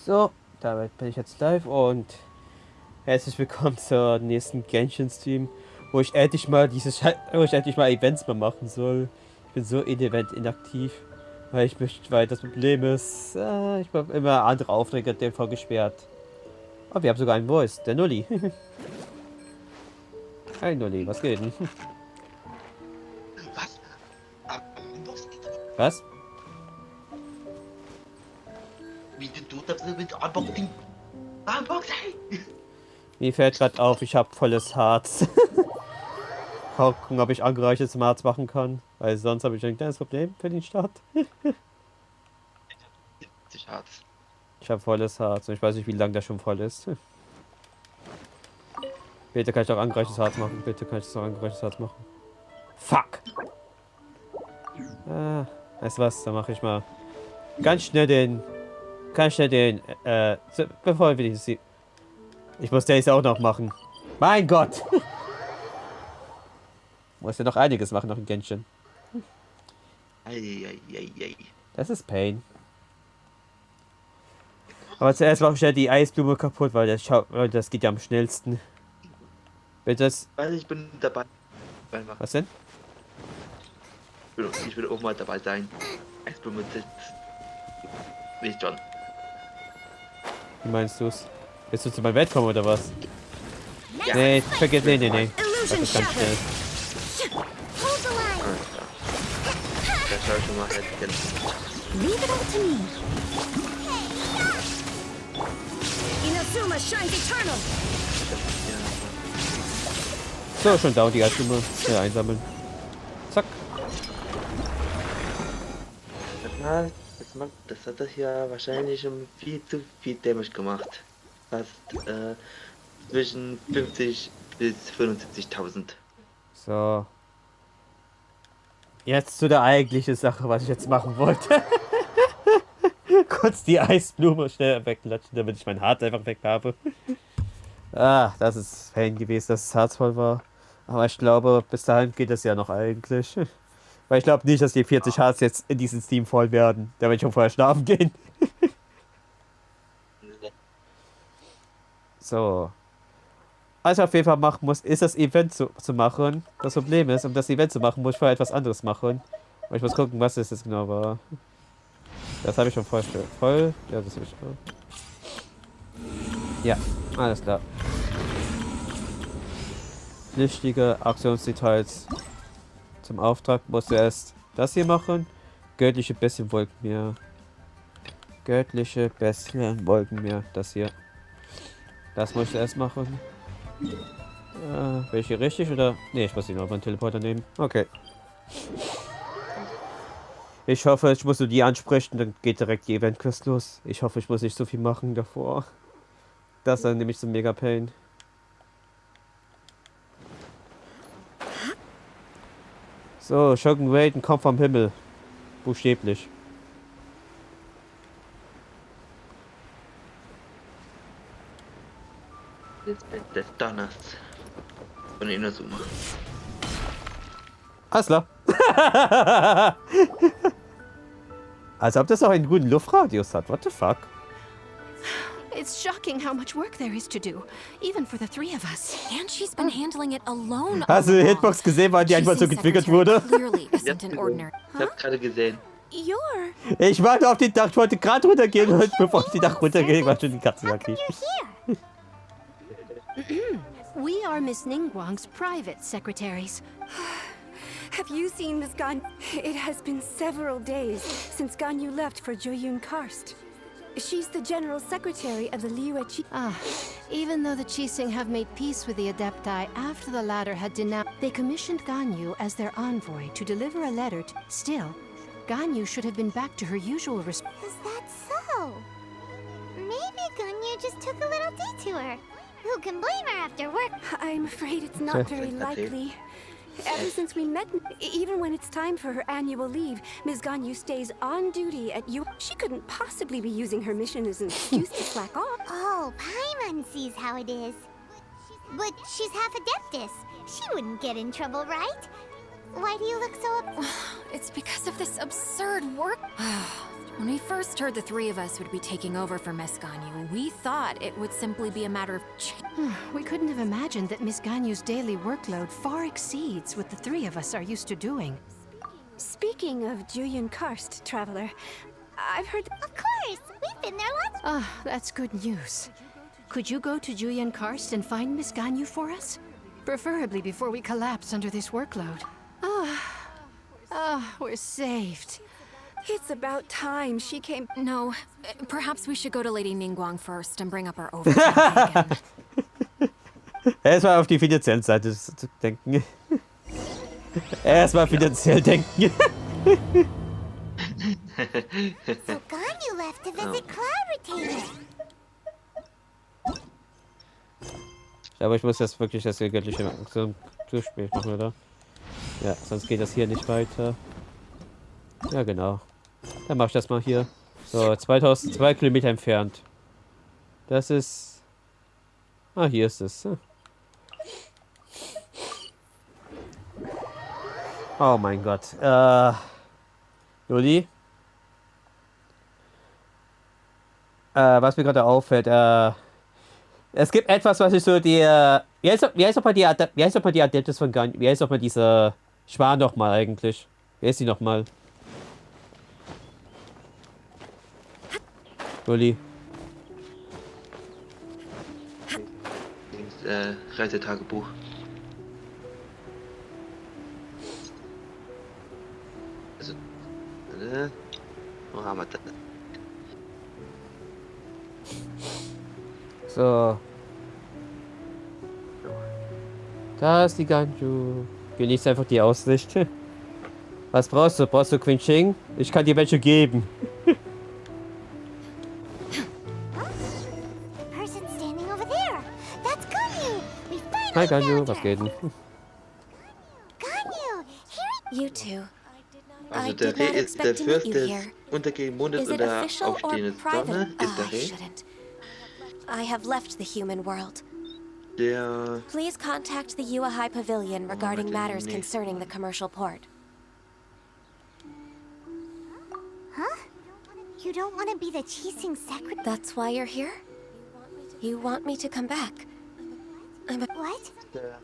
So, damit bin ich jetzt live und herzlich willkommen zur nächsten Genshin-Stream, wo ich endlich mal Events mal machen soll. Ich bin so Event inaktiv, weil das Problem ist, ich habe immer andere Aufträge dem vorgesperrt. Oh, wir haben sogar einen Voice, der Nulli. Hi Nulli, was geht denn? Was? Was? Wie du das mit Unboxing? Unboxing! Mir fällt gerade auf, ich habe volles Harz. Gucken, ob ich angereichertes Harz machen kann, weil sonst habe ich ein kleines Problem für den Start. Ich habe volles Harz und ich weiß nicht, wie lange das schon voll ist. Bitte kann ich doch angereichertes Harz machen. Bitte kann ich das auch angereichertes Harz machen. Fuck! Weißt du was? Dann mache ich mal ganz schnell den. Bevor wir die. Ich muss das auch noch machen. Mein Gott! Muss ja noch einiges machen, noch ein Genshin. Das ist Pain. Aber zuerst mache ich ja die Eisblume kaputt, weil das geht ja am schnellsten. Bitte. Also ich bin dabei. Was denn? Ich will auch mal dabei sein. Eisblume sitzt. Nicht schon. Wie meinst du's? Willst du zu meinem Welt kommen oder was? Ja. Nee, vergiss, nee. Das ist ganz schnell. Da schau ich schon mal halt. Leave it up to me. Inazuma shines eternal. So, schon down die Eisblume. Schnell einsammeln. Zack. Das hat das ja wahrscheinlich schon viel zu viel Damage gemacht. Fast zwischen 50 bis 75.000. So. Jetzt zu der eigentlichen Sache, was ich jetzt machen wollte. Kurz die Eisblume schnell weglatschen, damit ich mein Harz einfach weg habe. Das ist Pain gewesen, dass das Harz voll war. Aber ich glaube, bis dahin geht es ja noch eigentlich. Weil ich glaube nicht, dass die 40 Harz jetzt in diesem Steam voll werden. Da werde ich schon vorher schlafen gehen. So. Was ich auf jeden Fall machen muss, ist das Event zu machen. Das Problem ist, um das Event zu machen, muss ich vorher etwas anderes machen. Und ich muss gucken, was das jetzt genau war. Das habe ich schon voll. Ja, das habe ich schon. Ja, alles klar. Flüchtige Aktionsdetails. Zum Auftrag musst du erst das hier machen. Göttliche Bestien Wolkenmeer. Göttliche Bestien Wolkenmeer. Das hier. Das muss ich erst machen. Bin ich hier richtig oder? Ne, ich muss hier noch meinen Teleporter nehmen. Okay. Ich hoffe, ich muss nur die ansprechen, dann geht direkt die Event-Quest los. Ich hoffe, ich muss nicht so viel machen davor. Das ist dann nämlich so mega Pain. So, Shogun Raiden kommt vom Himmel. Buchstäblich. Das Bett des Donners. Von Inazuma. Alles klar. Als ob das auch einen guten Luftradius hat. What the fuck? It's shocking how much work there is to do, even for the three of us. And she's been handling it alone. Hast du die Hitbox gesehen, weil die einfach so getriggert wurde? Ich hab gerade gesehen. Ich warte auf den Dach, ich wollte gerade runtergehen und bevor ich die Dach runtergehe, war schon die Katze da kriegt. We are Miss Ningguang's private secretaries. Have you seen Miss Gan? It has been several days since Ganyu left for Joyun Karst. She's the general secretary of the Liyue Chi. Even though the Qixing have made peace with the Adepti after the latter had denounced, they commissioned Ganyu as their envoy to deliver a letter to... Still, Ganyu should have been back to her usual Is that so? Maybe Ganyu just took a little detour. Who can blame her after work? I'm afraid it's not very likely. Ever since we met, even when it's time for her annual leave, Ms. Ganyu stays on duty at U. She couldn't possibly be using her mission as an excuse to slack off. Oh, Paimon sees how it is. But she's half Adeptus. She wouldn't get in trouble, right? Why do you look so It's because of this absurd work. When we first heard the three of us would be taking over for Miss Ganyu, we thought it would simply be a matter of We couldn't have imagined that Miss Ganyu's daily workload far exceeds what the three of us are used to doing. Speaking of Julian Karst, Traveler, I've heard... Of course! We've been there lots. Ah, that's good news. Could you go to Julian Karst and find Miss Ganyu for us? Preferably before we collapse under this workload. We're saved. It's about time she came... No, perhaps we should go to Lady Ningguang first and bring up our overtime again. Erstmal auf die finanzielle Seite zu denken. Erstmal finanziell denken. So Ganyu left to visit Cloud Retainer. Aber ich muss jetzt wirklich das göttliche Zuspiel machen, oder? Ja, sonst geht das hier nicht weiter. Ja, genau. Dann mach ich das mal hier. So, 2002 Kilometer entfernt. Das ist... Ah, hier ist es. Oh mein Gott. Juli? Was mir gerade auffällt, es gibt etwas, was ich so die... Wie heißt nochmal die Adeptus von Ganyu? Wie heißt nochmal diese Schwan nochmal eigentlich? Wer ist die nochmal? Juli? Reisetagebuch. Also, wo haben wir das? So. Da ist die Ganyu. Genießt einfach die Aussicht. Was brauchst du? Brauchst du Quinching? Ich kann dir welche geben. Person standing over there. That's Ganyu. We finally Hi Ganyu, found was her. geht denn? Ganyu, here You two. Also I der did not Reh ist der expect to meet Fürst you des here. untergehenden Mondes Is und it der official or aufstehenden private? Sonne ist der I Reh. shouldn't. I have left the human world. Der... Please contact the Yua High Pavilion regarding warte, matters nee. concerning the commercial port. Huh? You don't want to be the Chising secretary? That's why you're here? You want me to come back? What?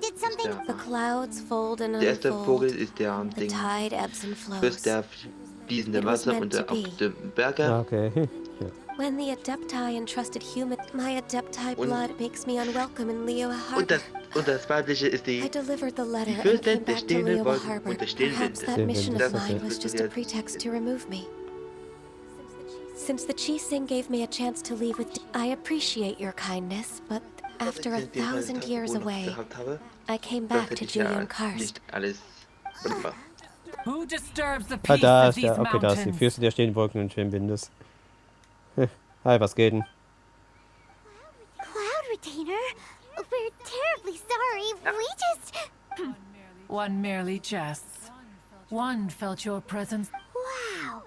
Did something... The clouds fold and Der erste Vogel unfold. ist der The Ding. tide ebbs and flows. Fürst der fließende It was Wasser meant und der to be. auf dem Berge. Ah, okay. Ja. When the Adepti entrusted human, my Adepti Und- blood makes me unwelcome in Liyue Harbor. Und das weibliche ist I die... delivered the letter Die and Fürstin came der back to stehenden Liyue Wolken Harbor. und der stehenden Perhaps that Winde. mission of Das mine ist was just a jetzt- pretext to remove me. Since the Chising gave me a chance to leave with, I appreciate your kindness, but after 1,000 years away, I came back to Julian Karst. Nicht alles... wunderbar. Who disturbs the Ah, peace da of ist these der. Okay, da ist die mountains? Fürstin der stehenden Wolken und schönen Windes. Hi, was geht denn? Cloud Retainer? We're terribly sorry. We just... One merely jests. One felt your presence. Wow.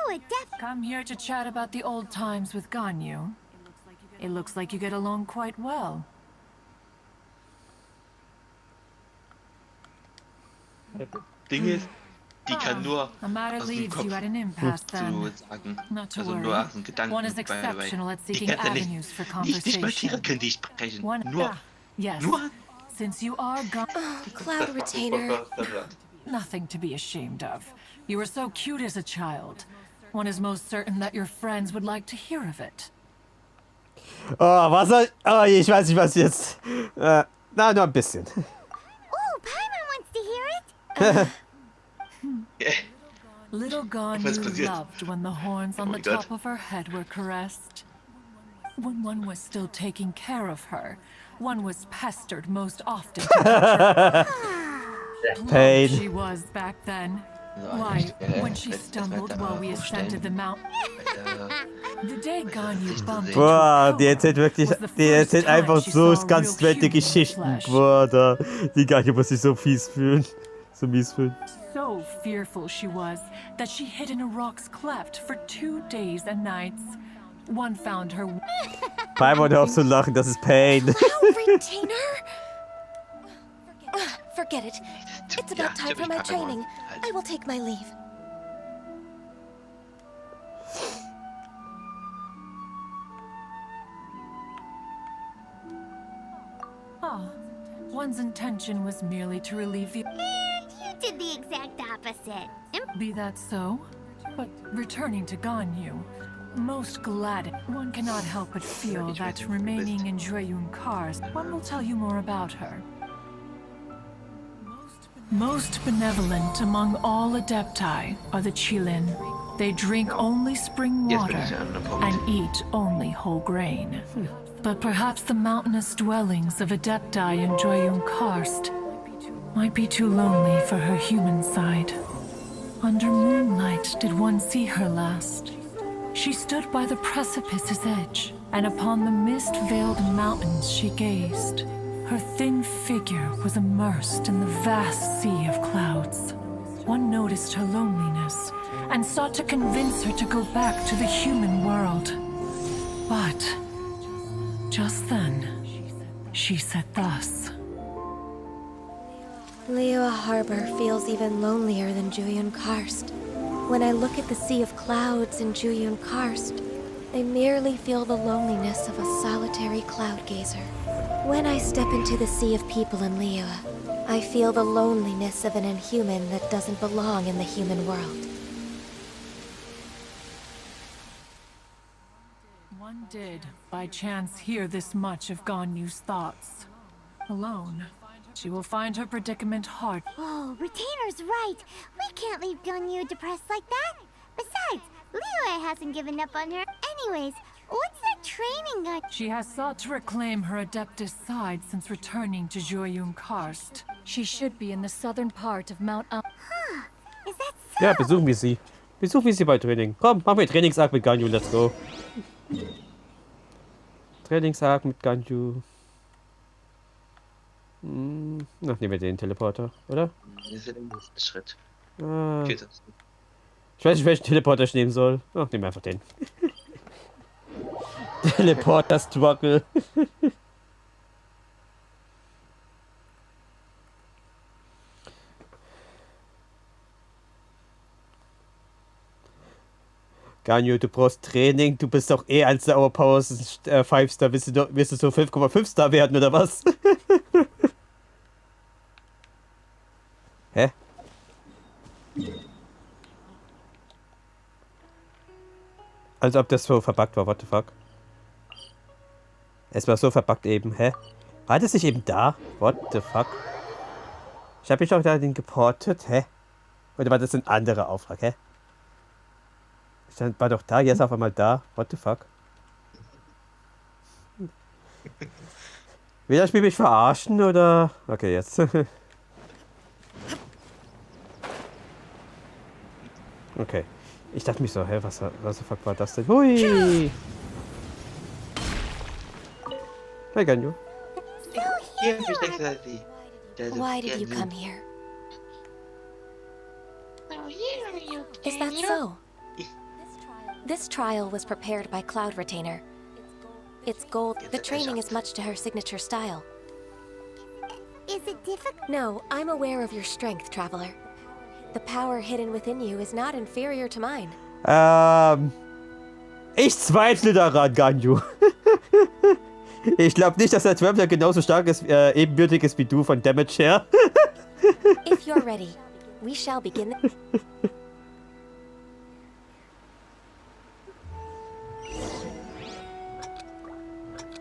You a Come here to chat about the old times with Ganyu. It looks like you get along quite well. Ding ist, die kann nur The matter aus dem leaves Kopf you at an impasse zu then. sagen. Not to Also nur worry. aus dem Gedanken. One is exceptional at seeking avenues for Nicht mal Tiere conversation. können die sprechen. One, Nur... yes. Nur... Since you are gone, Cloud Retainer. nothing to be ashamed of. You were so cute as a child. One is most certain that your friends would like to hear of it. Oh, was soll... Oh, ich weiß nicht, was jetzt... na, nur ein bisschen. Oh, Paimon wants to hear it. Little Was Ganyu passiert? loved when the horns on Oh the my God. top of her head were caressed. When one was still taking care of her, one was pestered most often. Pain. She was back then. Why, when she stumbled while we ascended the mountain, the day Ganyu bumped into Boah, a die erzählt wirklich... Die erzählt einfach so ganz nette Geschichten. Boah, da... Die Ganyu muss sich so fies fühlen. So mies fühlen. So fearful she was that she hid in a rock's cleft for 2 days and nights. One found her. Paimon, hör auf zu lachen, das ist Pain. Cloud Retainer? Forget it. It's about time for my training. I will take my leave. Ah, one's intention was merely to relieve the... And you did the exact opposite. Be that so? But returning to Ganyu, most glad one cannot help but feel that remaining in Jueyun Karst, one will tell you more about her. Most benevolent among all Adepti are the Qilin. They drink only spring water and eat only whole grain. But perhaps the mountainous dwellings of Adepti in Jueyun Karst might be too lonely for her human side. Under moonlight did one see her last. She stood by the precipice's edge, and upon the mist-veiled mountains she gazed. Her thin figure was immersed in the vast sea of clouds. One noticed her loneliness, and sought to convince her to go back to the human world. But just then, she said thus. Liyue Harbor feels even lonelier than Jueyun Karst. When I look at the sea of clouds in Jueyun Karst, I merely feel the loneliness of a solitary cloud gazer. When I step into the sea of people in Liyue, I feel the loneliness of an inhuman that doesn't belong in the human world. One did, by chance, hear this much of Ganyu's thoughts. Alone, she will find her predicament hard. Oh, Retainer's right. We can't leave Ganyu depressed like that. Besides, Liyue hasn't given up on her. Anyways, what's that training gun? She has sought to reclaim her Adeptus side since returning to Jueyun Karst. She should be in the southern part of Mount Huh. Is that so? Ja, besuchen wir sie. Besuchen wir sie bei Training. Komm, machen wir Trainingsarg mit Ganyu, let's go. Trainingsarg mit Ganyu. Ach, nehmen wir den Teleporter, oder? Das ist der nächste Schritt. Ah, Geht das? ich weiß nicht, welchen Teleporter ich nehmen soll. Ach, nehmen wir einfach den. Teleporter-Struggle. Ganyu, du brauchst Training. Du bist doch eh als der Overpower 5-Star. Willst du so 5,5-Star werden, oder was? Hä? Als ob das so verbuggt war, what the fuck? Es war so verbuggt eben, hä? War das nicht eben da? What the fuck? Ich hab mich doch da den geportet, hä? Oder war das ein anderer Auftrag, hä? Ich war doch da, jetzt auf einmal da. What the fuck? Will das Spiel mich verarschen, oder? Okay, jetzt. Okay. Ich dachte mich so, hä, was the fuck war das denn? Hui! Hey, Ganyu. Why did you come here? Is that so? This trial was prepared by Cloud Retainer. Its goal, the training is much to her signature style. Is it difficult? No, I'm aware of your strength, Traveler. The power hidden within you is not inferior to mine. Ich zweifle daran, Ganyu. Ich glaube nicht, dass der Traveler genauso stark ist, ebenbürtig ist wie du von Damage her. If you're ready, we shall begin.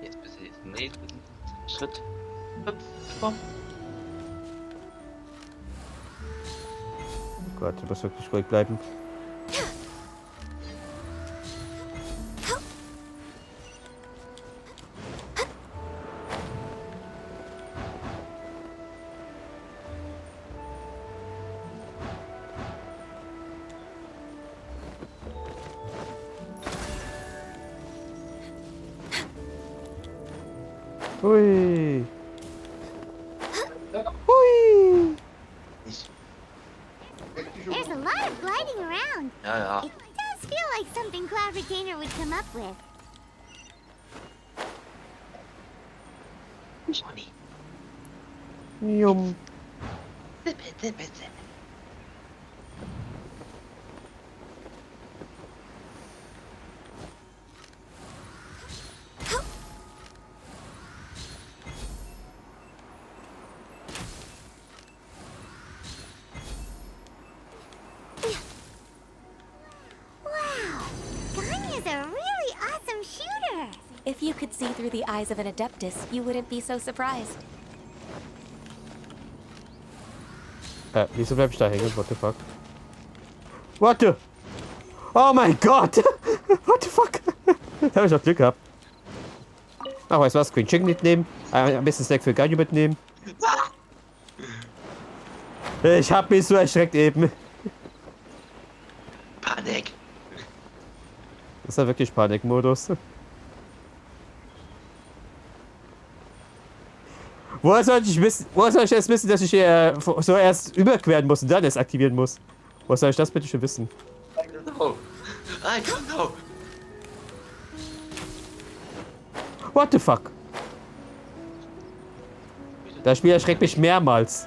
Jetzt bis zum nächsten Schritt. Komm. Oh Gott, du musst wirklich ruhig bleiben. Hui. Hui. There's a lot of gliding around. Ja. It does feel like something Cloud Retainer would come up with. Johnny. Yum. bitte, bitte. If you could see through the eyes of an Adeptus, you wouldn't be so surprised. Wieso bleib ich da hängen? What the fuck? What the? Oh mein Gott! What the fuck? Da habe ich noch Glück gehabt. Ach, weißt du was? Green Chicken mitnehmen. Ein bisschen Snack für Ganyu mitnehmen. Ich hab mich so erschreckt eben. Panik. Das ist ja wirklich Panikmodus. Woher soll ich erst wissen, dass ich so erst überqueren muss und dann erst aktivieren muss? Woher soll ich das bitte schon wissen? I don't know. What the fuck? Das Spiel erschreckt mich mehrmals.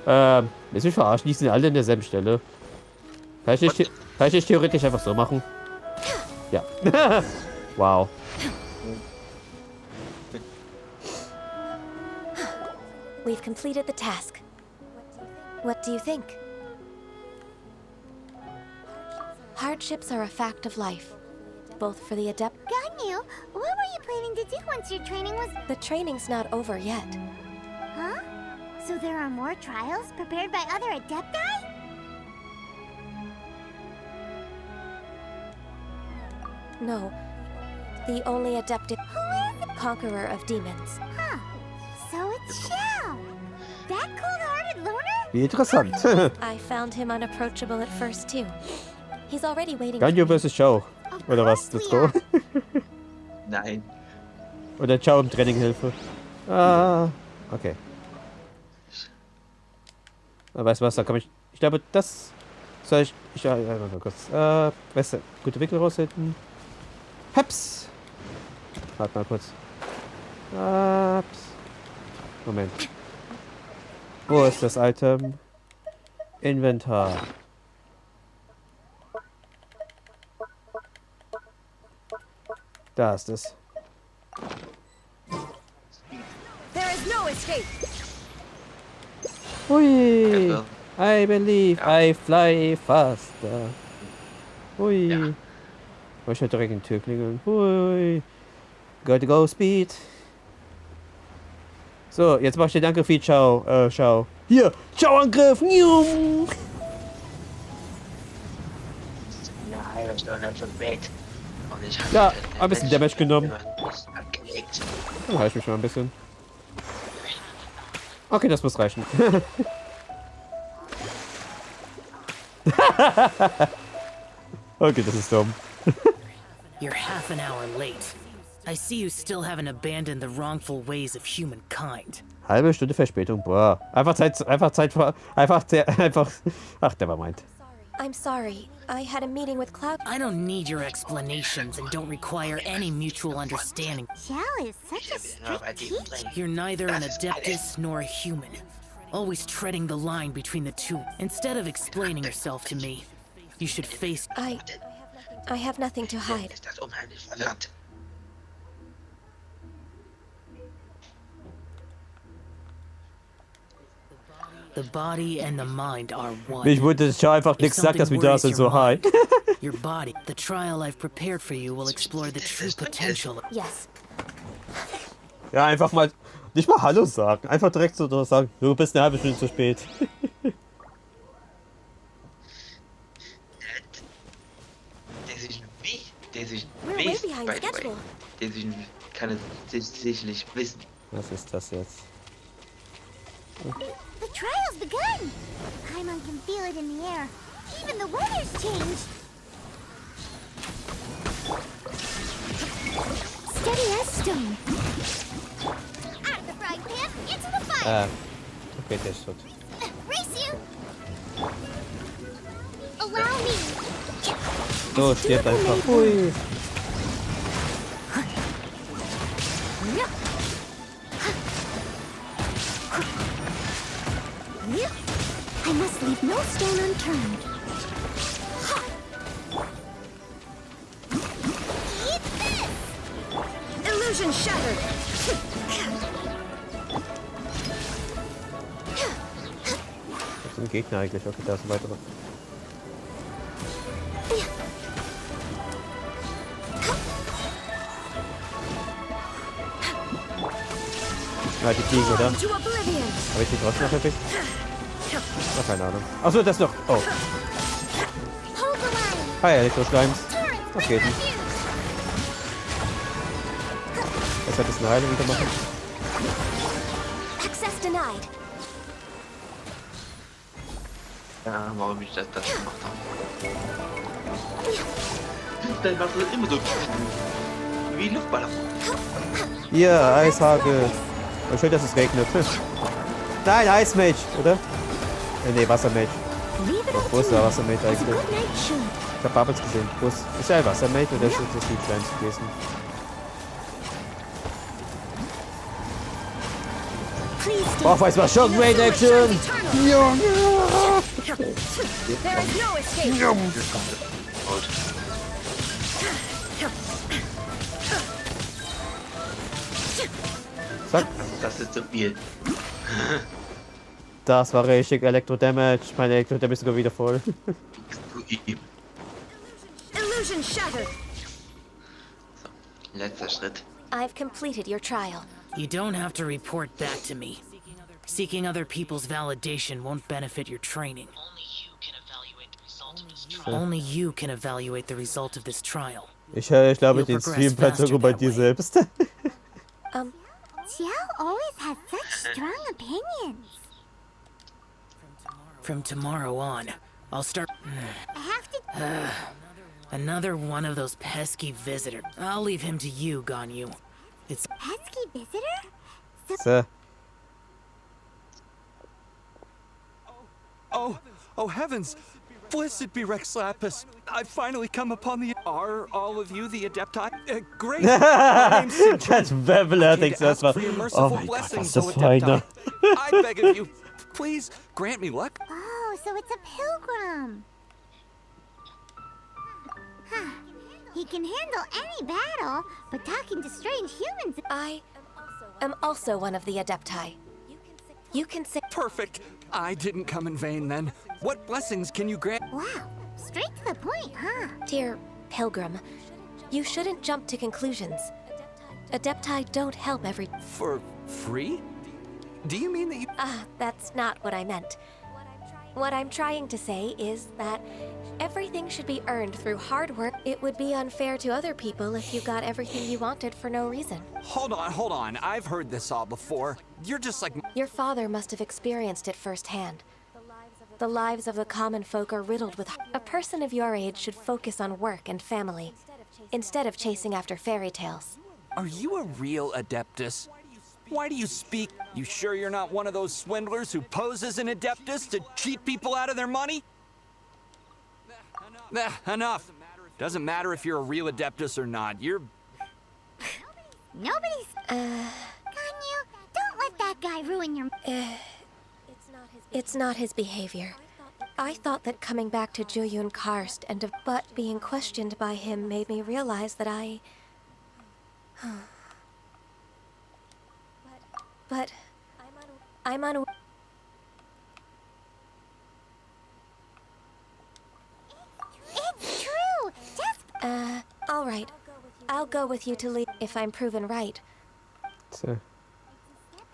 Willst du mich verarschen? Die sind alle an derselben Stelle. Kann ich nicht theoretisch einfach so machen? Ja. Wow. We've completed the task. What do you think? Hardships are a fact of life, both for the adept. Ganyu, what were you planning to do once your training was... The training's not over yet. Huh? So there are more trials prepared by other adepti? No. The only adept... Who is it? Conqueror of demons. Huh. So it's Shell. That cold-hearted loner? Wie interessant. I found him unapproachable at first, too. He's already waiting Ganyu for me. vs. Chao. Oder was? Let's go. Nein. Oder Chao im Training Hilfe. Ah, okay. Weißt du was, da komme ich... Ich glaube, das... Soll ich... mal kurz... Besser... Gute Winkel raushalten. Heps! Warte mal kurz. Heps. Moment. Wo ist das Item? Inventar. Da ist es. There is no escape. Hui! I believe I fly faster. Hui! Ja. Ich hör direkt in die Tür klingeln. Hui! Gotta go speed. So, jetzt mach ich den Angriff wie Ciao. Ciao. Hier! Ciao-Angriff! Nium! Nein, ich bin schon spät. Und ich habe Ja, ein bisschen Damage genommen. Gelegt. Dann heil ich mich mal ein bisschen. Okay, das muss reichen. Okay, das ist dumm. You're half an hour late. I see you still haven't abandoned the wrongful ways of humankind. Halbe Stunde Verspätung, boah. Ach, never mind. I'm sorry. I had a meeting with Cloud. I don't need your explanations and don't require any mutual understanding. Shell is such a strict teacher. You're neither an Adeptus nor a human. Always treading the line between the two. Instead of explaining yourself to me, you should face... I have nothing to hide. Ist das unheimlich verwirrt. The body and the mind are one. Mich wundert, dass Ciao einfach nichts sagt, dass wir da sind, so hi. Your body, the trial I've prepared for you will explore the true potential. Yes. Ja, einfach mal, nicht mal Hallo sagen. Einfach direkt so sagen, du bist eine halbe Stunde zu spät. We're way behind schedule. Decision kann es sicherlich wissen. Was ist das jetzt? The trial's begun. Paimon can feel it in the air. Even the weather's changed. Steady as stone. Out of the frying pan, into the fire. Okay, der ist tot. Race you. Allow me. So, stirbt einfach. Hui. I must leave no stone unturned. Eat this! Illusion shattered! Was sind Gegner eigentlich? Okay, da ist ein weiterer. Ja, die fliegen, oder? Habe ich die trotzdem noch erwischt? Ach, keine Ahnung. Achso, das noch. Oh. Hi, Elektro-Schleims. Das geht nicht. Jetzt hat es eine Heilung wieder machen. Access denied. Ja, warum ich das gemacht habe. Dann machst du immer so wie Luftballon. Hier, Eishagel. Und schön, dass es regnet. Nein, Eismage, oder? Nee, Wassermage. Wo ist der Wassermage eigentlich? Ich hab Bubbles gesehen. Wo ist der ein Wassermage oder ist das die Kleins gewesen? Boah, weiß was schon, Rain Action! Zack. Das ist so viel. Das war richtig Elektro-Damage. Mein Elektro-Damage ist sogar wieder voll. Illusion shattered! So, letzter Schritt. I've completed your trial. You don't have to report back to me. Seeking other people's validation won't benefit your training. Only you can evaluate the result of this trial. Ich glaube, den Stream bleibt sogar bei dir selbst. Xiao always has such strong opinions. From tomorrow on, I'll start... I have to... Another one of those pesky visitors. I'll leave him to you, Ganyu. It's... Pesky visitor? So. Oh heavens! Blessed be Rex Lapis. I've finally come upon the... Are all of you the Adepti? Great! Das Webbler denkt erstmal. Oh mein Gott, was ist das für einer? I beg of you, please grant me luck. Oh, so it's a pilgrim. Huh. He can handle any battle, but talking to strange humans... I am also one of the Adepti. You can say... Perfect. I didn't come in vain then. What blessings can you grant? Wow, straight to the point, huh? Dear Pilgrim, you shouldn't jump to conclusions. Adepti don't help every... For free? Do you mean that you... That's not what I meant. What I'm trying to say is that everything should be earned through hard work. It would be unfair to other people if you got everything you wanted for no reason. Hold on. I've heard this all before. You're just like... Your father must have experienced it firsthand. The lives of the common folk are riddled with... A person of your age should focus on work and family, instead of chasing after fairy tales. Are you a real Adeptus? Why do you speak? You sure you're not one of those swindlers who pose as an Adeptus to cheat people out of their money? Enough. Doesn't matter if you're a real Adeptus or not. You're... Nobody's... Ganyu, don't let that guy ruin your... It's not his behavior. I thought that coming back to Juyun Karst but being questioned by him made me realize that But I'm unaware. It's true! Just... all right. I'll go with you to leave if I'm proven right. So.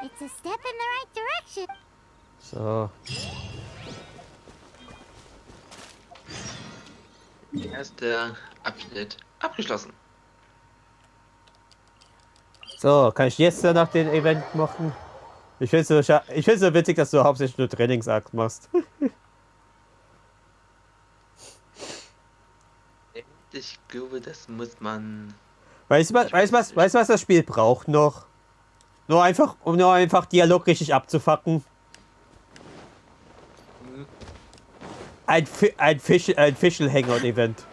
It's a step in the right direction. So. Erster Abschnitt abgeschlossen. So, kann ich jetzt danach den Event machen? Ich finde es so witzig, dass du hauptsächlich nur Trainingsakt machst. Ich glaube, das muss man... Weißt du was das Spiel braucht noch? Um nur einfach Dialog richtig abzufacken. Ein Official Hangout-Event.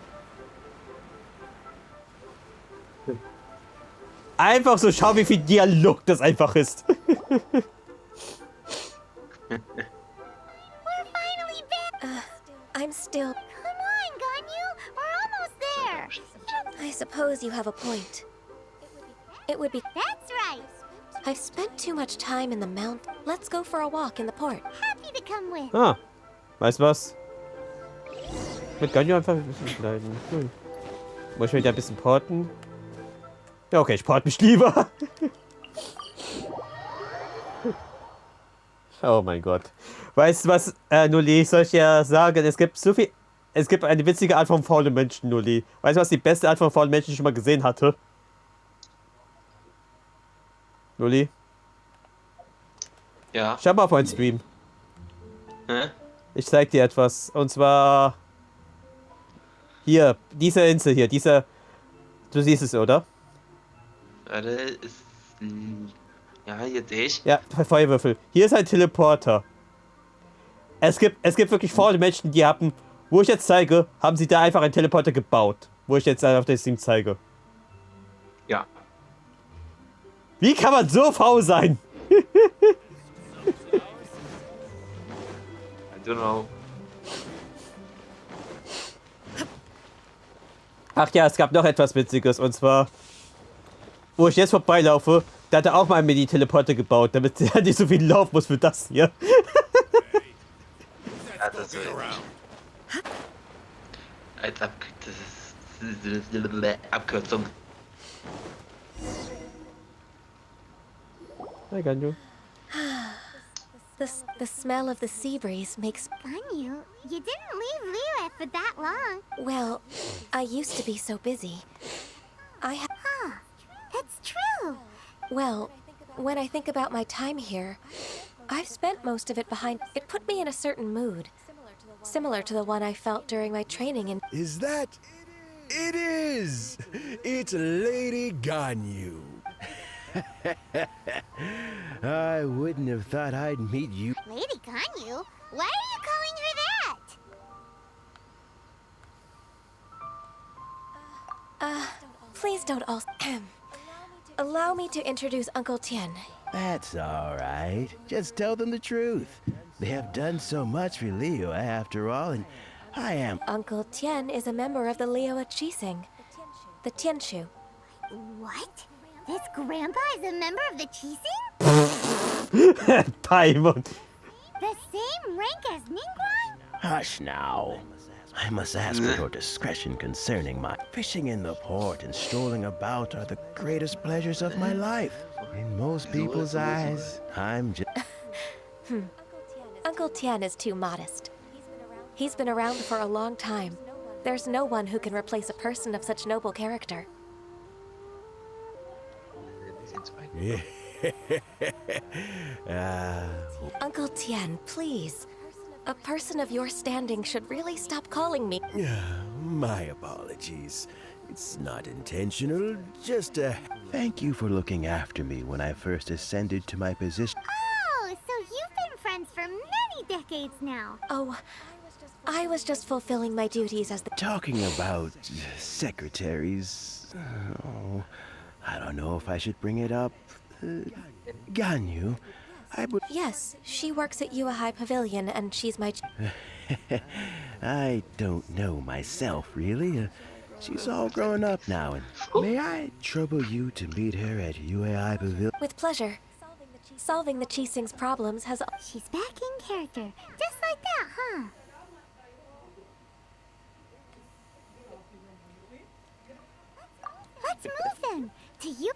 Einfach so, schau, wie viel Dialog das einfach ist. I'm still... Come on, Ganyu! We're almost there! I suppose you have a point. It would be... That's right! I've spent too much time in the mount. Let's go for a walk in the port. Happy to come with. Ah, weißt du was? Mit Ganyu einfach ein bisschen bleiben. Muss ich wieder ein bisschen porten? Ja, okay, ich porte mich lieber. Oh mein Gott. Weißt du was, Nulli, soll ich ja sagen, es gibt so viel... Es gibt eine witzige Art von faulen Menschen, Nulli. Weißt du was, die beste Art von faulen Menschen, die ich schon mal gesehen hatte? Nulli? Ja. Schau mal auf meinen Stream. Hä? Ich zeig dir etwas. Und zwar... Hier, diese Insel hier, dieser... Du siehst es, oder? Warte, ist... Ja, jetzt sehe ich. Ja, Feuerwürfel. Hier ist ein Teleporter. Es gibt wirklich faule Menschen, die haben... Wo ich jetzt zeige, haben sie da einfach einen Teleporter gebaut. Wo ich jetzt auf dem Stream zeige. Ja. Wie kann man so faul sein? I don't know. Ach ja, es gab noch etwas Witziges. Und zwar, wo ich jetzt vorbeilaufe, da hat er auch mal einen Mini-Teleporter gebaut, damit er nicht so viel laufen muss für das hier. Ja, das ist... Als Abkürzung. Hi, Ganyu. The smell of the sea breeze makes... Ganyu, you didn't leave Liyue for that long. Well, I used to be so busy. Huh, that's true. Well, when I think about my time here, I've spent most of it behind... It put me in a certain mood. Similar to the one I felt during my training in... Is that... It is! It's Lady Ganyu. I wouldn't have thought I'd meet you. Lady Ganyu? Why are you calling her that? Please don't all... Allow me to introduce Uncle Tien. That's all right. Just tell them the truth. They have done so much for Liyue after all, and I am... Uncle Tien is a member of the Liyue Qixing, the Tianshu. What? This grandpa is a member of the Qixing? Paimon. The same rank as Ningguang? Hush now. I must ask for your discretion concerning my... Fishing in the port and strolling about are the greatest pleasures of my life. In most people's eyes, I'm just... Uncle Tien is too modest. He's been around for a long time. There's no one who can replace a person of such noble character. Uncle Tien, please. A person of your standing should really stop calling me. My apologies. It's not intentional, just a... Thank you for looking after me when I first ascended to my position. Oh, so you've been friends for many decades now. Oh, I was just fulfilling my duties as the... Talking about secretaries... Oh, I don't know if I should bring it up. Ganyu, I would... Yes, she works at Yua High Pavilion, and she's my... I don't know myself, really. She's all grown up now, and may I trouble you to meet her at UAI Pavilion? With pleasure. Solving the Qixing's problems has... She's back in character, just like that, huh? Let's move then, to you...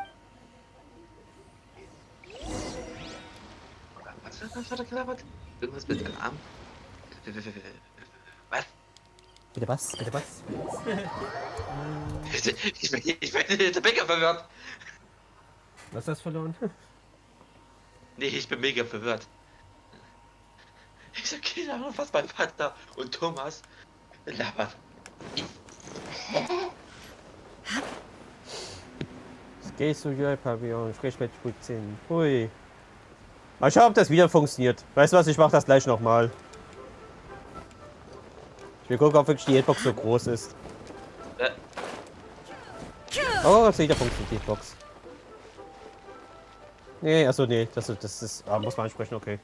Was hat er gelabert? Irgendwas mit Kram? Was? Bitte was? Bitte was? Ich bin der Bäcker verwirrt. Was ist das verloren? Nee, ich bin mega verwirrt. Ich sag keine Ahnung, was mein Vater und Thomas labert. Gehst du hier, Pavillon, sprich mit Putzin. Hui. Mal schauen, ob das wieder funktioniert. Weißt du was, ich mach das gleich nochmal. Ich will gucken, ob wirklich die Hitbox so groß ist. Oh, das wieder funktioniert die Hitbox. Nee, achso, nee, das ist... muss man ansprechen, okay.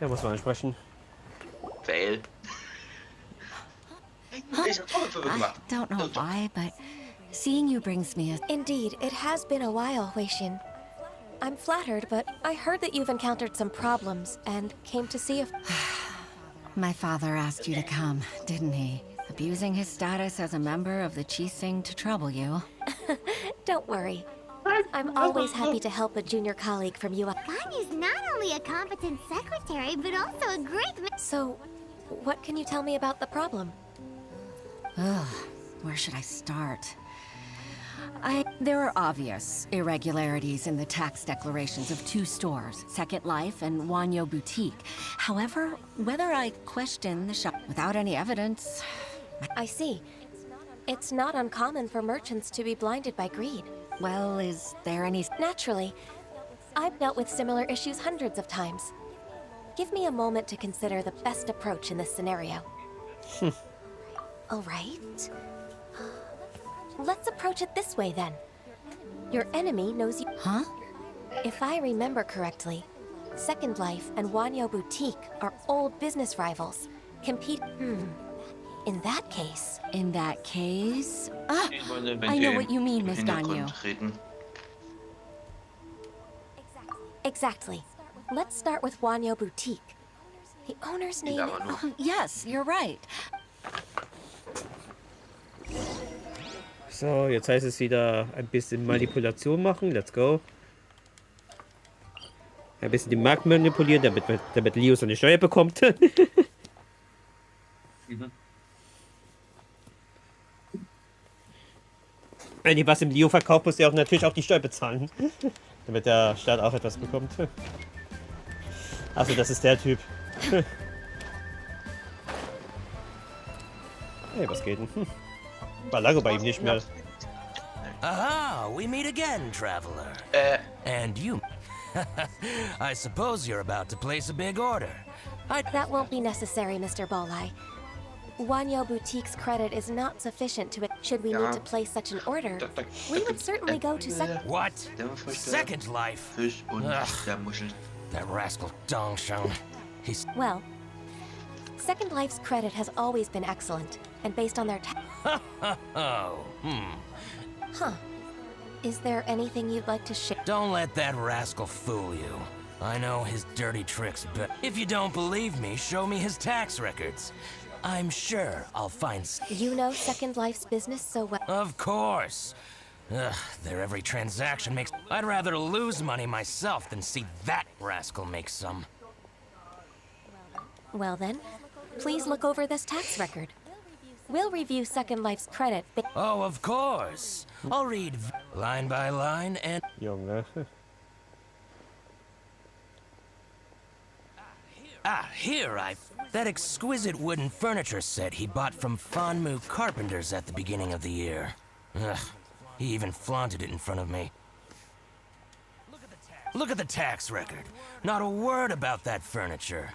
Ja, muss man ansprechen. Fail. Ich hab Trommelwirbel gemacht. Don't know why, but seeing you brings me a... Indeed, it has been a while, Weishin. I'm flattered, but I heard that you've encountered some problems and came to see if... My father asked you to come, didn't he? Abusing his status as a member of the Qixing to trouble you. Don't worry. I'm always happy to help a junior colleague from you. Ganyu's not only a competent secretary, but also a great So, what can you tell me about the problem? Ugh, where should I start? There are obvious irregularities in the tax declarations of 2 stores, Second Life and Wanyo Boutique. However, whether I question the shop without any evidence... I see. It's not uncommon for merchants to be blinded by greed. Well, is there any... Naturally. I've dealt with similar issues hundreds of times. Give me a moment to consider the best approach in this scenario. All right. Let's approach it this way, then. Your enemy knows you... Huh? If I remember correctly, Second Life and Wanyo Boutique are old business rivals. In that case... In that case... Ah! I know what you mean, Miss Ganyu. Exactly. Let's start with Wanyo Boutique. The owner's name... Yes, you're right. So, jetzt heißt es wieder ein bisschen Manipulation machen. Let's go. Ein bisschen den Markt manipulieren, damit Leo seine Steuer bekommt. Wenn ihr was im Leo verkauft, muss ihr auch natürlich auch die Steuer bezahlen. Damit der Staat auch etwas bekommt. Achso, das ist der Typ. Hey, was geht denn? War lange bei ihm nicht mehr. Aha, we meet again, traveler. And you. I suppose you're about to place a big order. That won't be necessary, Mr. Bolai. Wanyo Boutique's credit is not sufficient to... Should we need to place such an order, we would certainly go to What? Second Life? Ugh, that rascal Dongshan. He's... Well, Second Life's credit has always been excellent, and based on their Huh. Is there anything you'd like to share? Don't let that rascal fool you. I know his dirty tricks, but if you don't believe me, show me his tax records. I'm sure I'll find... You know Second Life's business so well. Of course. Ugh, their every transaction makes... I'd rather lose money myself than see that rascal make some. Well then, please look over this tax record. We'll review Second Life's credit. Oh, of course. I'll read line by line and... Junge. Here that exquisite wooden furniture set he bought from Fanmu Carpenters at the beginning of the year. Ugh, he even flaunted it in front of me. Look at the tax record. Not a word about that furniture.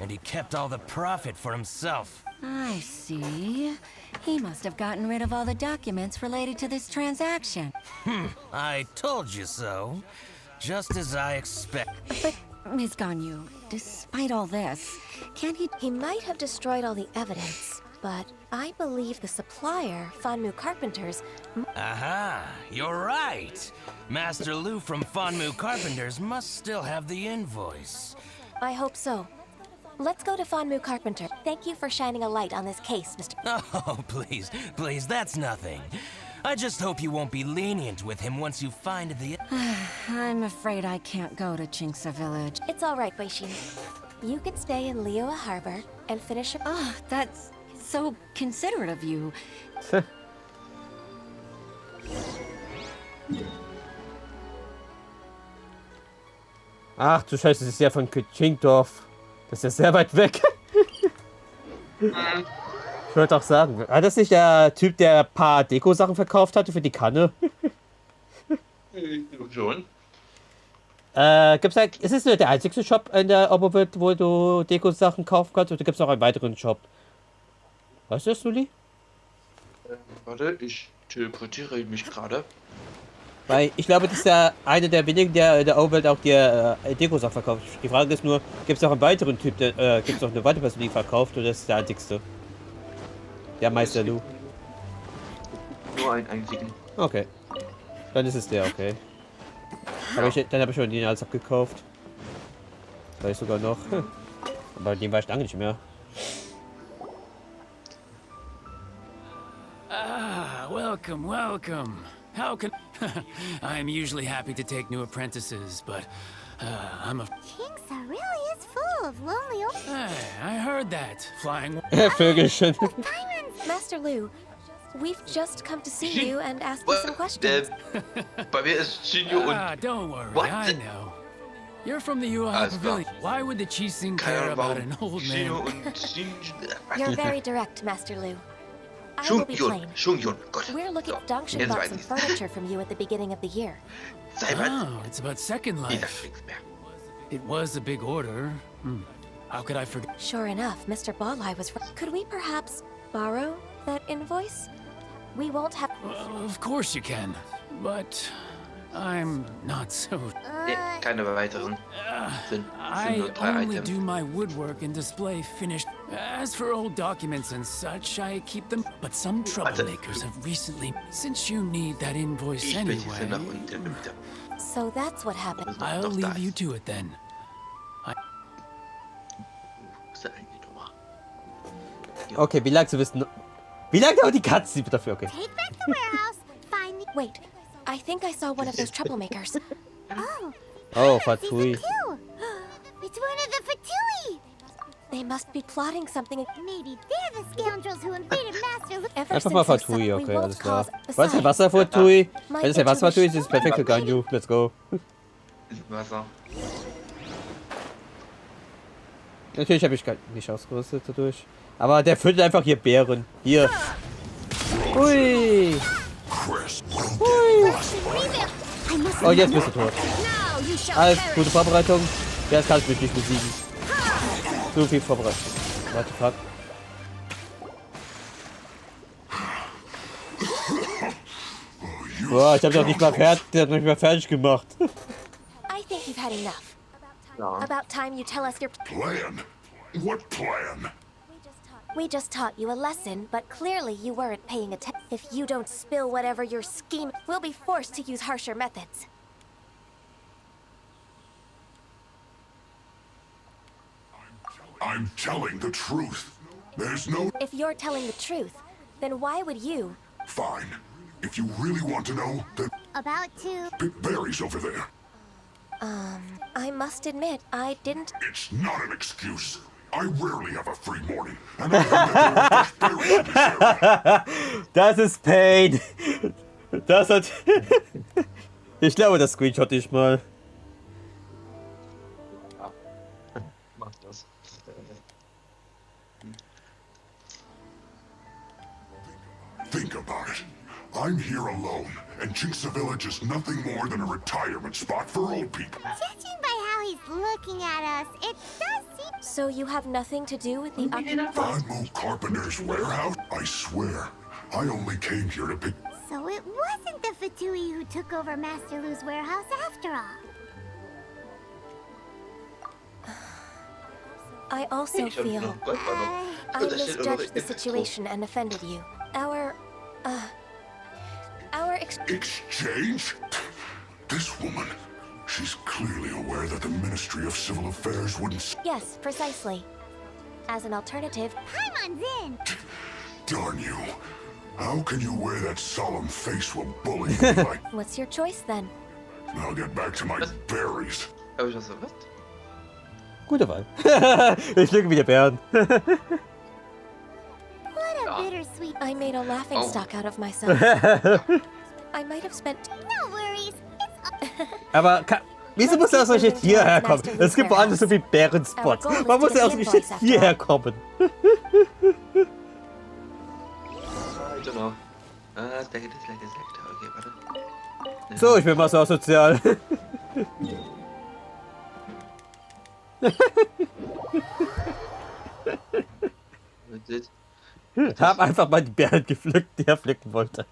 And he kept all the profit for himself. I see. He must have gotten rid of all the documents related to this transaction. I told you so. Just as I expect. But, Ms. Ganyu, despite all this, can't he... He might have destroyed all the evidence, but I believe the supplier, Fanmu Carpenters... Aha, you're right. Master Lu from Fanmu Carpenters must still have the invoice. I hope so. Let's go to Fanmu Carpenter. Thank you for shining a light on this case, Mr. Oh, please, that's nothing. I just hope you won't be lenient with him once you find the... I'm afraid I can't go to Chinksa Village. It's all right, Weishin. You can stay in Liyue Harbor and finish your... Oh, that's so considerate of you. Ach du Scheiße, das ist ja von Qinkdorf. Das ist ja sehr weit weg. Ich wollte auch sagen, war das nicht der Typ, der ein paar Deko-Sachen verkauft hatte für die Kanne? Schon. Ist es nur der einzige Shop in der Oberwelt, wo du Deko-Sachen kaufen kannst, oder gibt es noch einen weiteren Shop? Weißt du das, Suli? Warte, ich teleportiere mich gerade. Weil ich glaube, das ist ja einer der wenigen, der in der Oberwelt auch die Deko-Sachen verkauft. Die Frage ist nur, gibt es noch einen weiteren Typ, gibt es noch eine weitere Person, die verkauft, oder ist das der einzigste? Ja, Meister Lu. Nur einen einzigen. Okay. Dann ist es der, okay. Dann habe ich schon den alles abgekauft. Vielleicht sogar noch. Aber den war ich lange nicht mehr. Ah, welcome, welcome. How can... I'm usually happy to take new apprentices, but I'm a... Kingsa really is full of lonely old... Hey, I heard that. Flying... Vögelchen. Master Lu, we've just come to see you and ask you some questions. Bei mir ist Shinju und... don't worry, What? I know. You're from the UI Pavilion. Why would the Chising care about an old man? You're very direct, Master Lu. I will be plain. We're looking... Dongshin bought some furniture from you at the beginning of the year. Oh, it's about Second Life. It was a big order. How could I forget? Sure enough, Mr. Balai was right. Could we perhaps borrow that invoice? We won't have... Well, of course you can, but I'm not so... Keine weiteren. Sind nur 3 only Items. do my woodwork and display finished. As for old documents and such, I keep them. But some troublemakers have recently... Since you need that invoice anyway... So that's what happened. I'll leave you to it then. Okay, wie lange zu wissen? Wie lange dauert die Katze dafür? Okay. Take back the warehouse, find the... Wait, I think I saw one of those troublemakers. Oh, Fatui. It's one of the Fatui! They must be plotting something. Maybe they're the scoundrels who invaded Master Lu... Einfach mal Fatui, okay, alles klar. Was ist ein Wasserfatui? Wenn es ein Wasserfatui ist, ist es perfekt für Ganyu. Let's go. Wasser. Natürlich habe ich gar nicht ausgerüstet dadurch. Aber der füllt einfach hier Beeren. Hier. Hui. Hui. Oh, jetzt bist du tot. Alles gute Vorbereitung. Jetzt kannst du mich nicht besiegen. Zu viel Vorbereitung. Warte, fuck. Boah, ich habe doch nicht mal fertig gemacht. I think you've had enough. About time you tell us your plan. What plan? We just taught you a lesson, but clearly you weren't paying attention. If you don't spill whatever your scheme, we'll be forced to use harsher methods. I'm telling the truth. There's no... If you're telling the truth, then why would you? Fine. If you really want to know, then... About to... Pick berries over there. I must admit, I didn't... It's not an excuse. I rarely have a free morning, and I heard that there were fresh berries in this area. Das ist Pain. Das hat... Ich glaube, das Screenshot ich mal. Mach das. Think about it. I'm here alone, and Chinksa Village is nothing more than a retirement spot for old people. Judging by how he's looking at us, it does seem... So you have nothing to do with the occupation? Vanmu Carpenter's warehouse? I swear, I only came here to pick... So it wasn't the Fatui who took over Master Lu's warehouse after all. I also feel... I misjudged the situation and offended you. Our Exchange? This woman, she's clearly aware that the Ministry of Civil Affairs wouldn't... Yes, precisely. As an alternative... Paimon's in! Darn you. How can you wear that solemn face while bullying me like... What's your choice then? I'll get back to my berries. Hab ich was verpasst? Gute Wahl. Ich lüge wie der Bären. What a bittersweet... I made a laughing stock out of myself. I might have spent... No worries. Aber wieso muss er ausgerechnet hierher kommen? Es gibt woanders so viele Bärenspots. Man muss ja ausgerechnet hierher kommen. I don't know. Select. Okay, warte. So, ich bin mal so asozial. Hab einfach mal die Beeren gepflückt, die er pflücken wollte.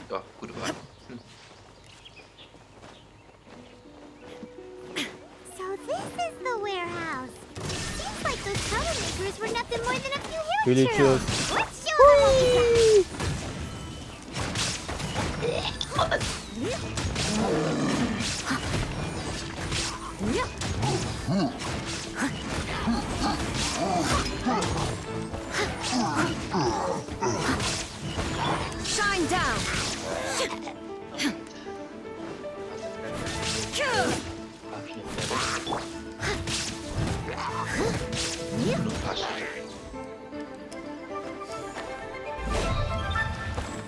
Ja, gute Wahl. So this is the warehouse. Seems like those troublemakers villagers were nothing more than a few hill Villagers. churros. Let's show them Shine down.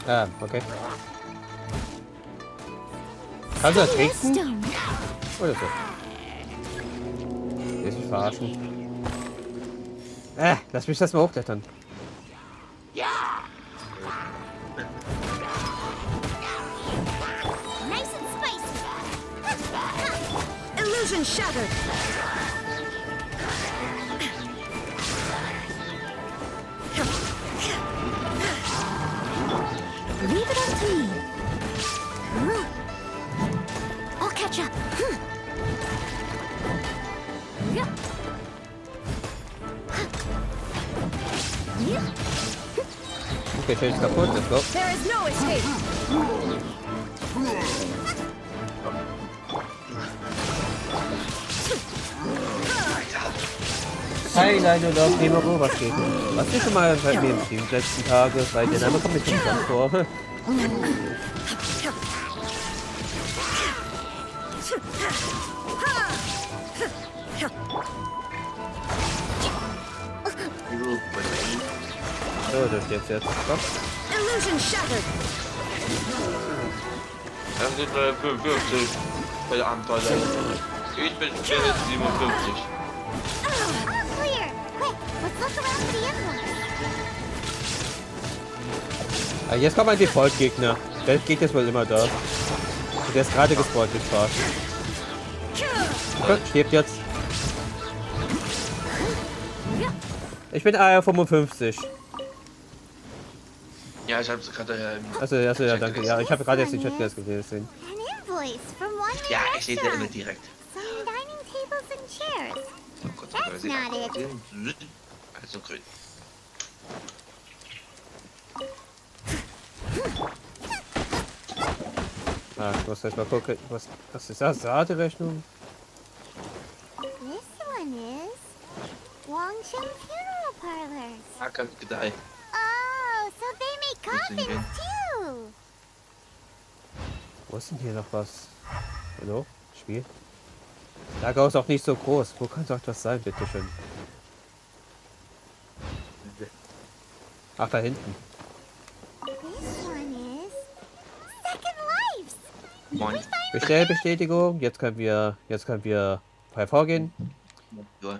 Ah, okay. Kannst du das trinken? Oder so? Willst du mich verarschen? Lass mich das mal hochklettern. nice and spicy. Illusion shattered. Leave it up to me. I'll catch up. Okay, stell dich kaputt, let's go. There is no escape. Hi, Leute, und auf Nemo, was geht? Was ist schon mal bei mir im Team die letzten Tage? Weil der Name kommt mir schon bekannt vor. So, das geht's jetzt. Komm. Illusion shattered. Das sind 55 bei der Abenteuer. Ich bin 57. Clear. Quick, let's look around for the invoice. Ah, jetzt kommt ein Default-Gegner. Der Gegner ist wohl immer da. Und der ist gerade gespawnt mit Spaß. Gut, stirbt jetzt. Ich bin AR55. Ja, ich hab's gerade. Also, ja, danke. Ja, ich habe gerade jetzt den Chat gesehen. An invoice from one Ja, ich sehe da immer direkt. Some dining tables and chairs. That's not it. Also grün. Ah, ich muss erst mal gucken. Was ist das? Raterechnung? This one is Wangsheng Funeral Parlors. Ah, kann ich gedeihen. Oh, so they make coffins too. Wo ist denn hier noch was? Hallo? Spiel? Der Lager ist auch nicht so groß. Wo kann doch das sein, bitteschön? Ach, da hinten. This one is Second Lives. Moin. Bestellbestätigung. Jetzt können wir hervorgehen. Ja.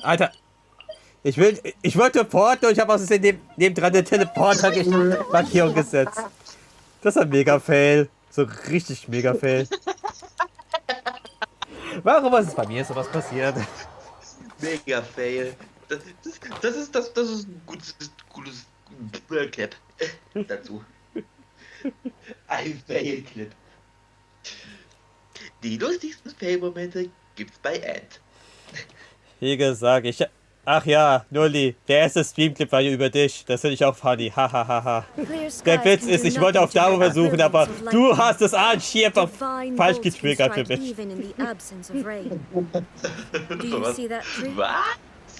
Alter! Ich wollte porten und ich habe aus Versehen nebendran eine Teleporter-Markierung gesetzt. Das ist ein Mega-Fail. So richtig Mega-Fail. Warum ist es bei mir sowas passiert? Mega Fail. Das ist ein gutes Clip dazu. Ein Fail-Clip. Die lustigsten Fail-Momente gibt's bei Ant. Wie gesagt, ach ja, Nulli, der erste Stream-Clip war ja über dich. Das finde ich auch funny. Hahaha. Der Witz ist, ich wollte auf Dauer versuchen, aber du hast es anscheinend falsch getriggert für mich. Was?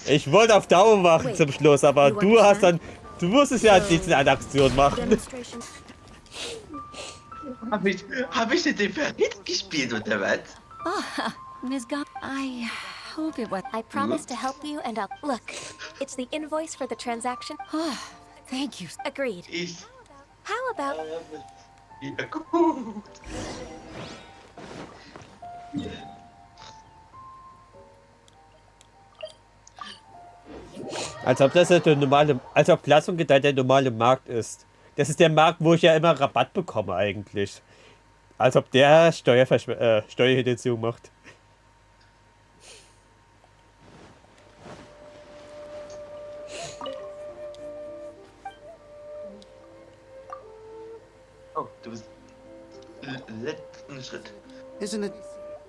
Ich wollte auf Dauer machen zum Schluss, aber du musstest ja diese eine Aktion machen. Hab ich den Verhit gespielt oder was? Oh, Ms. I hope it was. I promised to help you and I'll... Look, it's the invoice for the transaction. Oh, thank you. Agreed. How about... Ja, gut. Als ob das der normale, als ob Platz und Gedeiht der normale Markt ist. Das ist der Markt, wo ich ja immer Rabatt bekomme eigentlich. Als ob der Steuerhinterziehung macht. Oh, du bist letzten Schritt. Isn't it?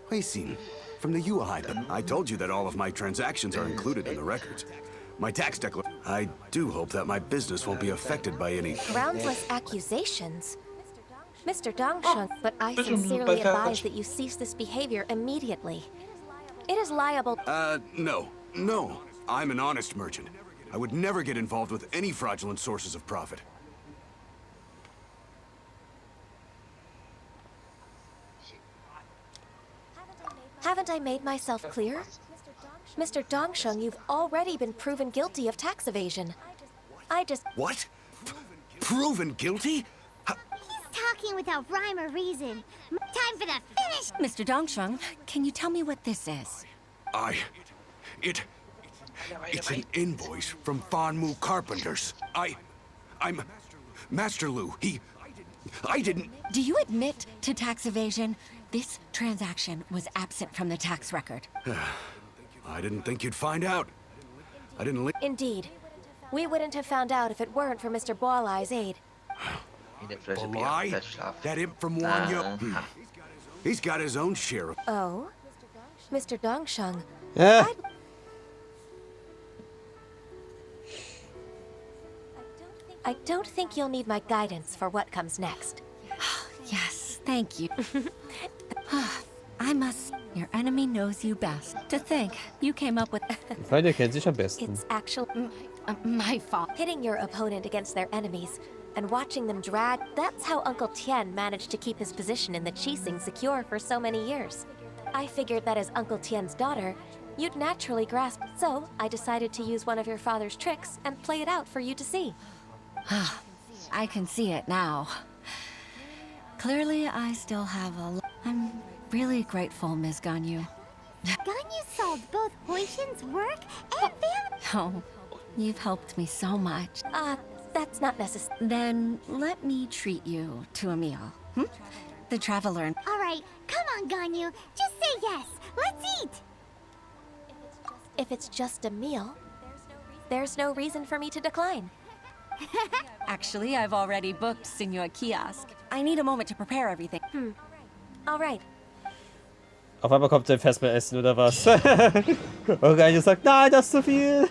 Huixin, from the UI, I told you that all of my transactions are included in the records. My tax declaration. I do hope that my business won't be affected by any Groundless accusations. Mr. Dongsheng, but I sincerely advise that you cease this behavior immediately. It is liable. No. No. I'm an honest merchant. I would never get involved with any fraudulent sources of profit. Haven't I made myself clear? Mr. Dongsheng, you've already been proven guilty of tax evasion. I just... What? Proven guilty? He's talking without rhyme or reason. Time for the finish! Mr. Dongsheng, can you tell me what this is? It's an invoice from Fanmu Carpenters. I'm Master Lu. I didn't... Do you admit to tax evasion? This transaction was absent from the tax record. I didn't think you'd find out. I didn't... Indeed. We wouldn't have found out if it weren't for Mr. Bolai's aid. Bolai? That imp from Wanyo? He's got his own share of... Oh? Mr. Dongsheng. Yeah. I don't think you'll need my guidance for what comes next. Yes, thank you. I must... Your enemy knows you best. To think, you came up with... Feinde kennen sich am besten. It's actually... my fault. Hitting your opponent against their enemies and watching them drag... That's how Uncle Tian managed to keep his position in the Qixing secure for so many years. I figured that as Uncle Tian's daughter, you'd naturally grasp. So, I decided to use one of your father's tricks and play it out for you to see. I can see it now. Clearly, I still have a... I'm really grateful, Ms. Ganyu. Ganyu solved both Huishin's work and family. Oh, you've helped me so much. That's not necessary. Then let me treat you to a meal. The traveler... All right, come on, Ganyu. Just say yes. Let's eat. If it's just a meal, there's no reason for me to decline. Actually, I've already booked Senor Kiosk. I need a moment to prepare everything. All right. Auf einmal kommt sein Fest mehr Essen oder was? Und einer sagt, nein, das ist zu viel.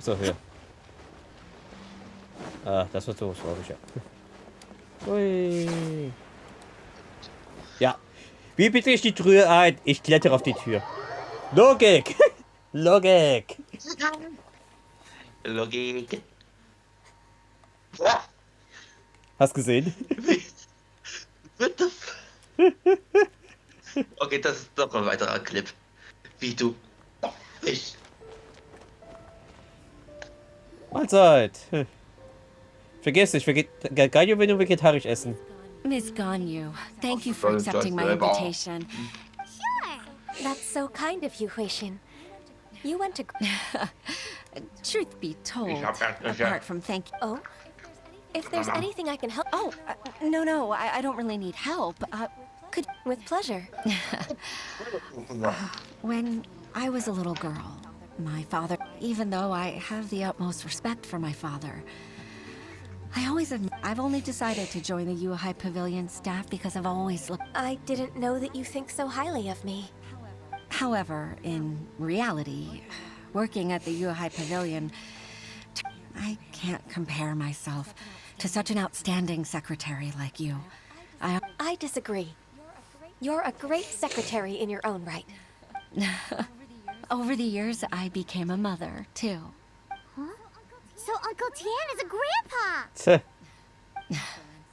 So, hier. Das wird so, glaube ich, ja. Ui. Ja. Wie bitte ich die Tür ein? Ich klettere auf die Tür. Logik! Logik! Logik. Hast gesehen? Okay, das ist doch ein weiterer Clip. Wie du Fisch. Mahlzeit. Vergiss nicht, Ganyu will nur vegetarisch essen. Ms. Ganyu, thank you for accepting my invitation. Sure. That's so kind of you, Huishin. You went to... Truth be told, apart from thank you... Oh? If there's anything I can help... Oh, no, I don't really need help. Could... With pleasure. When I was a little girl, my father... Even though I have the utmost respect for my father, I've only decided to join the Yuhai Pavilion staff because I've always looked... I didn't know that you think so highly of me. However, in reality, working at the Yuhai Pavilion, I can't compare myself to such an outstanding secretary like you. I disagree. You're a great secretary in your own right. Over the years, I became a mother, too. Huh? So Uncle Tian is a grandpa!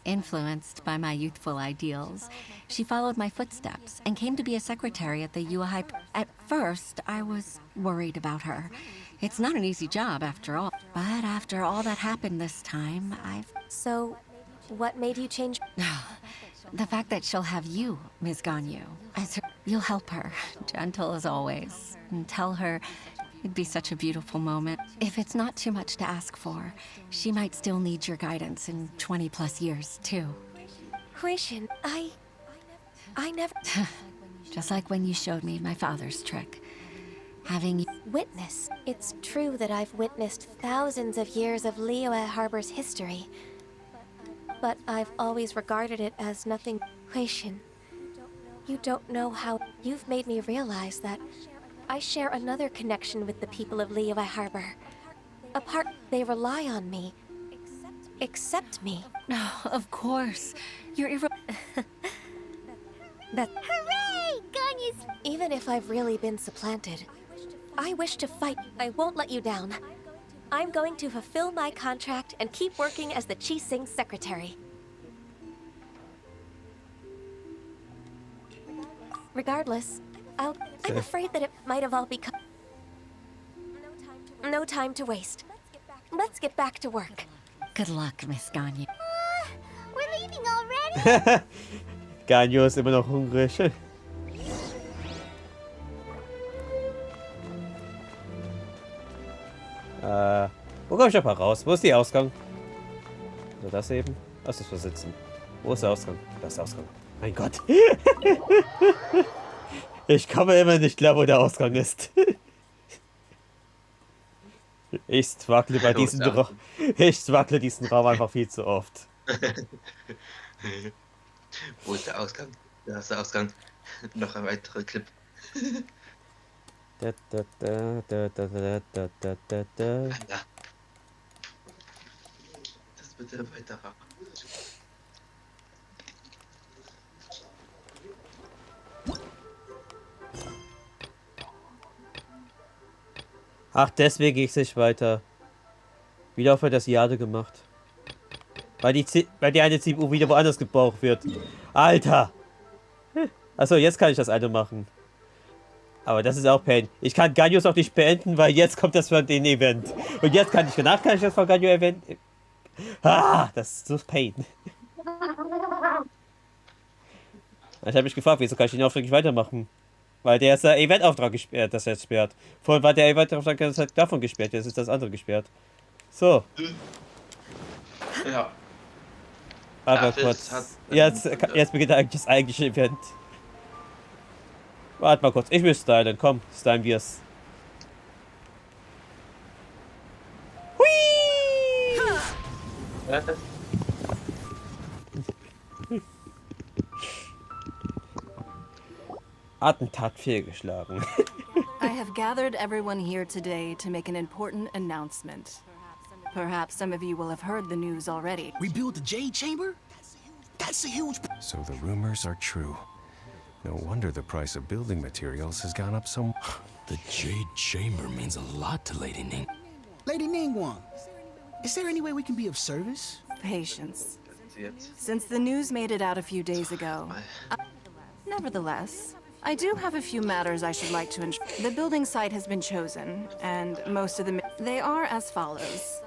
Influenced by my youthful ideals, she followed my footsteps and came to be a secretary at the Yuhai. At first, I was worried about her. It's not an easy job, after all. But after all that happened this time, So, what made you change? The fact that she'll have you, Ms. Ganyu. You'll help her, gentle as always, and tell her it'd be such a beautiful moment. If it's not too much to ask for, she might still need your guidance in 20+ years, too. Huishin, I never... Just like when you showed me my father's trick. Having you... Witness. It's true that I've witnessed thousands of years of Liyue Harbor's history. But I've always regarded it as nothing. Huishin, You don't know how you've made me realize that I share another connection with the people of Liyue Harbor. A part they rely on me. Accept me. Oh, of course. You're That Hooray! Ganyu's... even if I've really been supplanted, I wish to fight. I won't let you down. I'm going to fulfill my contract and keep working as the Qixing secretary. Regardless, I'm afraid that it might have all become... No time to waste. Let's get back to work. Good luck, Miss Ganyu. We're leaving already? Ganyu ist immer noch hungrig. Wo komme ich noch mal raus? Wo ist der Ausgang? Oder das eben? Was ist das Sitzen? Wo ist der Ausgang? Da ist der Ausgang. Mein Gott. Ich komme immer nicht klar, wo der Ausgang ist. Ich wackle bei diesem Raum. Ich wackle diesen Raum einfach viel zu oft. Wo ist der Ausgang? Da ist der Ausgang. Noch ein weiterer Clip. Das bitte weiter. Ach, deswegen gehe ich nicht weiter. Wieder auf das Jade gemacht. Weil die eine CPU wieder woanders gebraucht wird. Alter! Achso, jetzt kann ich das eine machen. Aber das ist auch Pain. Ich kann Ganyos auch nicht beenden, weil jetzt kommt das von den Event. Und jetzt kann ich das von Ganyo Event. Ah, das ist so Pain. Ich habe mich gefragt, wieso kann ich den Auftrag nicht weitermachen? Weil der ist der Event-Auftrag gesperrt, das jetzt sperrt. Vorhin war der Event-Auftrag davon gesperrt, jetzt ist das andere gesperrt. So. Ja. Aber kurz. Jetzt beginnt eigentlich das eigentliche Event. Warte mal kurz, ich will stylen. Komm, stylen wir's. Hui! Attentat fehlgeschlagen. I have gathered everyone here today to make an important announcement. Perhaps some of you will have heard the news already. We built the Jade Chamber? That's a huge... So the rumors are true. No wonder the price of building materials has gone up so... The Jade Chamber means a lot to Lady Ning. Lady Ningguang, is there any way we can be of service? Patience. Since the news made it out a few days ago. Nevertheless, I do have a few matters I should like to ensure. The building site has been chosen, and most of them... They are as follows.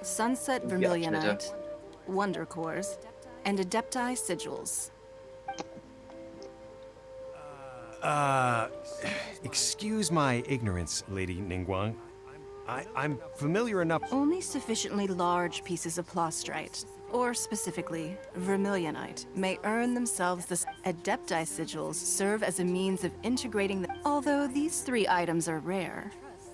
Sunset Vermilionite, Wonder Cores, and Adepti Sigils. Excuse my ignorance, Lady Ningguang. I'm familiar enough... Only sufficiently large pieces of plastrite, or specifically, vermilionite, may earn themselves the... Adepti Sigils serve as a means of integrating the... Although these three items are rare,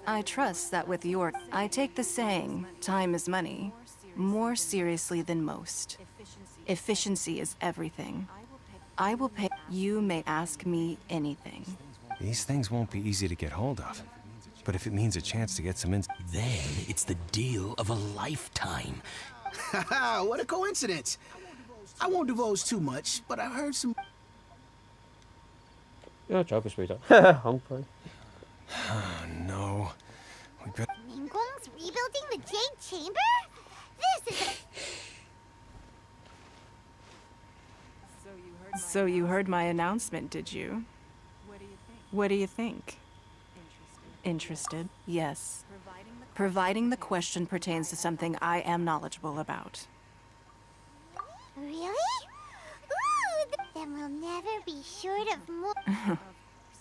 I trust that with your... I take the saying, time is money, more seriously than most. Efficiency is everything. I will pay... You may ask me anything. These things won't be easy to get hold of. But if it means a chance to get some Then it's the deal of a lifetime. Haha, what a coincidence. I won't divulge too much, but I've heard some... Ja, ciao, bis später. Hongkong. Oh, no. We better... Ningguang's rebuilding the Jade Chamber? This is... So you heard my announcement, did you? What do you think? Interested? Yes. Providing the question pertains to something I am knowledgeable about. Really? Ooh, then we'll never be short of more...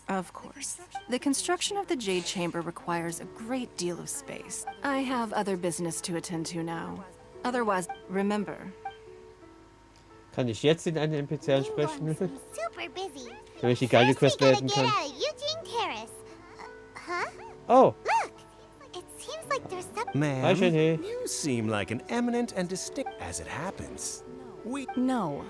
Of course. The construction of the Jade Chamber requires a great deal of space. I have other business to attend to now. Otherwise, remember... Kann ich jetzt in einen NPC ansprechen? Super busy. Damit ich die geile Quest beenden kann. Oh. Look, it seems like there's some... Ma'am, you seem like an eminent and distinct... As it happens, we... No.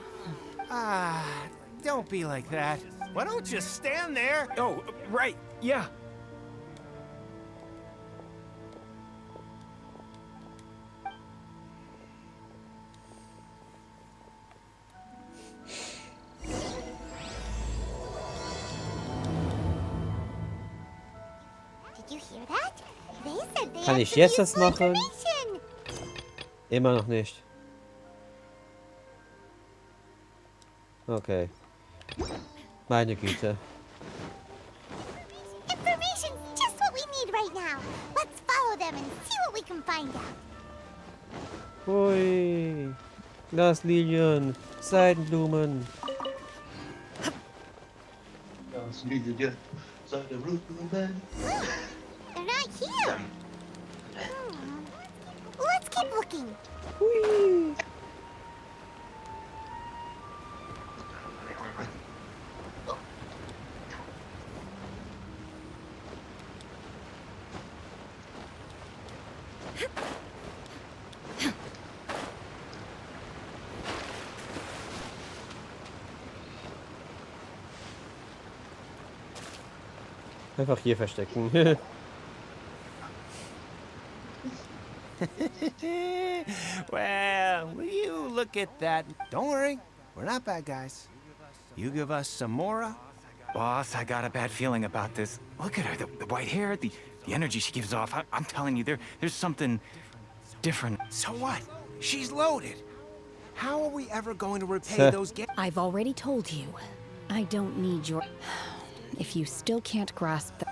don't be like that. Why don't you stand there? Oh, right, yeah. Did you hear that? They said they Kann had ich some jetzt das useful machen? information. Immer noch nicht. Okay. Meine Güte. Information's just what we need right now. Let's follow them and see what we can find out. Hui. Glaslinien. Seidenblumen. They're not here. Let's keep looking. Hui. Einfach hier verstecken. Well, will you look at that? Don't worry, we're not bad guys. You give us some more. Boss, I got a bad feeling about this. Look at her, the white hair, the energy she gives off. I'm telling you, there's something different. So what? She's loaded. How are we ever going to repay those gifts? I've already told you. I don't need your... If you still can't grasp the...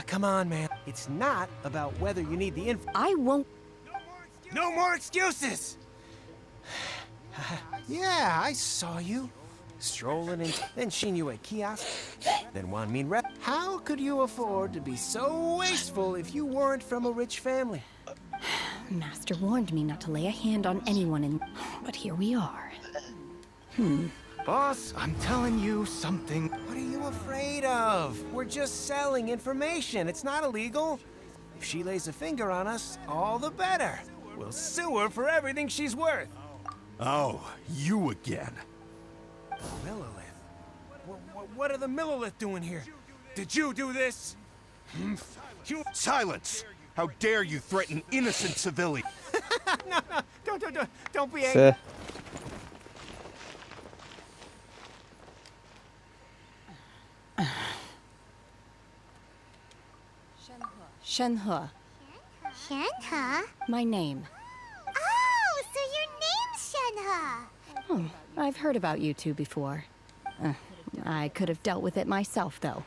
Come on, man. It's not about whether you need the info. I won't... No more excuses! Yeah, I saw you. Strolling in, then seen you at kiosk, then one mean rep. How could you afford to be so wasteful if you weren't from a rich family? Master warned me not to lay a hand on anyone in... But here we are. Boss, I'm telling you something. What are you afraid of? We're just selling information. It's not illegal. If she lays a finger on us, all the better. We'll sue her for everything she's worth. Oh, you again. Millilith? What are the Millilith doing here? Did you do this? Silence! How dare you threaten innocent civilians? No, don't be angry. Shenhe. Shenhe? My name. Oh, so your name's Shenhe. I've heard about you two before. I could have dealt with it myself, though.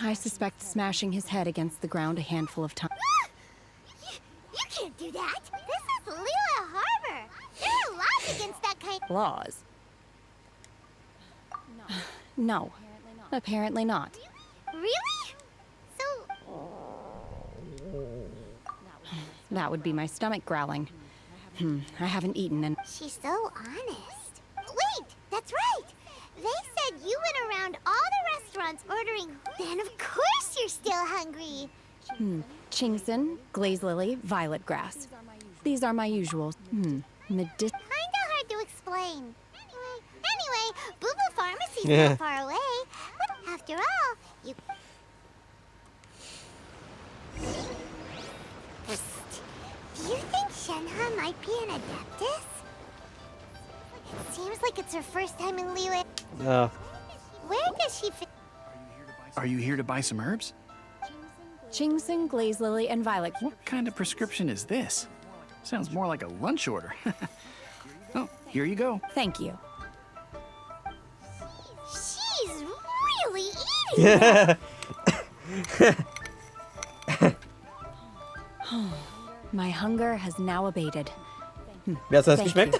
I suspect smashing his head against the ground a handful of times. You can't do that. This is Lila Harbor. There are laws against that kind of... Laws? No. Apparently not. Really? So... That would be my stomach growling. I haven't eaten and... She's so honest. Wait, that's right. They said you went around all the restaurants ordering... Then of course you're still hungry. Chingson, glaze lily, violet grass. These are my usuals. Kinda hard to explain. Anyway, Boo Boo Pharmacy's not far away. After all, you... Do you think Shenhe might be an Adeptus? It seems like it's her first time in Liyue. Where does she fit? Are you here to buy some herbs? Chingson, glaze lily, and violet. What kind of prescription is this? Sounds more like a lunch order. Oh, here you go. Thank you. She's really eating. My hunger has now abated. Wie hat's das geschmeckt?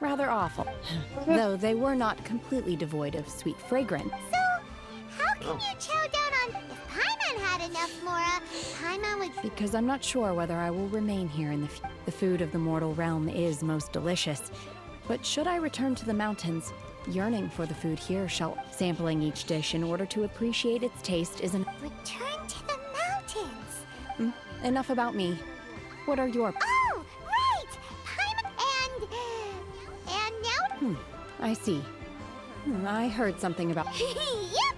Rather awful. Though they were not completely devoid of sweet fragrance. So, how can you chow down on... If Paimon had enough, Mora, Paimon would... Because I'm not sure whether I will remain here in the food of the mortal realm is most delicious. But should I return to the mountains, yearning for the food here shall... Sampling each dish in order to appreciate its taste is an... Return to the mountains! Enough about me. What are your... Oh, right! Paimon... I see. I heard something about... Yep!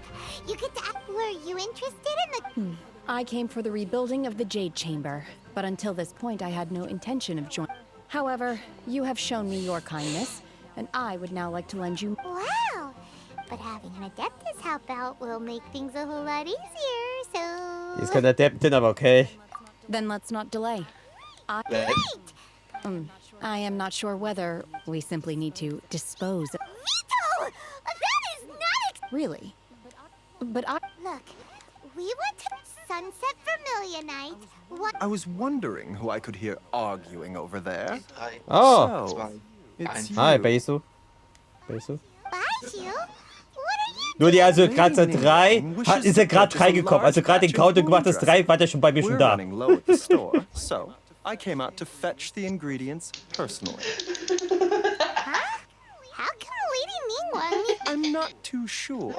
You get to... Were you interested in the... I came for the rebuilding of the Jade Chamber, but until this point I had no intention of joining. However, you have shown me your kindness, and I would now like to lend you... Wow! But having an Adeptus help out will make things a whole lot easier, so... Die ist keine Adeptin, aber okay. Then let's not delay. I am not sure whether we simply need to dispose of... Vito! That is not... Really? But I... Look, we went to Sunset Vermilion Night. What... I was wondering who I could hear arguing over there. Oh! So, it's Hi, you. Beisu. Baisu? Nur die also gerade seit 3, ist er gerade reingekommen. Also gerade den Counter gemacht, das 3 war der schon bei mir schon da. Running low at the store, so I came out to fetch the ingredients personally. How come Lady Ningguang... I'm not too sure.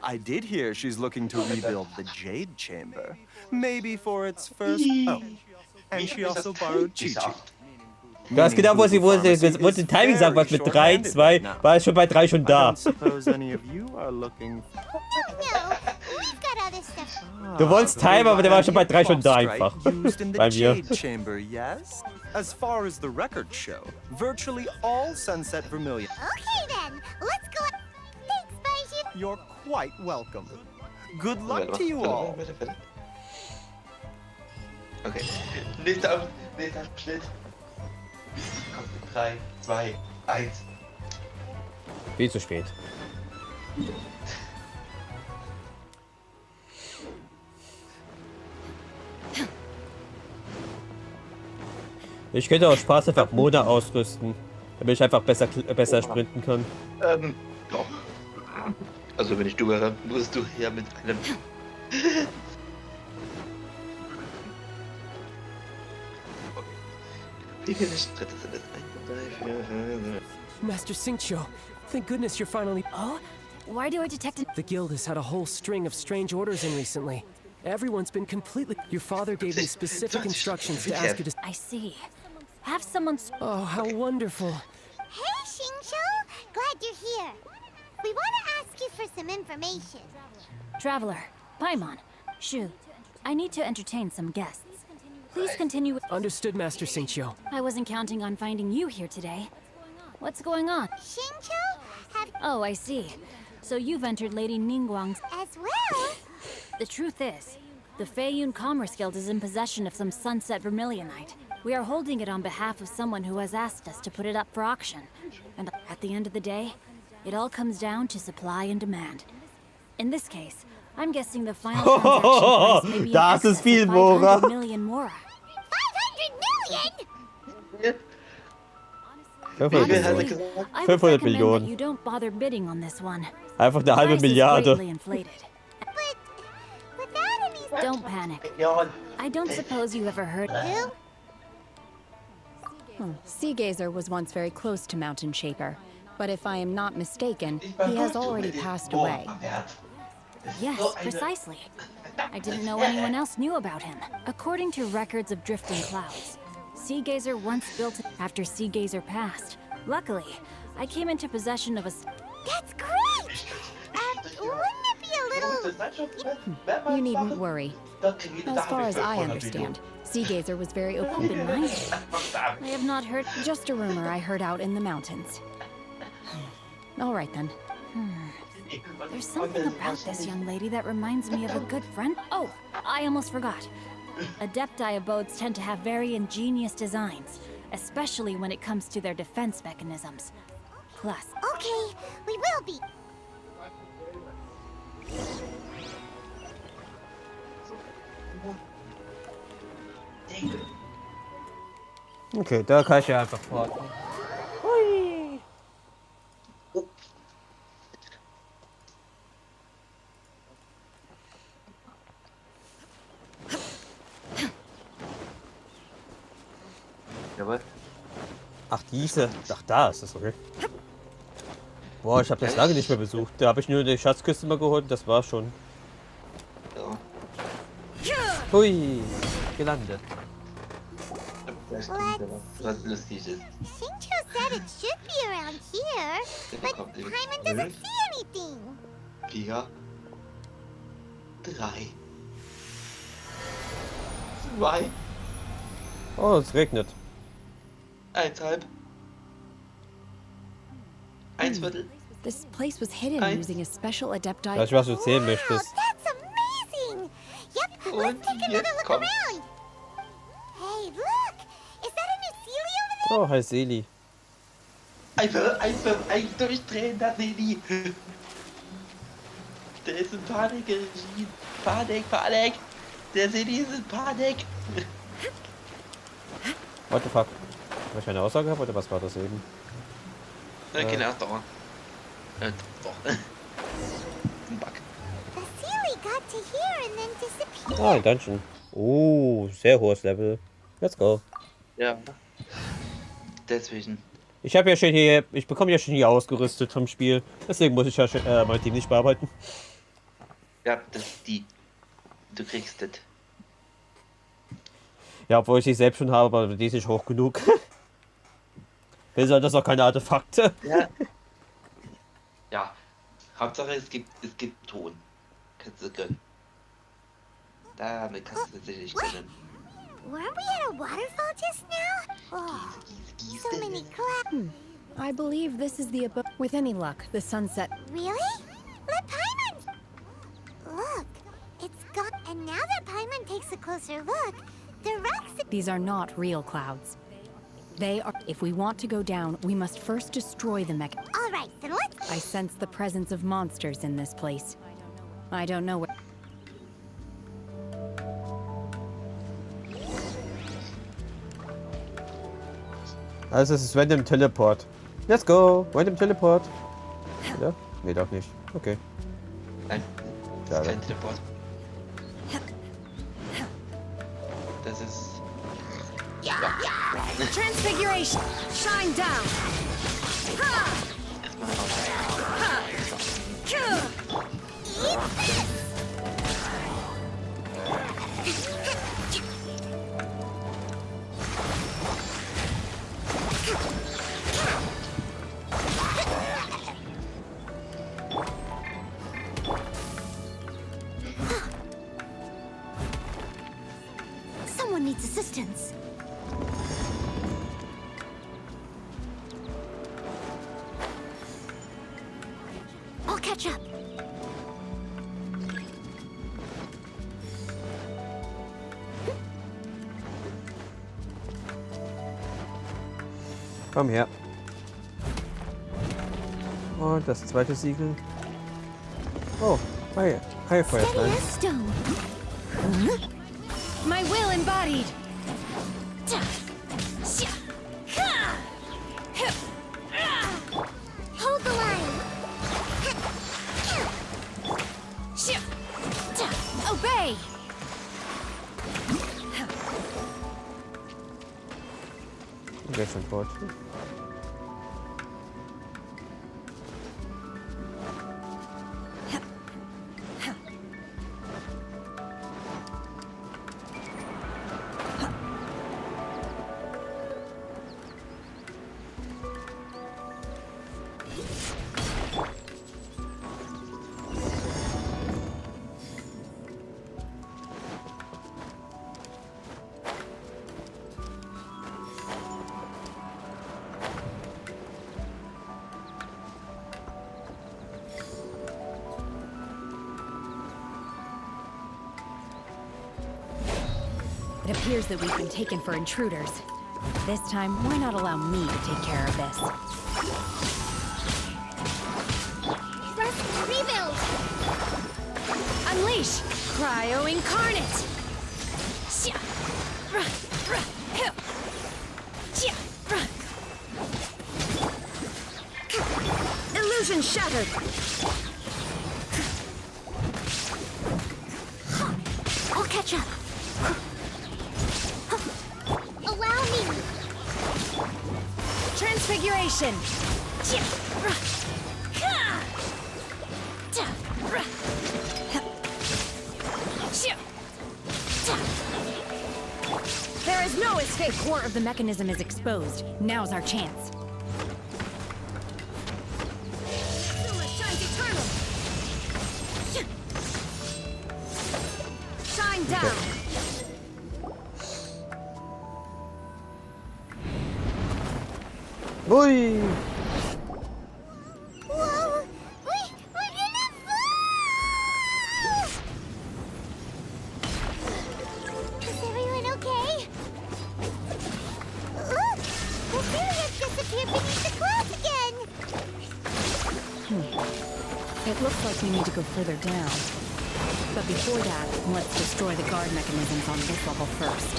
I did hear she's looking to rebuild the Jade Chamber. Maybe for its first... Oh, and she also borrowed Chi-Chi. Du hast genau, wo sie den Timing sagt, was mit 3, 2, war es schon bei 3 schon da. Du wolltest Timer, aber der war schon bei 3 schon da einfach. Bei mir. As far as the records show, virtually all Sunset Vermilion. Okay then, let's go... Thanks, Baisu. You're quite welcome. Good luck to you all. Okay, nächster Schnitt. 3, 2, 1. Viel zu spät. Ich könnte auch Spaß einfach Mona ausrüsten, damit ich einfach besser sprinten kann. Doch. Also wenn ich du wäre, musst du hier mit einem... Wie viele Schritte sind das? 1, 2, 3, 4, 5... Master Xingqiu, thank goodness you're finally... Oh? Why do I detect... The guild has had a whole string of strange orders in recently. Everyone's been completely... Your father gave me specific instructions to ask you to... I see. Have someone... Oh, how wonderful. Hey, Xingqiu! Glad you're here. We want to ask you for some information. Traveler, Paimon, Shu, I need to entertain some guests. Please continue with... Understood, Master Xingqiu. I wasn't counting on finding you here today. What's going on? Xingqiu? Oh, I see. So you've entered Lady Ningguang's... As well? The truth is, the Feiyun Commerce Guild is in possession of some Sunset Vermilionite. We are holding it on behalf of someone who has asked us to put it up for auction. And at the end of the day, it all comes down to supply and demand. In this case, I'm guessing the final transaction price may be in excess of 500 million Mora. 500 million? Honestly, I would recommend that you don't bother bidding on this one. Einfach eine halbe Milliarde. Don't panic. I don't suppose you ever heard... Seagazer was once very close to Mountain Shaper, but if I am not mistaken, he has already passed away. Yes, precisely. I didn't know anyone else knew about him. According to records of drifting clouds, Seagazer once built it after Seagazer passed. Luckily, I came into possession of a... That's great! Wouldn't it be a little... You needn't worry. As far as I understand, Seagazer was very open-minded. I have not heard... Just a rumor I heard out in the mountains. All right then. There's something about this young lady that reminds me of a good friend. Oh, I almost forgot. Adepti abodes tend to have very ingenious designs, especially when it comes to their defense mechanisms. Plus... Okay, we will be. Okay, da kann ich ja einfach warten. Hui. Jawohl. Ach, diese. Ach, da ist es, okay. Boah, ich habe das lange nicht mehr besucht. Da habe ich nur die Schatzkiste mal geholt, das war schon. Ja. Hui, gelandet. Xingqiu said it should be around down here, but Paimon doesn't see anything. 4, 3, 2, Oh, es regnet. 1,5, 1 Viertel. This place was hidden using a special Adepti. Weißt du, was du erzählen möchtest? That's amazing! Yep, let's take another look around. Hey, look! Is that a new Sealy over there? Oh, hi Seli. Ein durchdrehender Seli. Der ist in Panik gerieten. Panik. Der Seli ist in Panik. What the fuck? Habe ich eine Aussage gehabt oder was war das eben? Keine Ausdauer. Doch. Ein Bug. The Sealy got to here and then disappeared. Ah, ein Dungeon. Oh, sehr hohes Level. Let's go. Ja. Deswegen. Ich bekomme ja schon hier ausgerüstet vom Spiel. Deswegen muss ich ja mein Team nicht bearbeiten. Ja, das ist die. Du kriegst das. Ja, obwohl ich die selbst schon habe, aber die ist nicht hoch genug. Wenn das auch keine Artefakte. Ja. Ja. Hauptsache es gibt Ton. Kannst du gönnen. Damit kannst du sicherlich gönnen. Weren't we at a waterfall just now? Oh, so many clouds. I believe this is the abode. With any luck, the sunset. Really? Let Paimon. Look, it's gone. And now that Paimon takes a closer look, the rocks. These are not real clouds. They are. If we want to go down, we must first destroy the mech. All right, then let's. I sense the presence of monsters in this place. I don't know where. Also es ist Random Teleport. Let's go! Random Teleport. Ja? Nee, doch nicht. Okay. Nein, das ist kein Teleport. Das ist... Ja. Transfiguration! Shine down! Erstmal raus. Someone needs assistance. I'll catch up. Komm her. Und das zweite Siegel. Oh, hi Firefly. My will embodied. Hold the line. Obey. Genshin fort. It appears that we've been taken for intruders. This time, why not allow me to take care of this? Let's rebuild. Unleash! Cryo Incarnate! Illusion shattered! I'll catch up. Allow me. Transfiguration! There is no escape. Core of the mechanism is exposed. Now's our chance. Shine down. Ui! Whoa! We're gonna fall! Is everyone okay? Look! The fairy has disappeared beneath the clouds again! It looks like we need to go further down. But before that, let's destroy the guard mechanisms on this level first.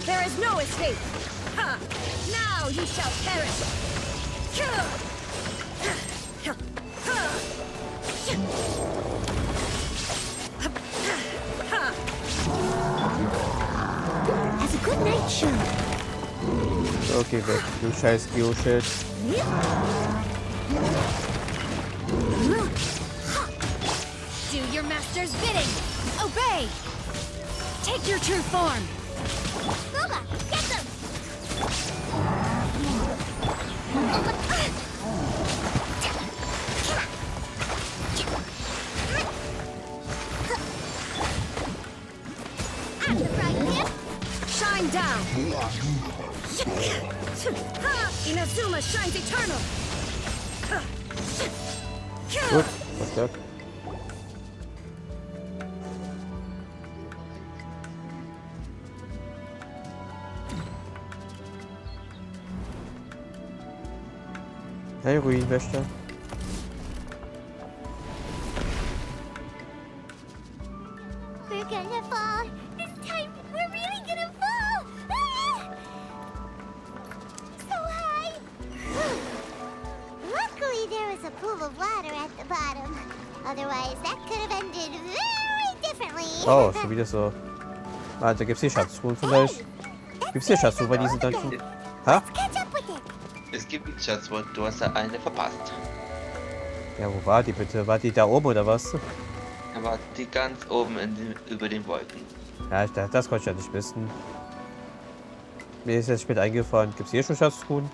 There is no escape. Ha! Now you shall perish. As a good night show. Okay, weg. Du scheiß Geoschild. Do your master's bidding. Obey. Take your true form. Lola, get them! Shine down. Inazuma shines eternal. Gut, was das? Hey, Ruinenwächter. We're gonna fall. This time, we're really gonna fall. Ah! So high. Luckily, there was a pool of water at the bottom. Otherwise, that could have ended very differently. Oh, schon wieder so. Also gibt's hier Schatztruhen vielleicht? Gibt's hier Schatztruhen bei diesen Dungeon? Ha? Catch up with it. Es gibt Schatztruhe, du hast da eine verpasst. Ja, wo war die bitte? War die da oben oder was? Er war die ganz oben über den Wolken. Ja, das konnte ich ja nicht wissen. Mir ist jetzt spät eingefallen. Gibt's hier schon Schatztruhen?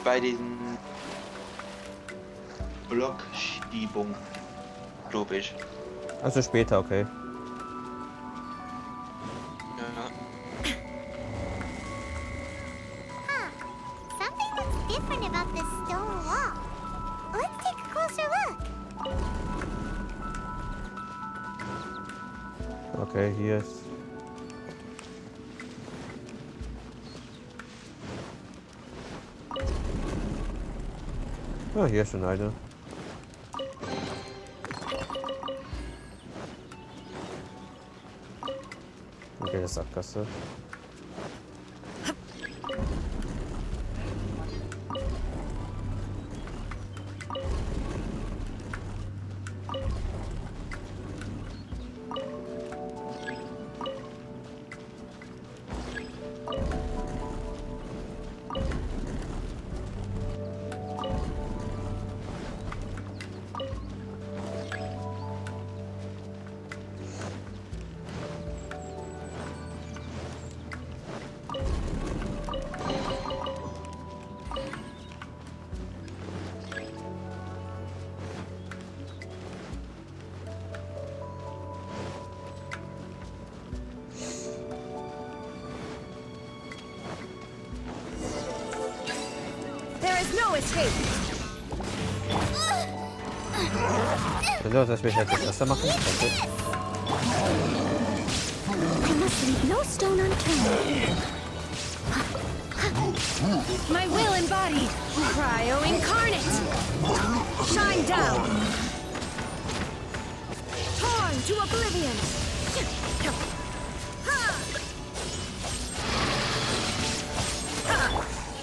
Bei diesen Blockschiebung, glaube ich. Also später, okay. Something that's different about this stone wall. Let's take a closer look. Okay, hier ist... Ah, hier ist schon eine. Okay, das ist Sackgasse. No escape. Los, lass mich jetzt das Erste machen. Okay. I must leave no stone unturned. My will embodied. Cryo incarnate. Shine down. Torn to oblivion.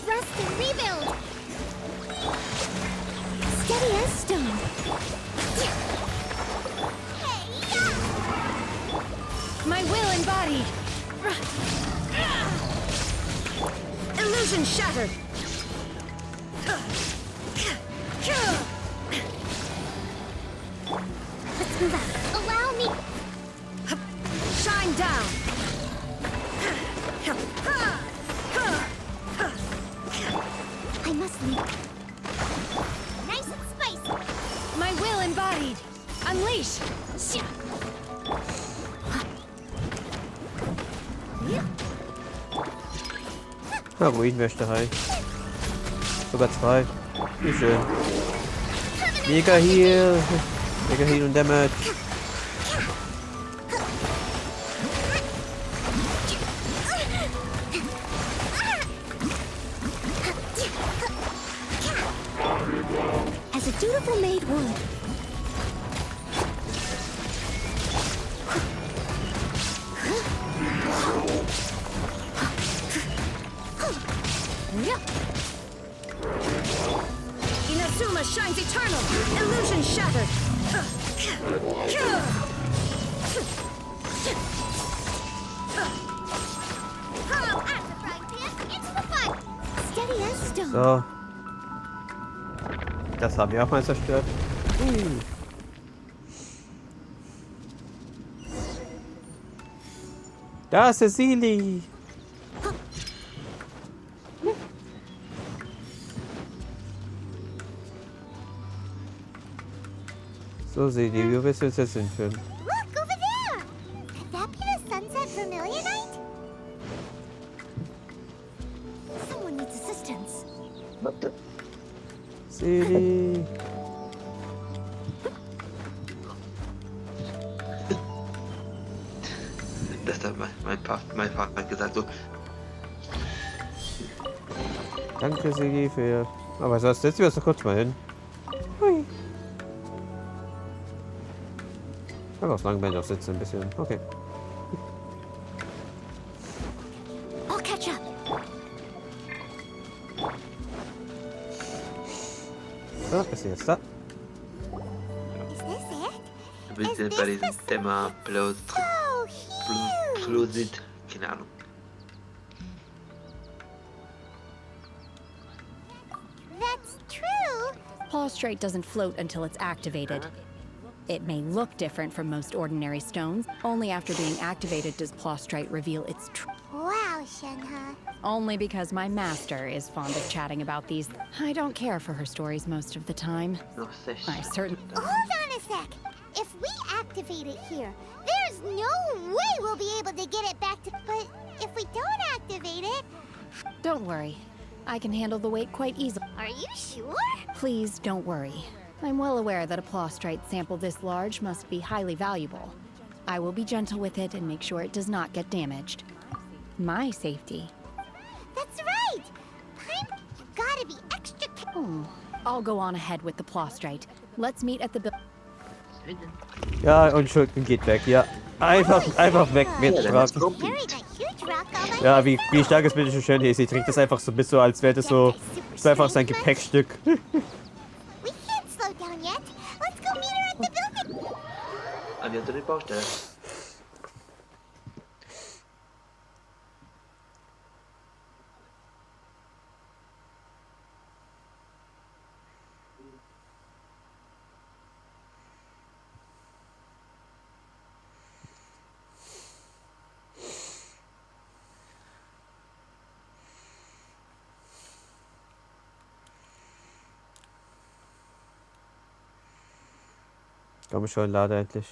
Rest and rebuild. Steady as stone. My will embodied. Illusion shattered. Ja, Ruinwächter, hi. Sogar 2. Wie schön. Mega Heal. Mega Heal und Damage. As a dutiful maid would. Inazuma shines eternal. Illusion shattered. Steady as stone. So. Das haben wir auch mal zerstört. Da ist Cecily. So, Cecily, wie willst du uns jetzt hinführen? Look, over there! Could that be the sunset vermilionite? Someone needs assistance. Cecily. Das hat mein Vater gesagt so. Danke, Cecily, für... Aber was setzen wir uns doch kurz mal hin. Hui. Einfach aus Langeweile noch sitzen ein bisschen. Okay. I'll catch up. So, ist sie jetzt da? Is this it? Wir sind bei diesem Thema Closet. Keine Ahnung. That's true. Prostrate doesn't float until it's activated. It may look different from most ordinary stones. Only after being activated does prostrate reveal its truth. Wow, Shenhe. Only because my master is fond of chatting about these. I don't care for her stories most of the time. I certainly... Hold on a sec. If we activate it here, there's no way we'll be able to get it back to... But if we don't activate it... Don't worry. I can handle the weight quite easily. Are you sure? Please don't worry. I'm well aware that a prostrate sample this large must be highly valuable. I will be gentle with it and make sure it does not get damaged. My safety. That's right! Paimon, you gotta be extra I'll go on ahead with the prostrate. Let's meet at the... Ja, und Schulden geht weg, ja. Einfach weg mit Strafen. Ja, wie stark ist bitte schön hier? Sie trägt das einfach so bis so, als wäre das so einfach sein Gepäckstück. Wir haben die Baustelle. Komm schon, lade endlich.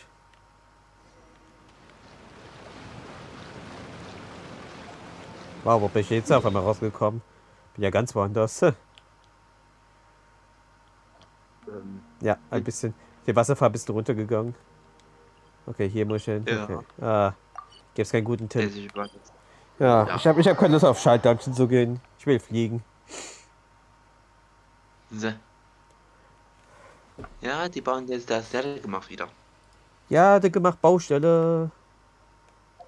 Wow, wo bin ich jetzt auf einmal rausgekommen? Bin ja ganz woanders. Ja, ein bisschen. Der Wasserfall bist du runtergegangen. Okay, hier muss ich hin. Ja. Okay. Ah, gibt's keinen guten Tipp. Ja, Ja, ich hab keine Lust auf Schaltdungeon zu gehen. Ich will fliegen. So. Ja, die bauen jetzt das Serie gemacht wieder. Ja, der gemacht Baustelle.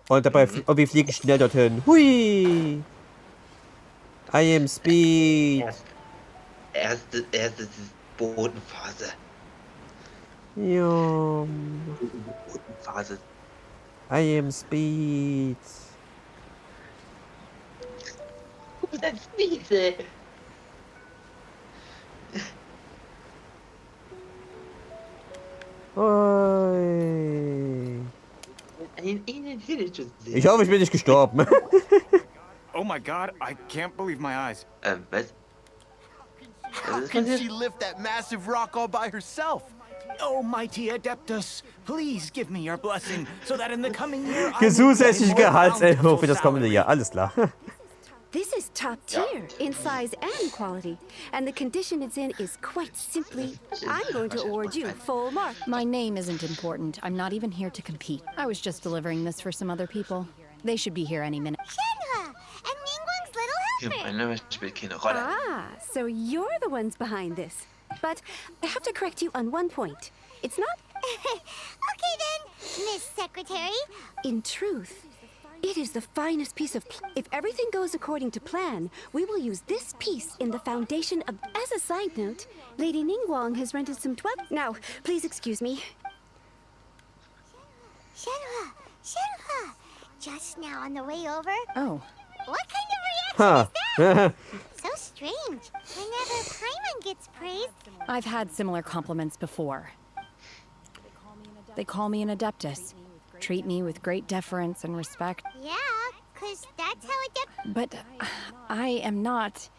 Und dabei, und wir fliegen schnell dorthin. Hui! I am Speed. Erste ist Bodenphase. Ja. Bodenphase. I am Speed. Das ist diese. Oi. Ich hoffe, ich bin nicht gestorben. Oh my god, I can't believe my eyes. Was? How can she lift that massive rock all by herself? Oh, mighty Adeptus, please give me your blessing, so that in the coming year Zusätzliche Gehaltserhöhung für das kommende Jahr, alles klar. This is top tier in size and quality, and the condition it's in is quite simply, I'm going to award you full mark. My name isn't important. I'm not even here to compete. I was just delivering this for some other people. They should be here any minute. Shenhua and Ningguang's little helper. Meine spielt keine Rolle. Ah, so you're the ones behind this. But I have to correct you on one point. It's not... Okay then, Miss Secretary. In truth, it is the finest piece of... If everything goes according to plan, we will use this piece in the foundation of... As a side note, Lady Ningguang has rented some Now, please excuse me. Shenhua, just now on the way over. Oh. What kind of reaction is that? So strange. Whenever Paimon gets praised... I've had similar compliments before. They call me an Adeptus. Treat me with great deference and respect. Yeah, 'cause that's how But I am not...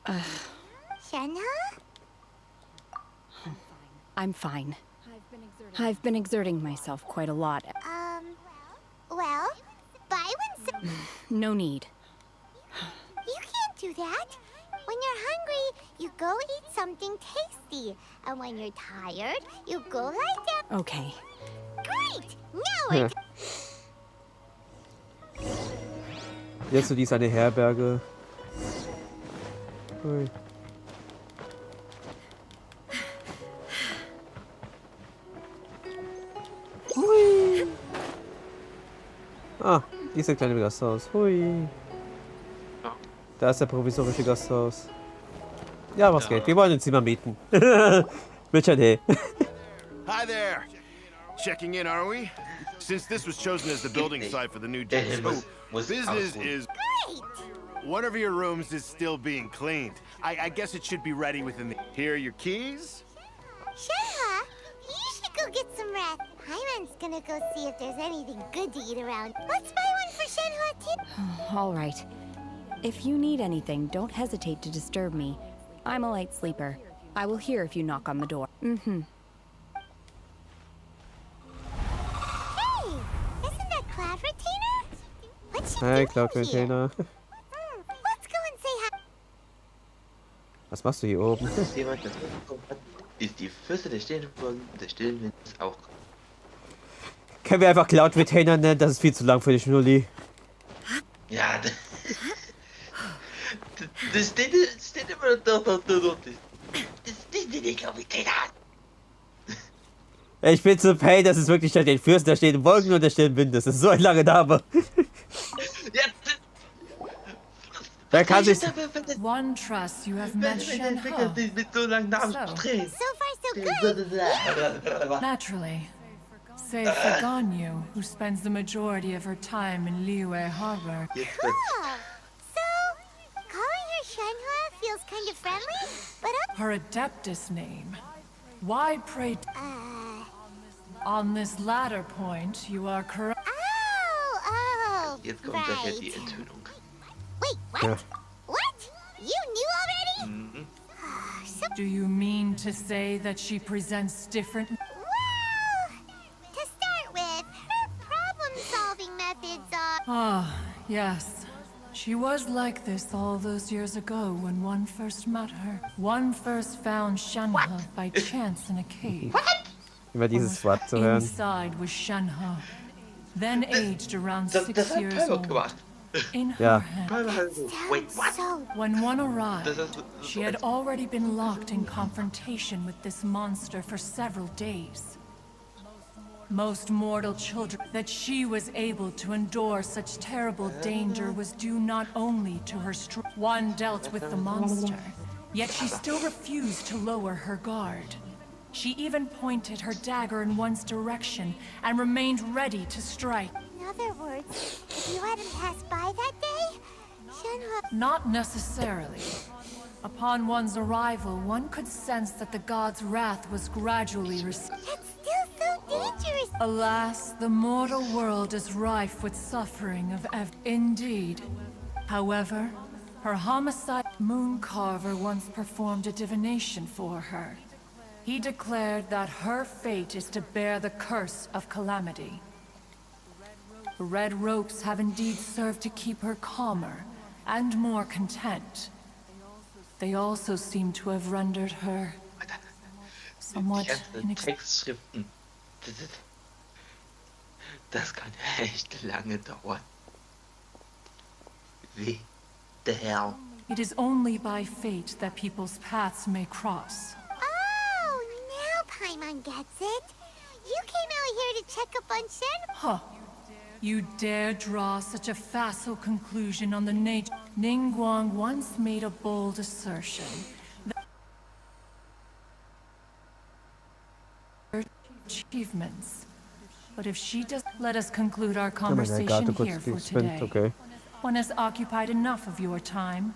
Shenhua? I'm fine. I've been exerting myself quite a lot. Well, buy one some... No need. You can't do that. When you're hungry, you go eat something tasty. And when you're tired, you go lie down. Okay. Great! Now I... Jetzt so dies eine Herberge. Ui. Hui. Ah, dieses kleine Gasthaus. Hui. Da ist der provisorische Gasthaus. Ja, was geht? Wir wollen ein Zimmer mieten. Richard, hey. Hi there. Checking in, are we? Since this was chosen as the building site for the new gym, business is... Great! One of your rooms is still being cleaned. I guess it should be ready within the... Here are your keys. Shenhua, you should go get some rest. Paimon's gonna go see if there's anything good to eat around. Let's buy one for Shenhua too. All right. If you need anything, don't hesitate to disturb me. I'm a light sleeper. I will hear if you knock on the door. Mm-hmm. Hey, isn't that Cloud Retainer? What's she Hey, doing Cloud here? Retainer. Let's go and say hi. Was machst du hier oben? Das Thema, das mitbekommen hat, ist die Fürste der stillen Winds auch. Können wir einfach Cloud Retainer nennen? Das ist viel zu lang für die Schnulli. Ja, das steht immer dort. Das steht in der Gravitäter. Ich bin zu pain, das ist wirklich statt den Fürsten, da steht Wolken und der stillen Wind. Das ist so ein langer Name. Wer kann sich... One trust you have met Shenhua. Mit so langen Namen drehen. So far, so good. Naturally. Save for Ganyu, who spends the majority of her time in Liyue Harbor. Cool. So, calling her Shenhua feels kind of friendly, but Her Adeptus name. Why pray... On this latter point, you are correct. Oh, Jetzt kommt daher die Enthüllung. Wait, what? Ja. What? You knew already? Do you mean to say that she presents different... Well, to start with, her problem-solving methods are... Ah, yes. She was like this all those years ago when one first met her. One first found Shenhua by chance in a cave. Immer dieses Wort zu hören. Inside was Shenhua, then aged around 6 years old. In her Ja. hand. Wait, what? When one arrived, she had already been locked in confrontation with this monster for several days. Most mortal children, that she was able to endure such terrible danger was due not only to her strength. One dealt with the monster, yet she still refused to lower her guard. She even pointed her dagger in one's direction and remained ready to strike. In other words, if you hadn't passed by that day, Shenhua... Not necessarily. Upon one's arrival, one could sense that the god's wrath was gradually receding. That's still so dangerous! Alas, the mortal world is rife with suffering of Indeed. However, her homicide Mooncarver once performed a divination for her. He declared that her fate is to bear the curse of calamity. The red ropes have indeed served to keep her calmer and more content. They also seem to have rendered her somewhat Textschriften. Das kann echt lange dauern. Wie the hell? It is only by fate that people's paths may cross. Oh, now Paimon gets it. You came out here to check up on Shen. Huh. You dare draw such a facile conclusion on the nature. Ningguang once made a bold assertion that her achievements. But if she does, let us conclude our conversation here for today. Okay. One has occupied enough of your time.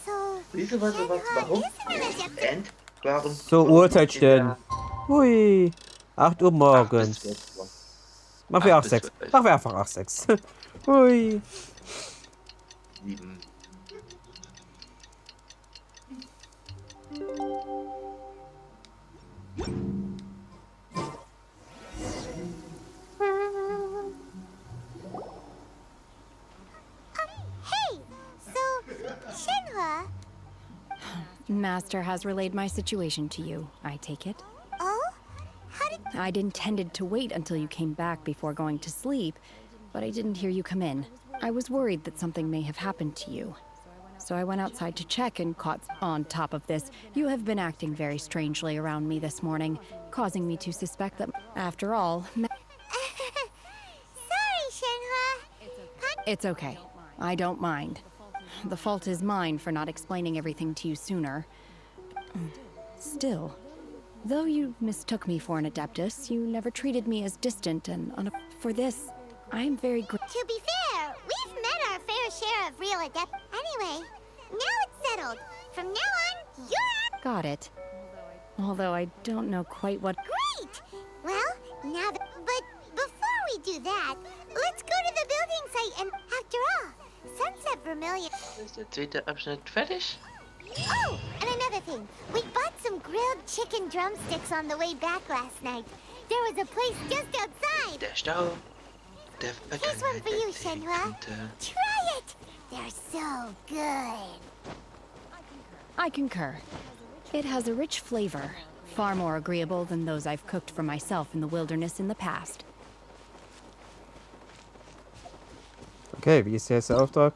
So, warum? So, Uhrzeit stellen. Hui. 8 Uhr morgens. Machen wir auch 6. Machen wir einfach auch 6. Hui. 7. Hey! So, Shenhua? Master has relayed my situation to you, I take it. Oh? How did... I'd intended to wait until you came back before going to sleep, but I didn't hear you come in. I was worried that something may have happened to you. So I went outside to check and caught... On top of this, you have been acting very strangely around me this morning, causing me to suspect that, after all... Sorry, Shenhua. It's okay. I don't mind. The fault is mine for not explaining everything to you sooner. Still, though you mistook me for an Adeptus, you never treated me as distant and for this, I am very grateful. To be fair, we've met our fair share of real Adepts. Anyway, now it's settled. From now on, you're... Got it. Although I don't know quite what... Great! Well, now that... But before we do that, let's go to the building site and, after all, Sunset Vermilion... Ist der zweite Abschnitt fertig? Oh, and another thing. We bought some grilled chicken drumsticks on the way back last night. There was a place just outside. Der Stau. Der Here's one for you, Shenhua. Try it! They're so good. I concur. It has a rich flavor, far more agreeable than those I've cooked for myself in the wilderness in the past. Okay, wie ist jetzt der Auftrag?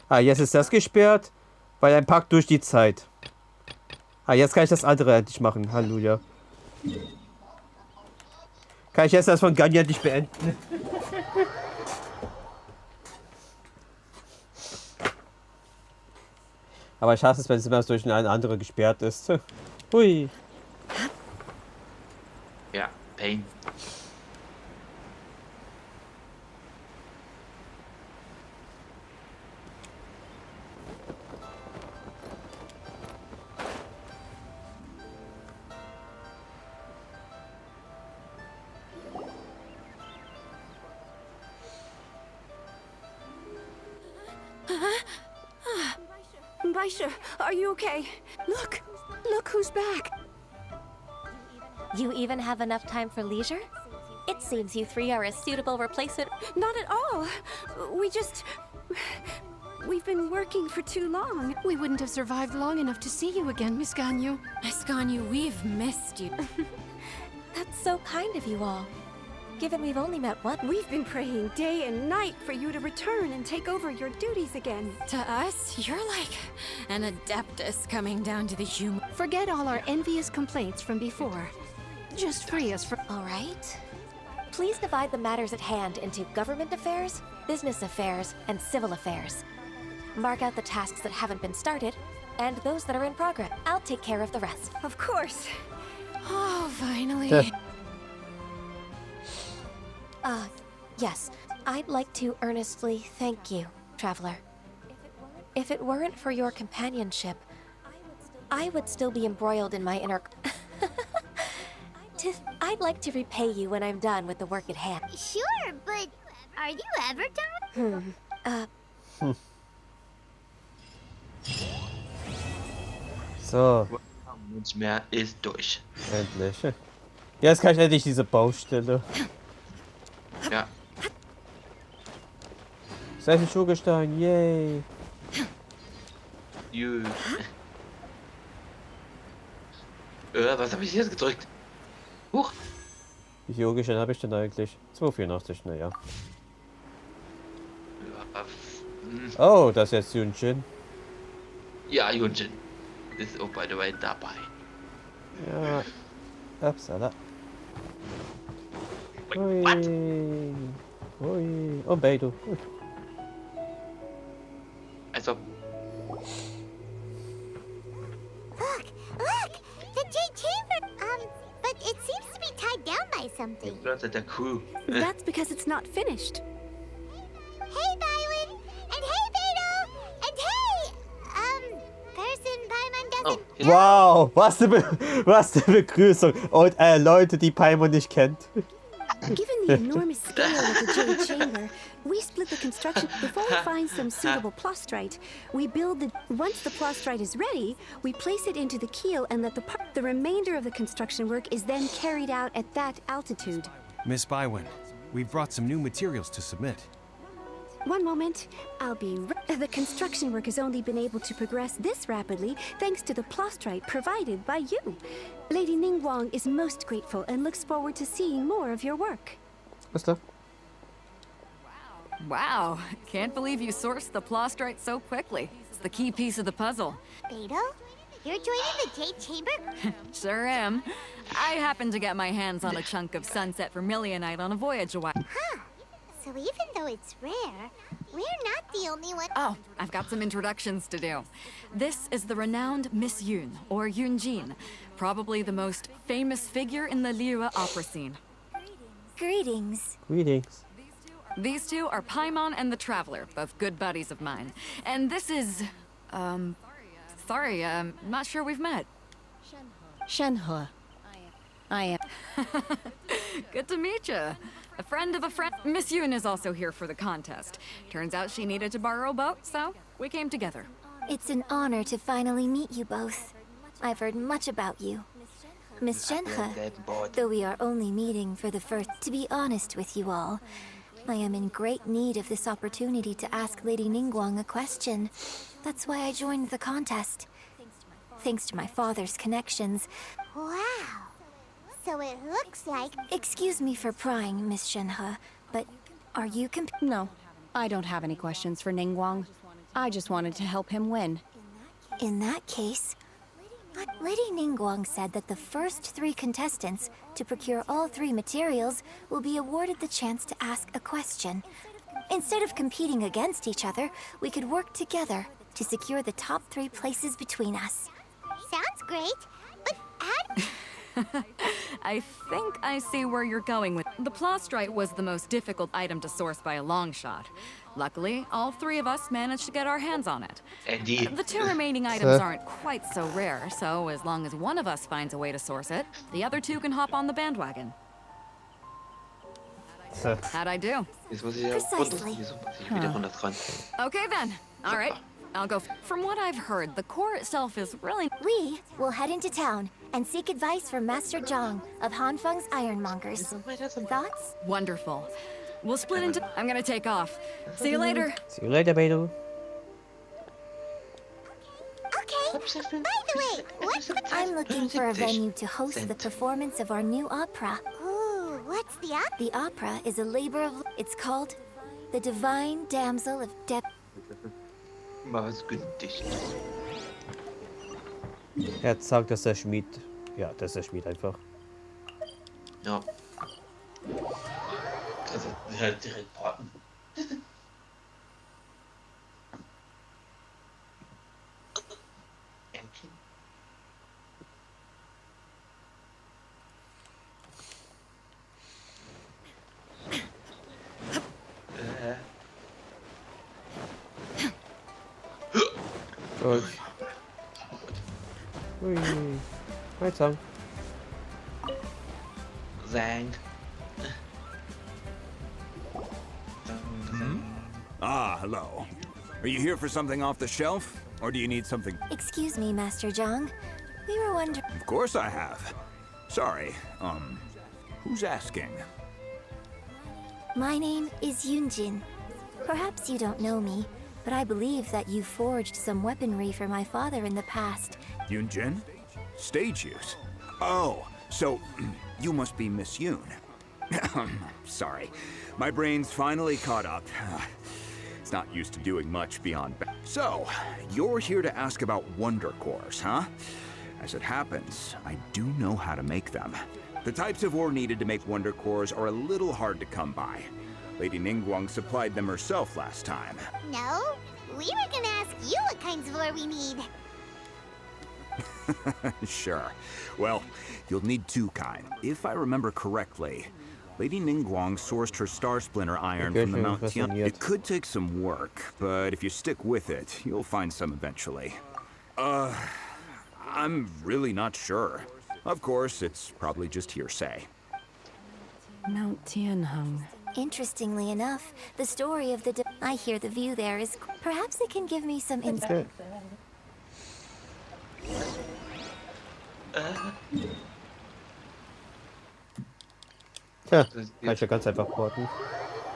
Ah, jetzt ist das gesperrt, weil ein Pakt durch die Zeit. Ah, jetzt kann ich das andere endlich machen. Halleluja. Kann ich jetzt das von Ganya endlich beenden? Aber ich hasse es, wenn es immer durch eine andere gesperrt ist. Hui. Ja, Pain. Baisha, are you okay? Look who's back. You even have enough time for leisure? It seems you three are a suitable replacement. Not at all. We've been working for too long. We wouldn't have survived long enough to see you again, Miss Ganyu. Miss Ganyu, we've missed you. That's so kind of you all. Given we've only met once. We've been praying day and night for you to return and take over your duties again. To us, you're like an Adeptus coming down to the human. Forget all our envious complaints from before. Just free us from... All right. Please divide the matters at hand into government affairs, business affairs, and civil affairs. Mark out the tasks that haven't been started, and those that are in progress. I'll take care of the rest. Of course. Oh, finally. Yes. I'd like to earnestly thank you, Traveler. If it weren't for your companionship, I would still be embroiled in my inner... I'd like to repay you when I'm done with the work at hand. Sure, but are you ever done? So. Nichts mehr ist durch. Endlich. Ja, jetzt kann ich endlich diese Baustelle. Ja. Sei ein Schurgestein, yay. Jö. Was habe ich jetzt gedrückt? Huch. Wie viel Schurgestein habe ich denn eigentlich? 284, naja. Oh, das ist jetzt Junshin. Ja, Junshin ist auch by the way dabei. Ja. Upsala. Ui. Ui. Oh, Beidou. Also. Look! The Jade Chamber! But it seems to be tied down by something. The crew. That's because it's not finished. Hey, Byron! And hey, Beto! And hey! Person Paimon doesn't... Wow, was eine Begrüßung. Und Leute, die Paimon nicht kennt. Given the enormous scale of the Jade Chamber, we split the construction. Before we find some suitable plastrite, we build the... Once the plastrite is ready, we place it into the keel and let the remainder of the construction work is then carried out at that altitude. Miss Bywin, we've brought some new materials to submit. One moment, I'll be right. The construction work has only been able to progress this rapidly thanks to the plastrite provided by you. Lady Ningguang is most grateful and looks forward to seeing more of your work. Was da? Wow, can't believe you sourced the plastrite so quickly. It's the key piece of the puzzle. Beto? You're joining the Jade Chamber? Sure am. I happened to get my hands on a chunk of sunset vermilionite on a voyage away. Huh. So even though it's rare, we're not the only one. Oh, I've got some introductions to do. This is the renowned Miss Yun, or Yunjin, probably the most famous figure in the Liyue opera scene. Greetings. Greetings. These two are Paimon and the Traveler, both good buddies of mine. And this is... sorry, not sure we've met. Shenhe. I am. Good to meet you. A friend of a friend. Miss Yun is also here for the contest. Turns out she needed to borrow a boat, so we came together. It's an honor to finally meet you both. I've heard much about you. Miss Shenhe, though we are only meeting for the first... To be honest with you all, I am in great need of this opportunity to ask Lady Ningguang a question. That's why I joined the contest. Thanks to my father's connections. Wow. So it looks like... Excuse me for prying, Miss Shenhe, but are you No, I don't have any questions for Ningguang. I just wanted to help him win. In that case, Lady Ningguang said that the first 3 contestants to procure all 3 materials will be awarded the chance to ask a question. Instead of competing against each other, we could work together to secure the top 3 places between us. Sounds great, but how... I think I see where you're going with... The plastrite was the most difficult item to source by a long shot. Luckily, all 3 of us managed to get our hands on it. Indeed. The 2 remaining items aren't quite so rare, so as long as one of us finds a way to source it, the other 2 can hop on the bandwagon. How'd I do? Precisely. Okay then. All right. I'll go. From what I've heard, the core itself is really... We will head into town and seek advice from Master Zhang of Hanfeng's Ironmongers. Thoughts? Wonderful. We'll split into... I'm gonna take off. See you later. See you later, Beidou. Okay. By the way, what's the... I'm looking for a venue to host the performance of our new opera. Ooh, what's the opera? The opera is a labor of... It's called The Divine Damsel of Depth. Was günstig. Er sagt, dass der Schmied. Ja, das ist der Schmied einfach. Ja. Also halt direkt braten. Durch. Ui. Weiter. Zang. Ah, hello. Are you here for something off the shelf? Or do you need something? Excuse me, Master Zhang. We were wondering... Of course I have. Sorry, who's asking? My name is Yunjin. Perhaps you don't know me, but I believe that you forged some weaponry for my father in the past. Yunjin? Stage use? Oh, so you must be Miss Yoon. Sorry, my brain's finally caught up. It's not used to doing much beyond... So, you're here to ask about Wonder Cores, huh? As it happens, I do know how to make them. The types of ore needed to make Wonder Cores are a little hard to come by. Lady Ningguang supplied them herself last time. No, we were gonna ask you what kinds of ore we need. Sure. Well, you'll need two kind. If I remember correctly, Lady Ningguang sourced her Star Splinter iron from the Mount Tian. It could take some work, but if you stick with it, you'll find some eventually. I'm really not sure. Of course, it's probably just hearsay. Mount Tianheng. Interestingly enough, the story of the... I hear the view there is... Perhaps it can give me some insight. Tja, kann ich ja ganz einfach porten.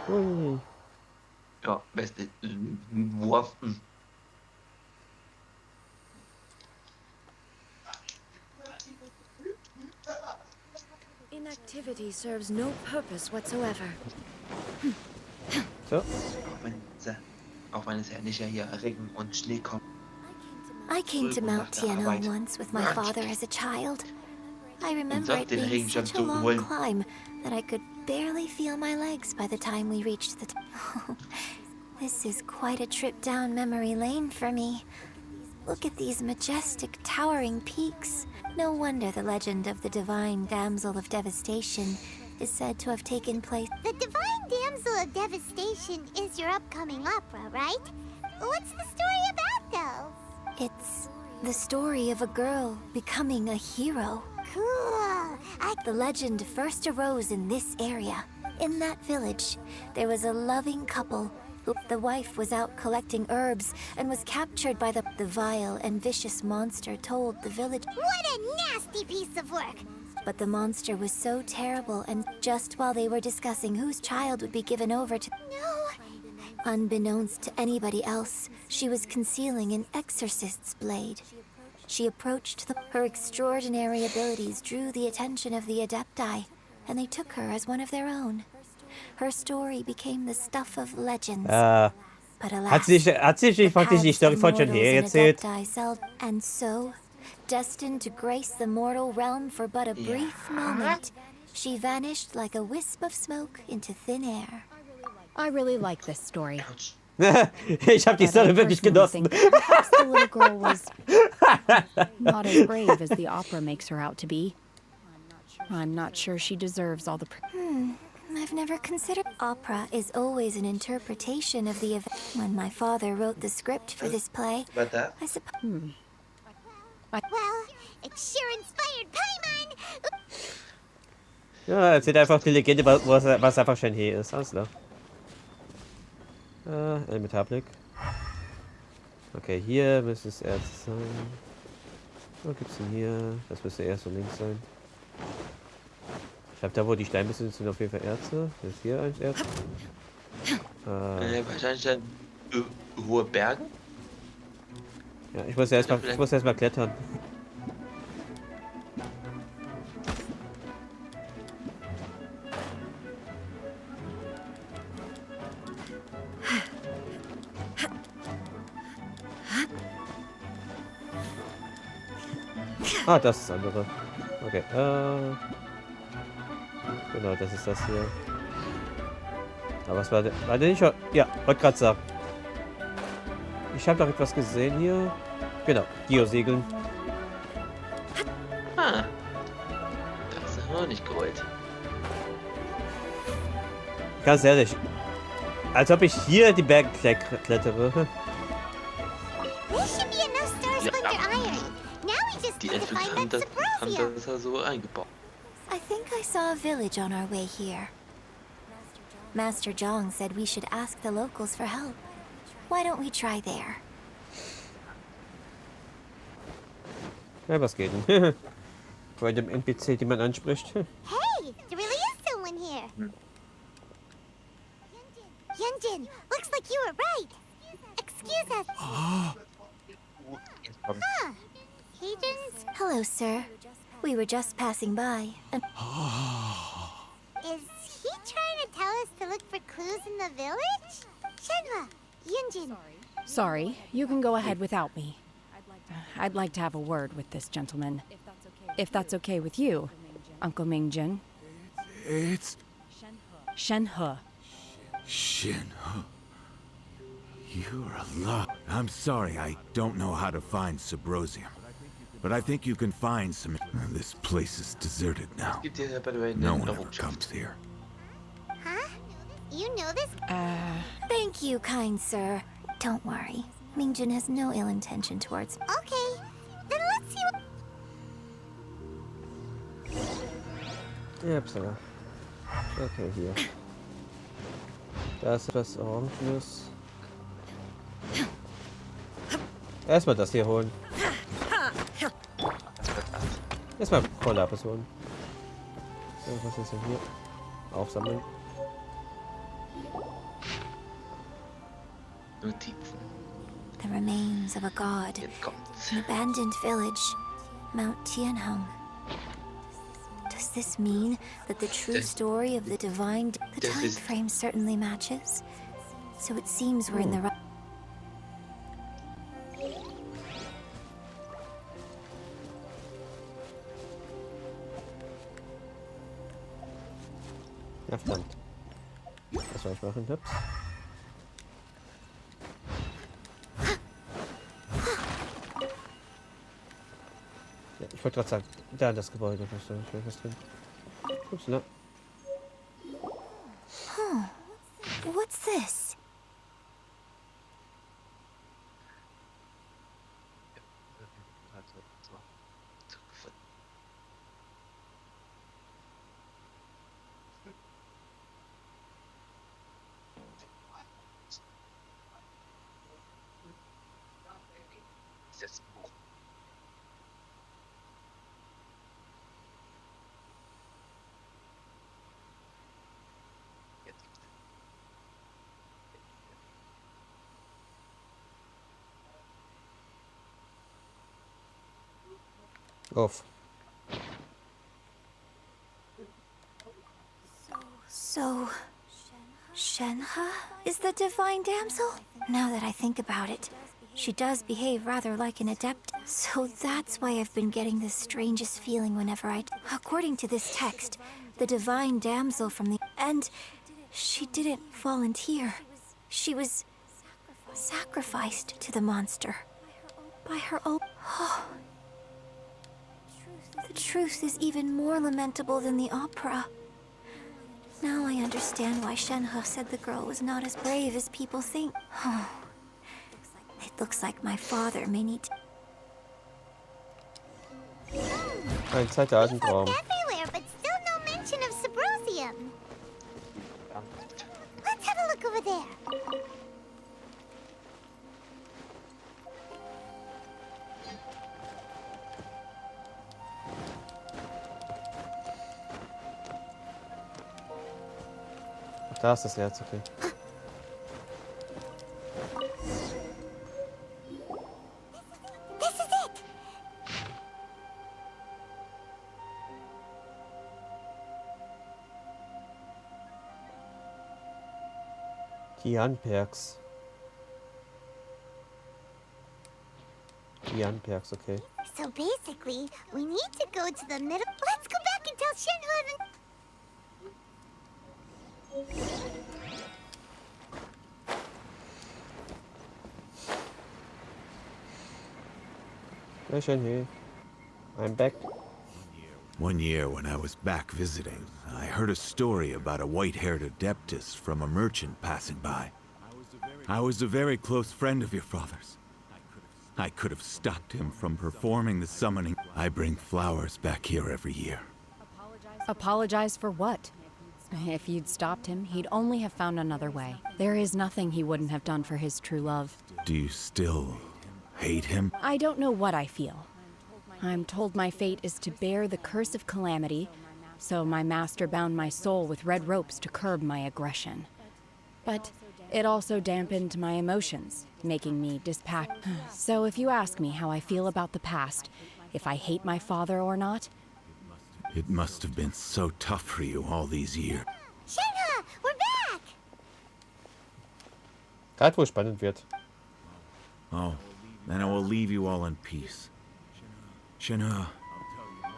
Ui. Ja, beste Wurf. Inactivity serves no purpose whatsoever. So. Auch wenn es ja nicht hier Regen und Schnee kommt. I came to Mount Tianheng once with my father as a child. I remember it being such a long climb that I could barely feel my legs by the time we reached the top. This is quite a trip down memory lane for me. Look at these majestic, towering peaks. No wonder the legend of the Divine Damsel of Devastation is said to have taken place. The Divine Damsel of Devastation is your upcoming opera, right? What's the story about, though? It's the story of a girl becoming a hero. Cool. The legend first arose in this area. In that village, there was a loving couple. The wife was out collecting herbs and was captured by the vile and vicious monster told the village. What a nasty piece of work! But the monster was so terrible, and just while they were discussing whose child would be given over to... No! Unbeknownst to anybody else, she was concealing an exorcist's blade. She approached her extraordinary abilities drew the attention of the Adepti, and they took her as one of their own. Her story became the stuff of legends. But alas, hat sich praktisch die Story von schon her erzählt. And so, destined to grace the mortal realm for but a brief moment, she vanished like a wisp of smoke into thin air. I really like this story. Ich habe die Story wirklich genossen. Perhaps the little girl was not as brave as the opera makes her out to be. I'm not sure she deserves all the... I've never considered... Opera is always an interpretation of the event. When my father wrote the script for this play, I suppose... Well, it sure inspired Paimon! Ja, erzählt einfach die Legende, was einfach schon hier ist. Alles klar. Elementarblick. Okay, hier müsste es Erz sein. Was gibt's denn hier? Das müsste erst und links sein. Ich glaube, da wo die Steinbisse sind auf jeden Fall Erze. Das ist hier ein Erz. Wahrscheinlich dann hohe Berge? Ja, ich muss erst mal klettern. Ah, das ist das andere. Okay, genau, das ist das hier. Aber was war der? War der nicht schon? Ja, wollte gerade sagen. Ich habe doch etwas gesehen hier. Genau, Geosegeln. Ah, das ist noch nicht gerollt. Ganz ehrlich, als ob ich hier die Berge klettere. Die Entwickler haben das ja so eingebaut. I think I saw a village on our way here. Master Zhang said we should ask the locals for help. Why don't we try there? Ja, was geht denn? Bei dem NPC, den man anspricht. Hey, there really is someone here. Yunjin, looks like you were right. Excuse us. Huh. Hello, sir. We were just passing by, and... Is he trying to tell us to look for clues in the village? Shenhua, Yunjin. Sorry, you can go ahead without me. I'd like to have a word with this gentleman. If that's okay with you, Uncle Mingjin. It's... Shenhe. Shenhe. You're alive. I'm sorry, I don't know how to find Subrosium. But I think you can find some... This place is deserted now. No one ever comes here. Huh? You know this? Thank you, kind sir. Don't worry. Mingjin has no ill intention towards... Okay, then let's see what... Ja, Psa. Okay, hier. Da ist etwas Orangenes. Erstmal das hier holen. Erstmal Kollapis holen. So, was ist denn hier? Aufsammeln. The remains of a god. An abandoned village. Mount Tianheng. Does this mean that the true story of the divine... The time frame certainly matches. So it seems we're in the right... Ja, verdammt. Was soll ich machen? Ups. Ja, ich wollte gerade sagen, da das Gebäude, was ist da was drin? Ups, ne? What's this? Off. So... Shenhe is the divine damsel? Now that I think about it, she does behave rather like an adept. So that's why I've been getting the strangest feeling whenever I... According to this text, the divine damsel from the... And she didn't volunteer. She was sacrificed to the monster. By her own... Oh. The truth is even more lamentable than the opera. Now I understand why Shenhe said the girl was not as brave as people think. Oh. It looks like my father may need to... Ein Zeitaltentraum. Everywhere, but still no mention of Subrosium. Let's have a look over there. Da ist das Herz, okay. This is it. Kianperks. Kianperks, okay. So basically, we need to go to the middle. Let's go back and tell Shenhua. Hey, I'm back. One year when I was back visiting, I heard a story about a white-haired adeptus from a merchant passing by. I was a very close friend of your father's. I could have stopped him from performing the summoning. I bring flowers back here every year. Apologize for what? If you'd stopped him, he'd only have found another way. There is nothing he wouldn't have done for his true love. Do you still hate him? I don't know what I feel. I'm told my fate is to bear the curse of calamity, so my master bound my soul with red ropes to curb my aggression. But it also dampened my emotions, making me dispassionate. So if you ask me how I feel about the past, if I hate my father or not... It must have been so tough for you all these years. Shenhe, we're back! Gerade wo es spannend wird. Oh, then I will leave you all in peace. Shenhe,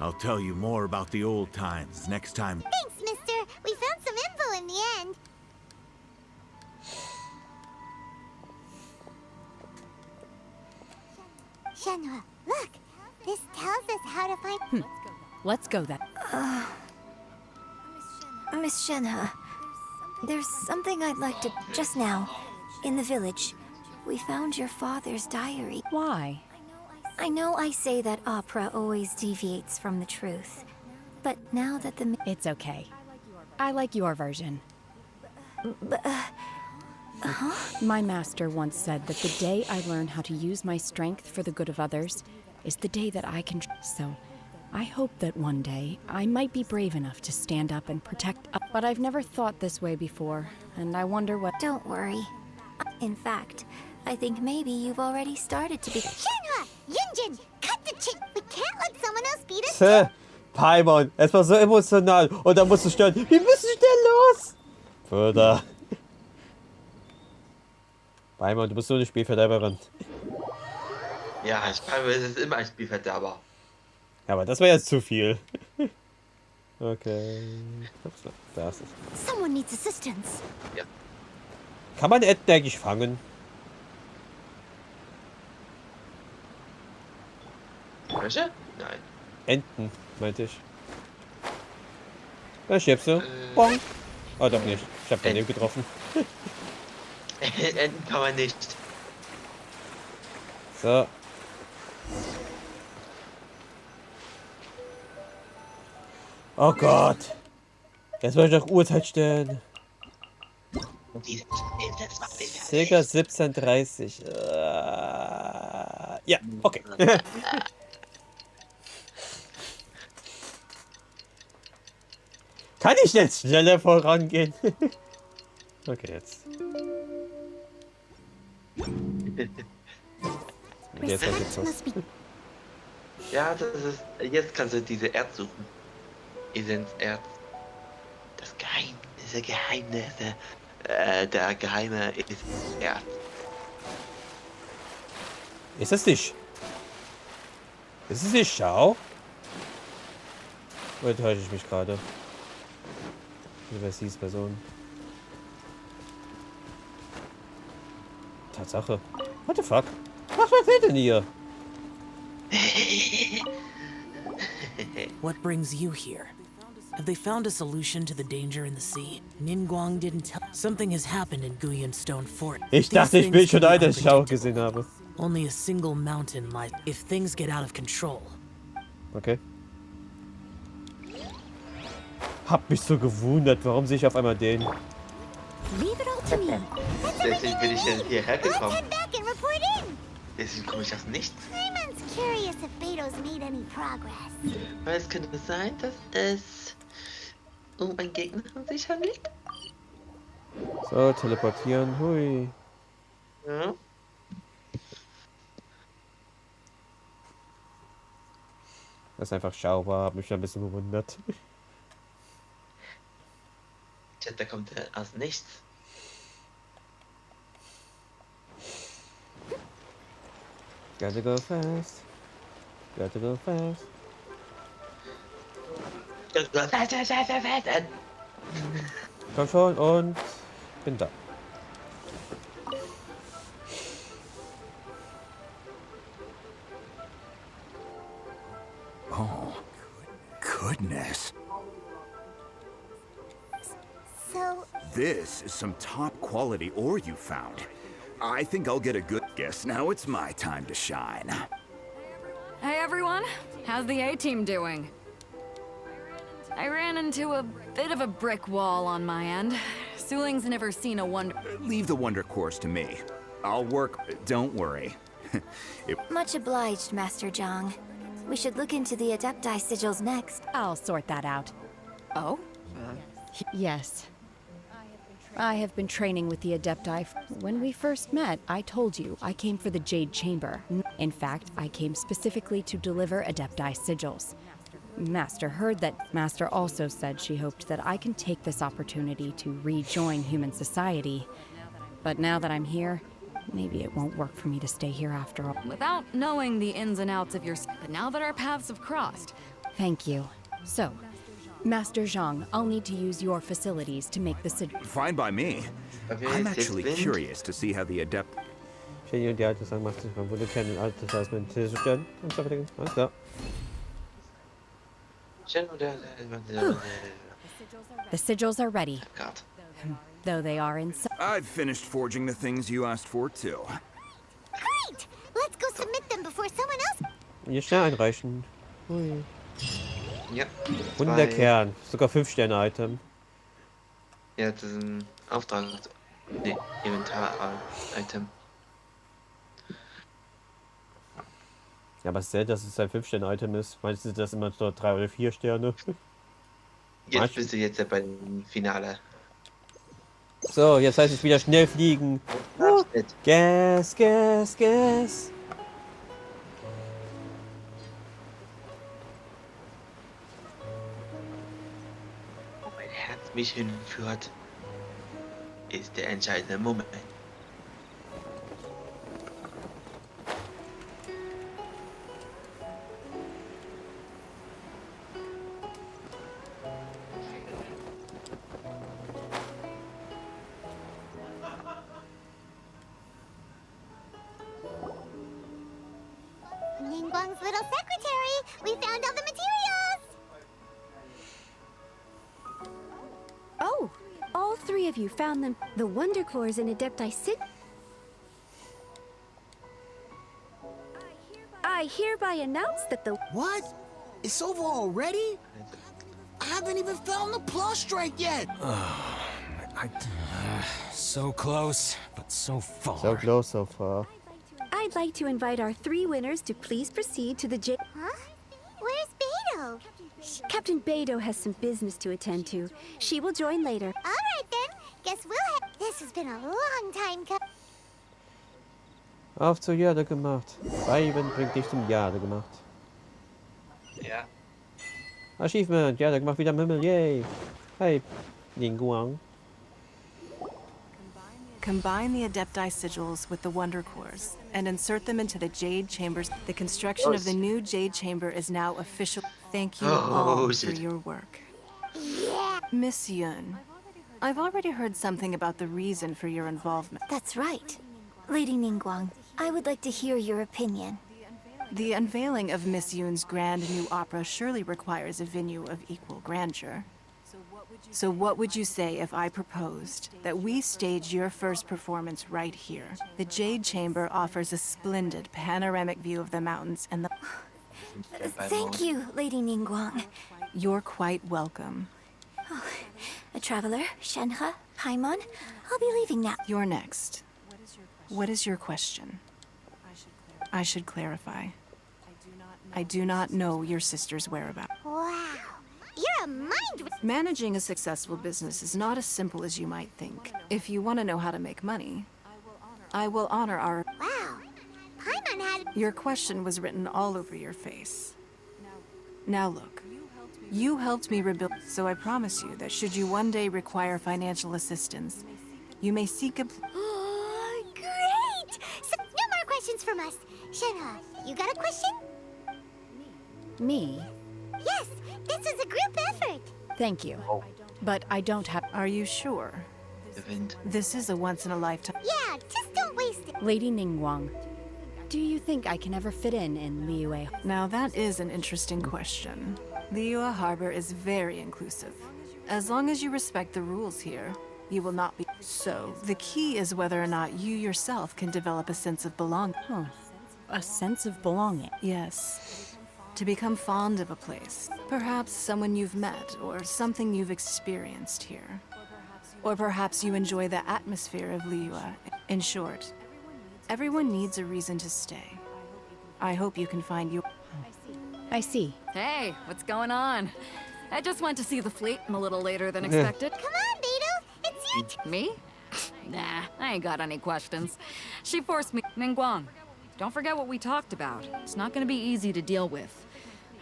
I'll tell you more about the old times next time. Thanks, mister. We found some info in the end. Shenhe, look. This tells us how to find... Let's go then. Miss Shenhe, there's something I'd like to... Just now, in the village, we found your father's diary. Why? I know I say that opera always deviates from the truth, but now that the... It's okay. I like your version. But, My master once said that the day I learn how to use my strength for the good of others is the day that I can... So, I hope that one day I might be brave enough to stand up and protect... But I've never thought this way before, and I wonder what... Don't worry. In fact, I think maybe you've already started to be... Shenhe! Yunjin! Cut the chick! We can't let someone else beat us! Paimon, es war so emotional. Und dann musst du stören. Wir müssen schnell los! Bruder. Paimon, du bist so eine Spielverderberin. Ja, ich glaube, es ist immer ein Spielverderber. Ja, aber das war jetzt zu viel. Okay. Ups, da ist es. Someone needs assistance. Ja. Kann man Enten eigentlich fangen? Welche? Nein. Enten, meinte ich. Da schiebst du. Bong. Oh, doch nicht. Ich hab daneben getroffen. Enten kann man nicht. So. Oh Gott. Jetzt wollte ich doch Uhrzeit stellen. Circa 17:30. Ja, okay. Kann ich jetzt schneller vorangehen? Okay, jetzt. Jetzt geht's los. Ja, das ist. Jetzt kannst du diese Erz suchen. Essenserz. Das Geheimnisse. Der geheime Essenserz. Ist es nicht? Ist es nicht Schau? Oder täusche ich mich gerade? Wer ist diese Person? Tatsache. What the fuck? Was passiert denn hier? What brings you here? Have they found a solution to the danger in the sea? Ningguang didn't tell. Something has happened in Guyan Stone Fort. Ich dachte, ich bin schon alt, als ich Schau gesehen habe. Only a single mountain lies. If things get out of control. Okay. Hab mich so gewundert, warum sehe ich auf einmal den? Deswegen bin ich ja hierher gekommen. Deswegen komme ich aus nichts. Weil es könnte sein, dass es um einen Gegner sich handelt. So, teleportieren. Hui. Ja. Das ist einfach Schau war, hab mich ein bisschen gewundert. Da kommt er aus nichts. Gotta go fast. Gotta go fast. Komm schon und bin da. Oh, goodness. So... This is some top quality ore you found. I think I'll get a good guess. Now it's my time to shine. Hey everyone, how's the A-team doing? I ran into a bit of a brick wall on my end. Suling's never seen a wonder. Leave the wonder course to me. I'll work. Don't worry. Much obliged, Master Zhang. We should look into the Adepti sigils next. I'll sort that out. Oh? Yes. I have been training with the Adepti. When we first met, I told you I came for the Jade Chamber. In fact, I came specifically to deliver Adepti sigils. Master heard that. Master also said she hoped that I can take this opportunity to rejoin human society. But now that I'm here, maybe it won't work for me to stay here after all. Without knowing the ins and outs of your... But now that our paths have crossed... Thank you. So, Master Zhang, I'll need to use your facilities to make the sigil. Fine by me. I'm actually curious to see how the adept... Die alte Sagen macht sich beim Wunderkern und alte Seismen zu stellen und so weiter. Alles klar. The sigils are ready. Though they are in... I've finished forging the things you asked for, too. Great! Let's go submit them before someone else... Hier schnell einreichen. Hui. Ja. Wunderkern. Sogar 5-Sterne-Item. Ja, das ist ein Auftrag. Ne, Inventar-Item. Ja, aber es ist selten, dass es ein 5-Sterne-Item ist. Meinst du, das immer nur 3 oder 4 Sterne? Jetzt bist du jetzt ja beim Finale. So, jetzt heißt es wieder schnell fliegen. Gas, Gas, Gas. Wo mein Herz mich hinführt, ist der entscheidende Moment. Ningguang's little secretary! We found all the materials! Oh, all 3 of you found them. The Wonder Cores in Adepti Sig. I hereby announce that the... What? It's over already? I haven't even found the Plattform yet! So close, but so far. So close, so far. I'd like to invite our 3 winners to please proceed to the J... Huh? Where's Beidou? Captain Beidou has some business to attend to. She will join later. Alright then. Guess we'll have... This has been a long time coming. Auf zur Jade gemacht. Reiben bringt dich zum Jade gemacht. Ja. Achievement, Jade gemacht wieder Mimmel, yay. Hey, Ningguang. Combine the Adepti sigils with the Wonder Cores and insert them into the Jade Chambers. The construction of the new Jade Chamber is now official. Thank you all for your work. Yeah. Miss Yun, I've already heard something about the reason for your involvement. That's right. Lady Ningguang, I would like to hear your opinion. The unveiling of Miss Yun's grand new opera surely requires a venue of equal grandeur. So what would you say if I proposed that we stage your first performance right here? The Jade Chamber offers a splendid panoramic view of the mountains and the... Thank you, Lady Ningguang. You're quite welcome. Oh, a traveler, Shenhe, Paimon. I'll be leaving now. You're next. What is your question? I should clarify. I do not know your sister's whereabouts. Wow. You're a mind... Managing a successful business is not as simple as you might think. If you want to know how to make money, I will honor our... Wow. Paimon had... Your question was written all over your face. Now look, you helped me rebuild, so I promise you that should you one day require financial assistance, you may seek a... Oh, great! So, no more questions from us. Shenhe, you got a question? Me? Yes, this is a group effort. Thank you. But I don't have... Are you sure? This is a once-in-a-lifetime... Yeah, just don't waste it. Lady Ningguang, do you think I can ever fit in Liyue? Now that is an interesting question. Liyue Harbor is very inclusive. As long as you respect the rules here, you will not be... So, the key is whether or not you yourself can develop a sense of belonging. Huh. A sense of belonging? Yes. To become fond of a place. Perhaps someone you've met, or something you've experienced here. Or perhaps you enjoy the atmosphere of Liyue. In short, everyone needs a reason to stay. I hope you can find your... I see. Hey, what's going on? I just went to see the fleet a little later than expected. Come on, Beetle. It's your turn. Me? Nah, I ain't got any questions. She forced me. Ningguang, don't forget what we talked about. It's not gonna be easy to deal with.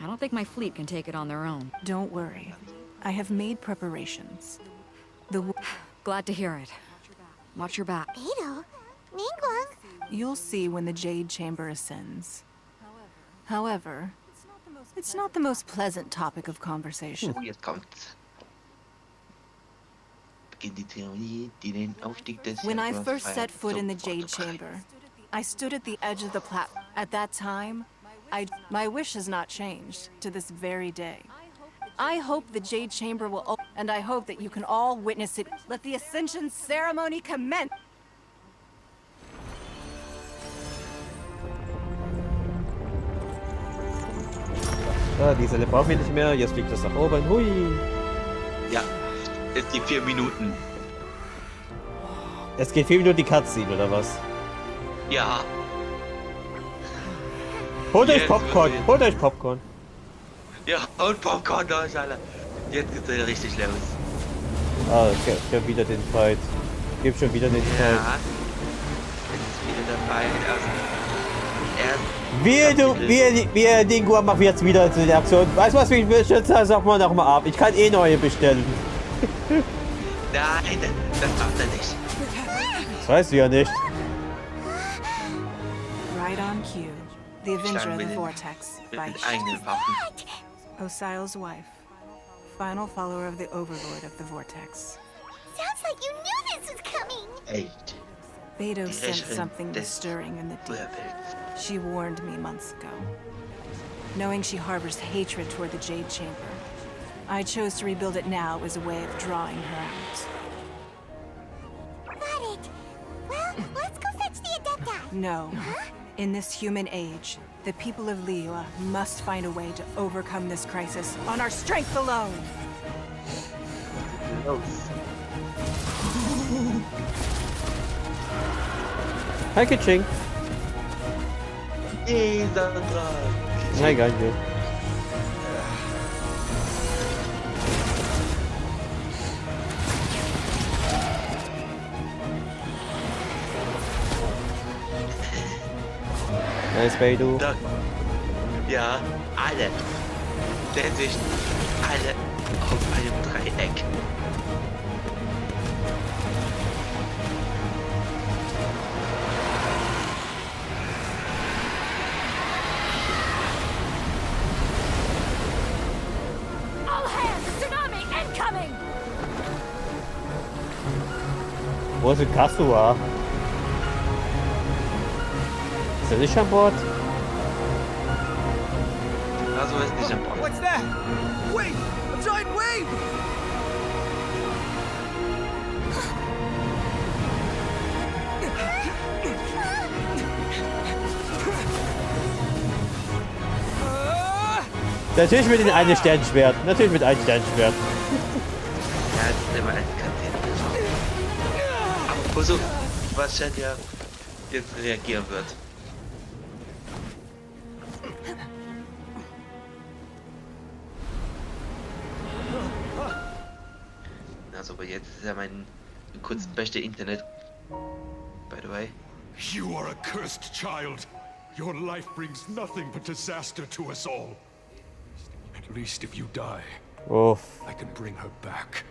I don't think my fleet can take it on their own. Don't worry. I have made preparations. Glad to hear it. Watch your back. Beetle? Ningguang? You'll see when the Jade Chamber ascends. However, it's not the most pleasant topic of conversation. Oh, jetzt kommt's. Beginnt die Theorie, die den Aufstieg des When I Jaguars first feiert, set foot in the sofort Jade bereit. Chamber, I stood at the edge of the platform. At that time, my wish has not changed to this very day. I hope the Jade Chamber will open, and I hope that you can all witness it. Let the Ascension ceremony commence! Ah, die Selle brauchen wir nicht mehr. Jetzt fliegt das nach oben. Hui. Ja, es geht 4 Minuten. Es geht 4 Minuten die Cutscene, oder was? Ja. Holt euch Popcorn. Holt euch Popcorn. Ja, und Popcorn da ist alle. Jetzt geht's wieder richtig los. Ah, okay. Schon wieder den Fight. Gibt schon wieder den Fight. Ja. Jetzt ist wieder dabei. Wir Dingo machen jetzt wieder die Aktion. Weißt du was, wie ich will? Sag mal noch mal ab. Ich kann eh neue bestellen. Nein, das macht er nicht. Das weißt du ja nicht. Right on cue. The Avenger of the Vortex by Osial's wife. Final follower of the Overlord of the Vortex. Sounds like you knew this was coming. Echt. Beto sensed something was stirring in the deep. She warned me months ago. Knowing she harbors hatred toward the Jade Chamber, I chose to rebuild it now as a way of drawing her out. Got it. Well, let's go fetch the Adepta. No. In this human age, the people of Liyue must find a way to overcome this crisis on our strength alone. Hi, Kitching. Hi, Ganjo. Nice, Beidou. Ja, alle. Hinsicht, alle auf einem Dreieck. All hands, tsunami incoming! Wo ist Kasua? Ist er nicht an Bord? Also ist nicht an Bord. What's that? Wait! A giant wave! Natürlich mit den einen Sternschwert. Natürlich mit einem Sternschwert. Ja, das ist immer ein Kandidat. Aber versuch, was Shen ja jetzt reagieren wird. Also, aber jetzt ist ja mein kurz beste Internet. By the way. You are a cursed child. Your life brings nothing but disaster to us all. At least if you die, I can bring her back.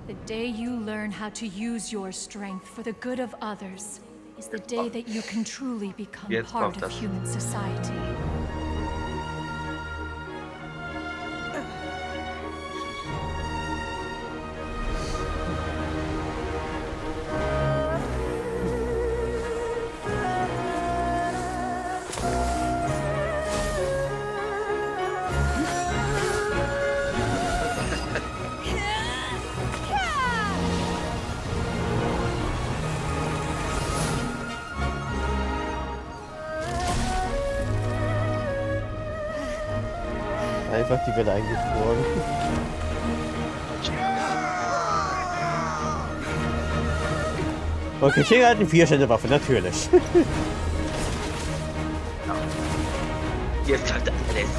The day you learn how to use your strength for the good of others is the day that you can truly become part of human society. Einfach die Welle eingefroren. Okay, Ching hat eine 4-Stände-Waffe, natürlich. Jetzt kommt alles.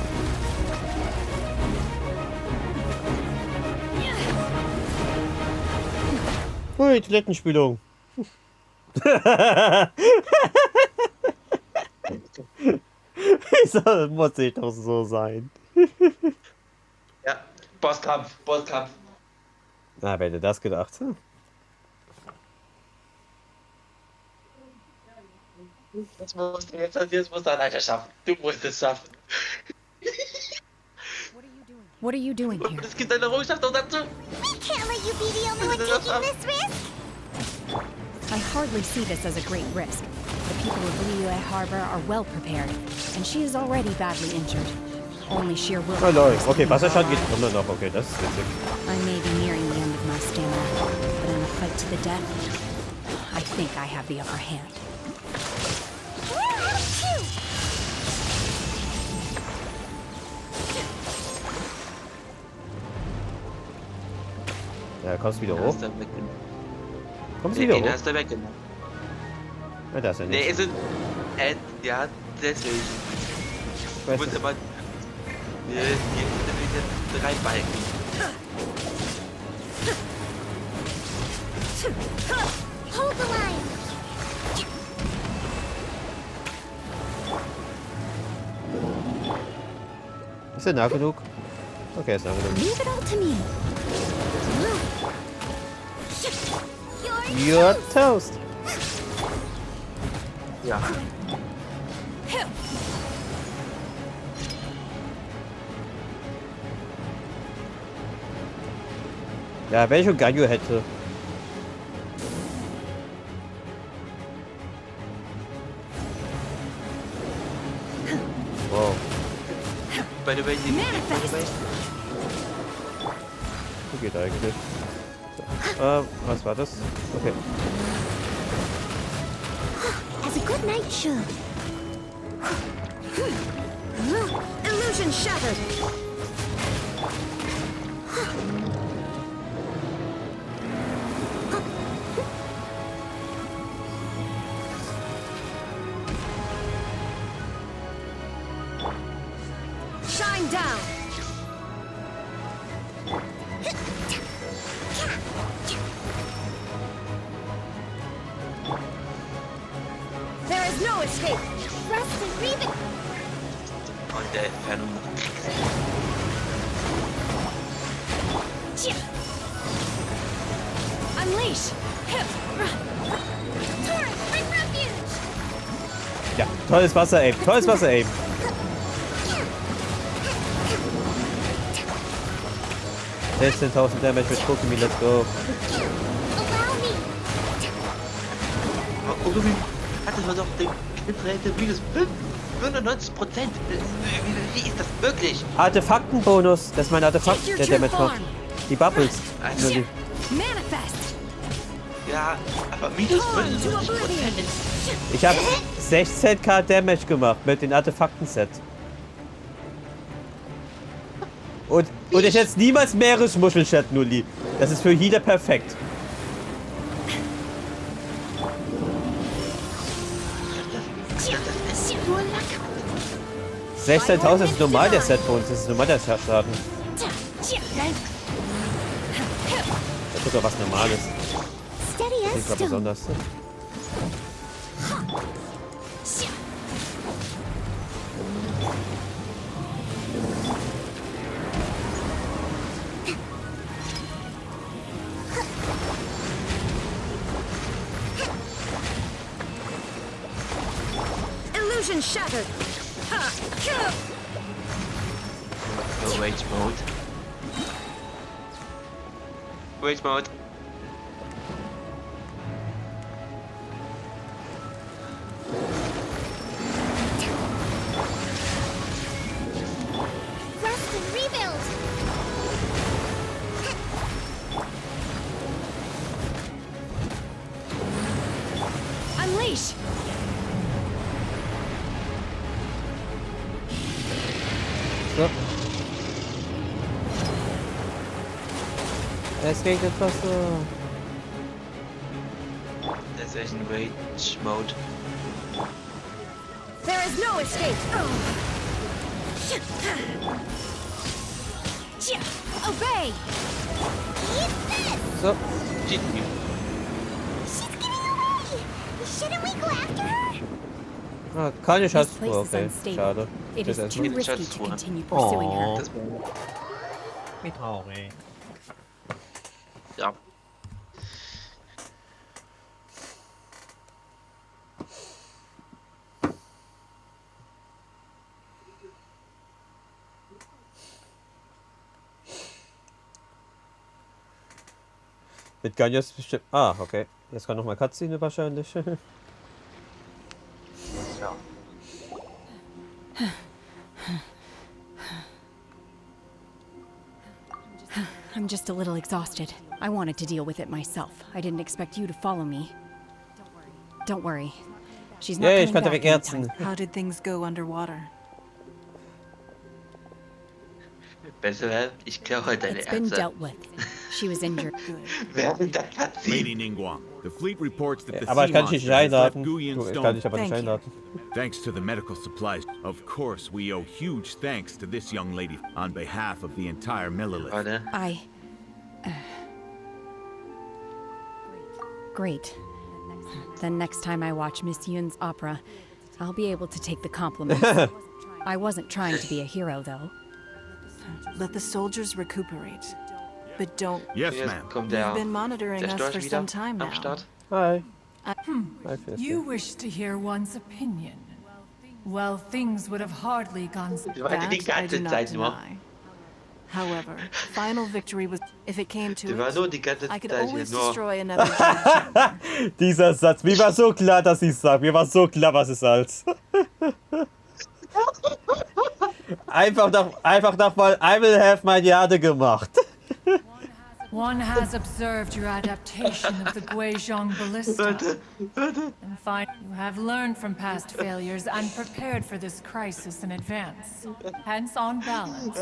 Ui, Toilettenspülung. Wieso muss ich doch so sein? Ja, Bosskampf. Na, wer hätte das gedacht? Das musst du jetzt alleine schaffen. Du musst es schaffen. What are you doing here? Es gibt eine Errungenschaft noch dazu. We can't let you be the only one taking this risk. I hardly see this as a great risk. The people of Liyue Harbor are well prepared, and she is already badly injured. Only sheer will. Oh lol, okay, Wasserschaden geht immer noch. Okay, das ist witzig. I may be nearing the end of my stamina, but in a fight to the death, I think I have the upper hand. Ja, kommst du wieder hoch? Kommst du wieder hoch? Den hast du weggenommen. Ja, das ist ja nicht. Der ist ein... ja, deswegen. Ich muss aber... Hier sind 3 Balken. Hold the line. Ist er nah genug? Okay, ist nah genug. Leave it all to me. You're toast. Ja. Ja, wenn ich schon Ganyu hätte. Wow. By the way, die geht eigentlich. Was war das? Okay. As a good night should. Illusion shattered. Shine down. There is no escape. Rest and breathe. Und der Entfernung noch. Unleash. Torrent, bring refuge. Ja, tolles Wasser-Aim, tolles Wasser-Aim. Damage mit Kokumi, let's go. Kokumi hatte doch den Knitrate minus 95%. Wie ist das möglich? Artefaktenbonus, das ist mein Artefakt, der Damage macht. Die Bubbles. Also, ja, aber minus 95%. Ich habe 16k Damage gemacht mit den Artefakten-Set. Und ich jetzt niemals Meeresmuscheln-Chat, Nulli. Das ist für jeder perfekt. Das 16.000 ist normal der Set-Bonus, das ist normal der Schaden. Das ist doch was Normales. Das war besonders. Illusion shattered. So, Rage Mode. Rage Mode. Rest and rebuild. Unleash. So. Es regnet Wasser. Deswegen Rage Mode. There is no escape. Obey. So. Ah, keine This Schatztruhe, place is okay. unstable. Schade. It Das is erstmal. too risky to continue pursuing Oh. her. Wie traurig. Ja. Mit Ganjas bestimmt. Ah, okay. Jetzt kann noch mal Cutscene wahrscheinlich. Ja. I'm just a little exhausted. I wanted to deal with it myself. I didn't expect you to follow me. Don't worry. She's not Yeah, ich coming kann back direkt anytime. How did things go underwater? Besser, ich klaue heute deine It's been Ärzte. dealt with. She was injured. Während der Cutscene. Lady Ningguang, the fleet reports that the Aber ich sea kann dich nicht monster has left einladen. Guyan Ich kann Stone. dich aber nicht einladen. Thanks to the medical supplies. Of course, we owe huge thanks to this young lady on behalf of the entire Millilith. Great. Then next time I watch Miss Yun's opera, I'll be able to take the compliments. I wasn't trying to be a hero, though. Let the soldiers recuperate. But don't... Yes, ma'am. You've been monitoring us for some time now. Hi. You wish to hear one's opinion. Well, things would have hardly gone so. That I do not deny. However, final victory was... If it came to it, I could always destroy another judge. Dieser Satz, mir war so klar, dass ich sag. Mir war so klar, was es als. Einfach noch mal I will have meine Jade gemacht. One has observed your adaptation of the Guizhong ballista. And you have learned from past failures and prepared for this crisis in advance. Hence, on balance,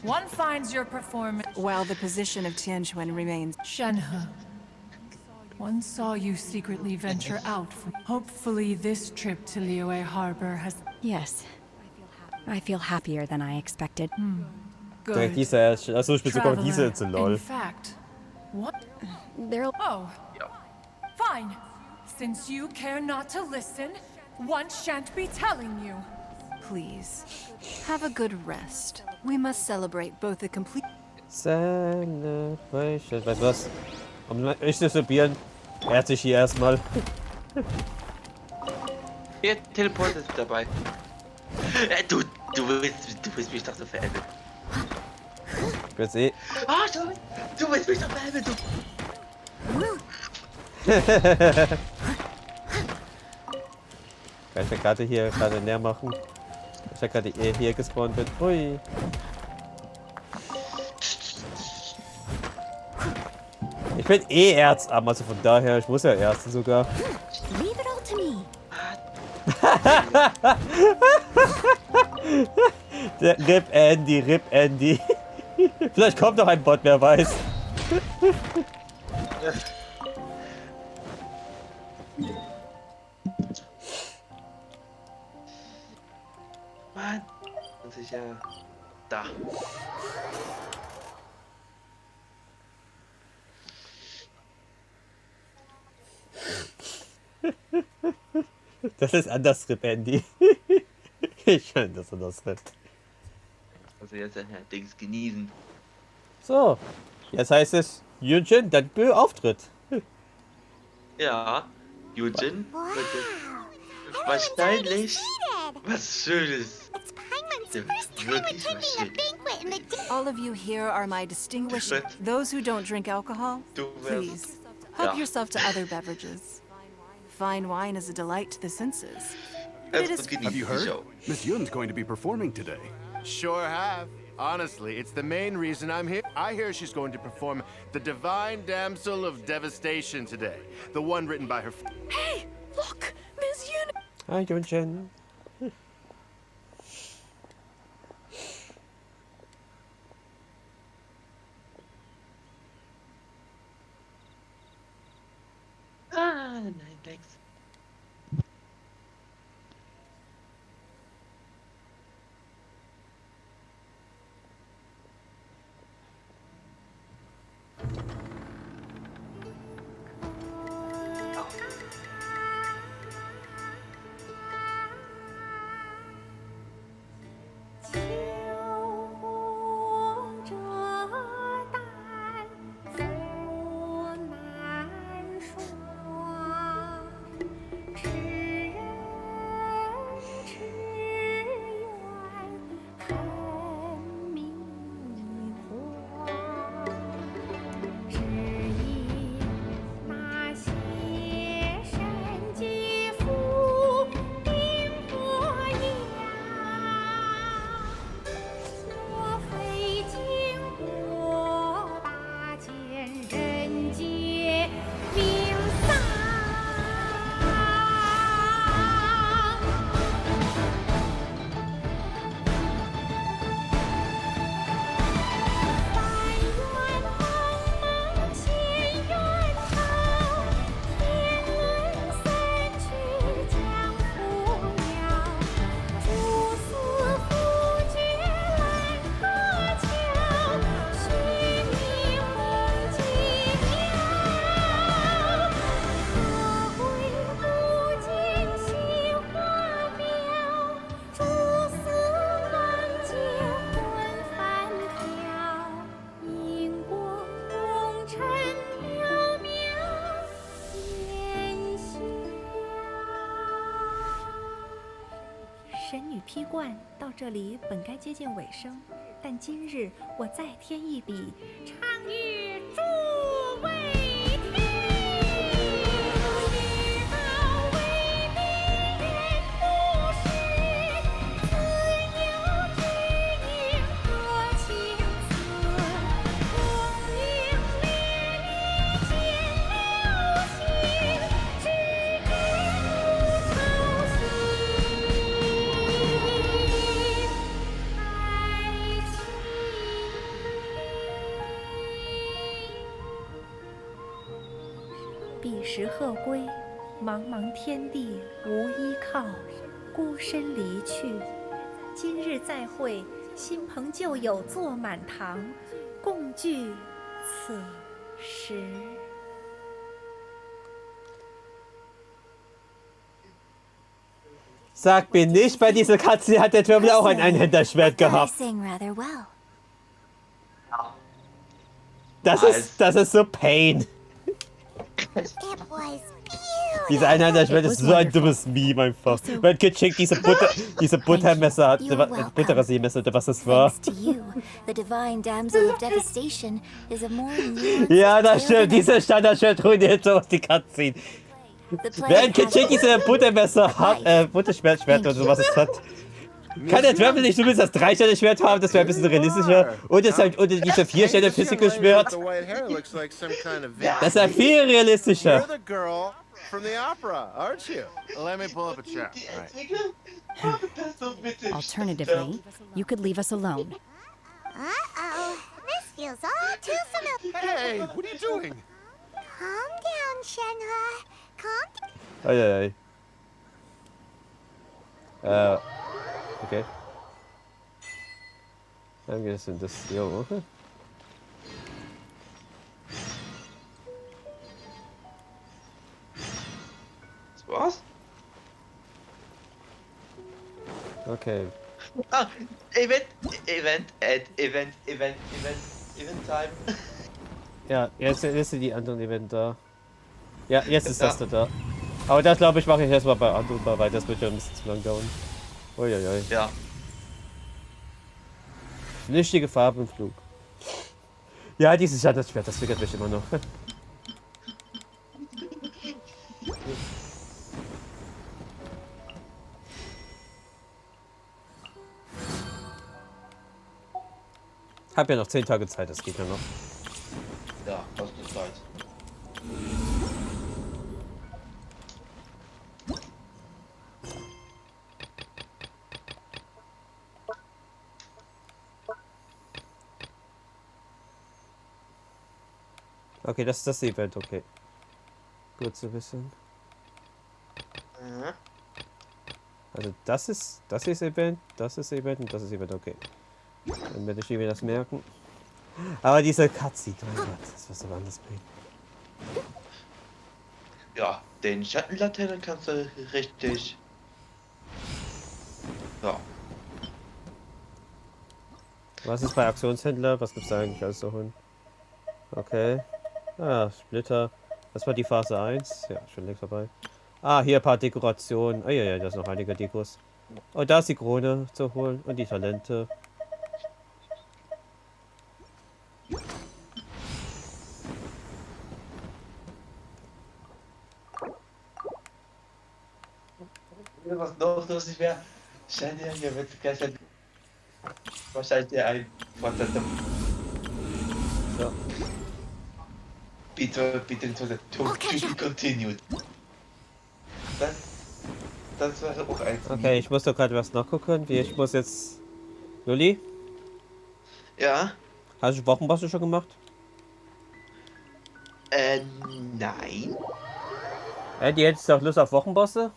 one finds your performance... While the position of Tianquan remains... Shenhe, one saw you secretly venture out from... Hopefully this trip to Liyue Harbor has... Yes. I feel happier than I expected. Direkt diese, also ich bin sogar diese zu lol. In fact, what? There'll... Oh. Fine. Since you care not to listen, one shan't be telling you. Please, have a good rest. We must celebrate both the complete... Celebration. Weißt du was? Um ich zu probieren, ehrt sich hier erstmal. Hier, Teleport ist dabei. Du willst mich doch so veräppeln. Ich will's eh. Ah, du willst mich doch veräppeln, du. Kann ich mir gerade hier näher machen? Ich ja gerade hier gespawnt bin. Hui. Ich bin eh Erzarm, also von daher, ich muss ja Ersten sogar. Leave it all to me. Der RIP Andy. Vielleicht kommt noch ein Bot, wer weiß. Mann. Und sicher. Da. Das ist anders RIP Andy. Ich kann das anders RIP. Also jetzt ein Dings genießen. So, jetzt heißt es Yunjin, dann Auftritt. Ja, Yunjin. Wahrscheinlich was Schönes. Wirklich was Schönes. All of you here are my distinguished... Those who don't drink alcohol, please, help yourself to other beverages. Fine wine is a delight to the senses. Have you heard? Miss Yun's going to be performing today. Sure have. Honestly, it's the main reason I'm here. I hear she's going to perform The Divine Damsel of Devastation today. The one written by her... Hey, look! Miss Yun... Hi, Yunjin. Ah, nein, thanks. 与披冠到这里本该接近尾声，但今日我再添一笔，唱与诸位听，是报为民人不是，自有知音多情色，功名烈烈见了心，只知不操心。彼时鹤归，茫茫天地无依靠，孤身离去。今日再会，新朋旧友坐满堂，共聚此时。Sag mir nicht, bei dieser Katze hat der Türmel auch ein Einhänderschwert gehabt. Das ist so Pain. Diese Einhänderschwert ist so ein dummes Meme einfach. Mein Kind schenkt diese Buttermesser hat, Butterrasiermesser oder was das war. Ja, das stimmt, diese Standardschwert ruiniert so die Cutscene. Wer ein Kind schenkt diese Buttermesser hat, Butterschwert oder sowas es hat. Kann der Travel nicht zumindest das 3-Sterne-Schwert haben? Das wäre ein bisschen realistischer. Und es halt unter diese 4-Sterne-Physical-Schwert. Das ist ja viel realistischer. Alternatively, you could leave us alone. Uh-oh, this feels all too familiar. Hey, what are you doing? Calm down, Shenhua. Calm down. Eieiei. Okay. Dann geht es in das hier hoch. Was? Okay. Ah, Event Time. Ja, jetzt ist die anderen Event da. Ja, jetzt ist das da. Aber das glaube ich mache ich erstmal bei anderen mal weiter, das wird ja ein bisschen zu lang dauern. Uiuiui. Ja. Flüchtige Farbe im Flug. Ja, dieses Standardschwert, das triggert mich immer noch. Hab ja noch 10 Tage Zeit, das geht ja noch. Ja, hast du Zeit. Okay, das ist das Event, okay. Gut zu wissen. Also das ist Event, das ist Event und das ist Event, okay. Dann werde ich mir das merken. Aber diese Cutscene, oh Gott, das was so anders bringen. Ja, den Schattenlaterne kannst du richtig. Ja. Was ist bei Aktionshändler? Was gibt's da eigentlich alles so hin? Okay. Ah, Splitter. Das war die Phase 1. Ja, schon längst vorbei. Ah, hier ein paar Dekorationen. Ah ja, da sind noch einige Dekos. Und da ist die Krone zu holen und die Talente. Was noch lustig wäre, scheint ja hier mit gestern wahrscheinlich ein Vorteil. So. Bitte to be continued. Das wäre auch ein. Okay, ich muss doch gerade was nachgucken. Ich muss jetzt. Luli? Ja? Hast du Wochenbosse schon gemacht? Nein. Die hättest du auch Lust auf Wochenbosse?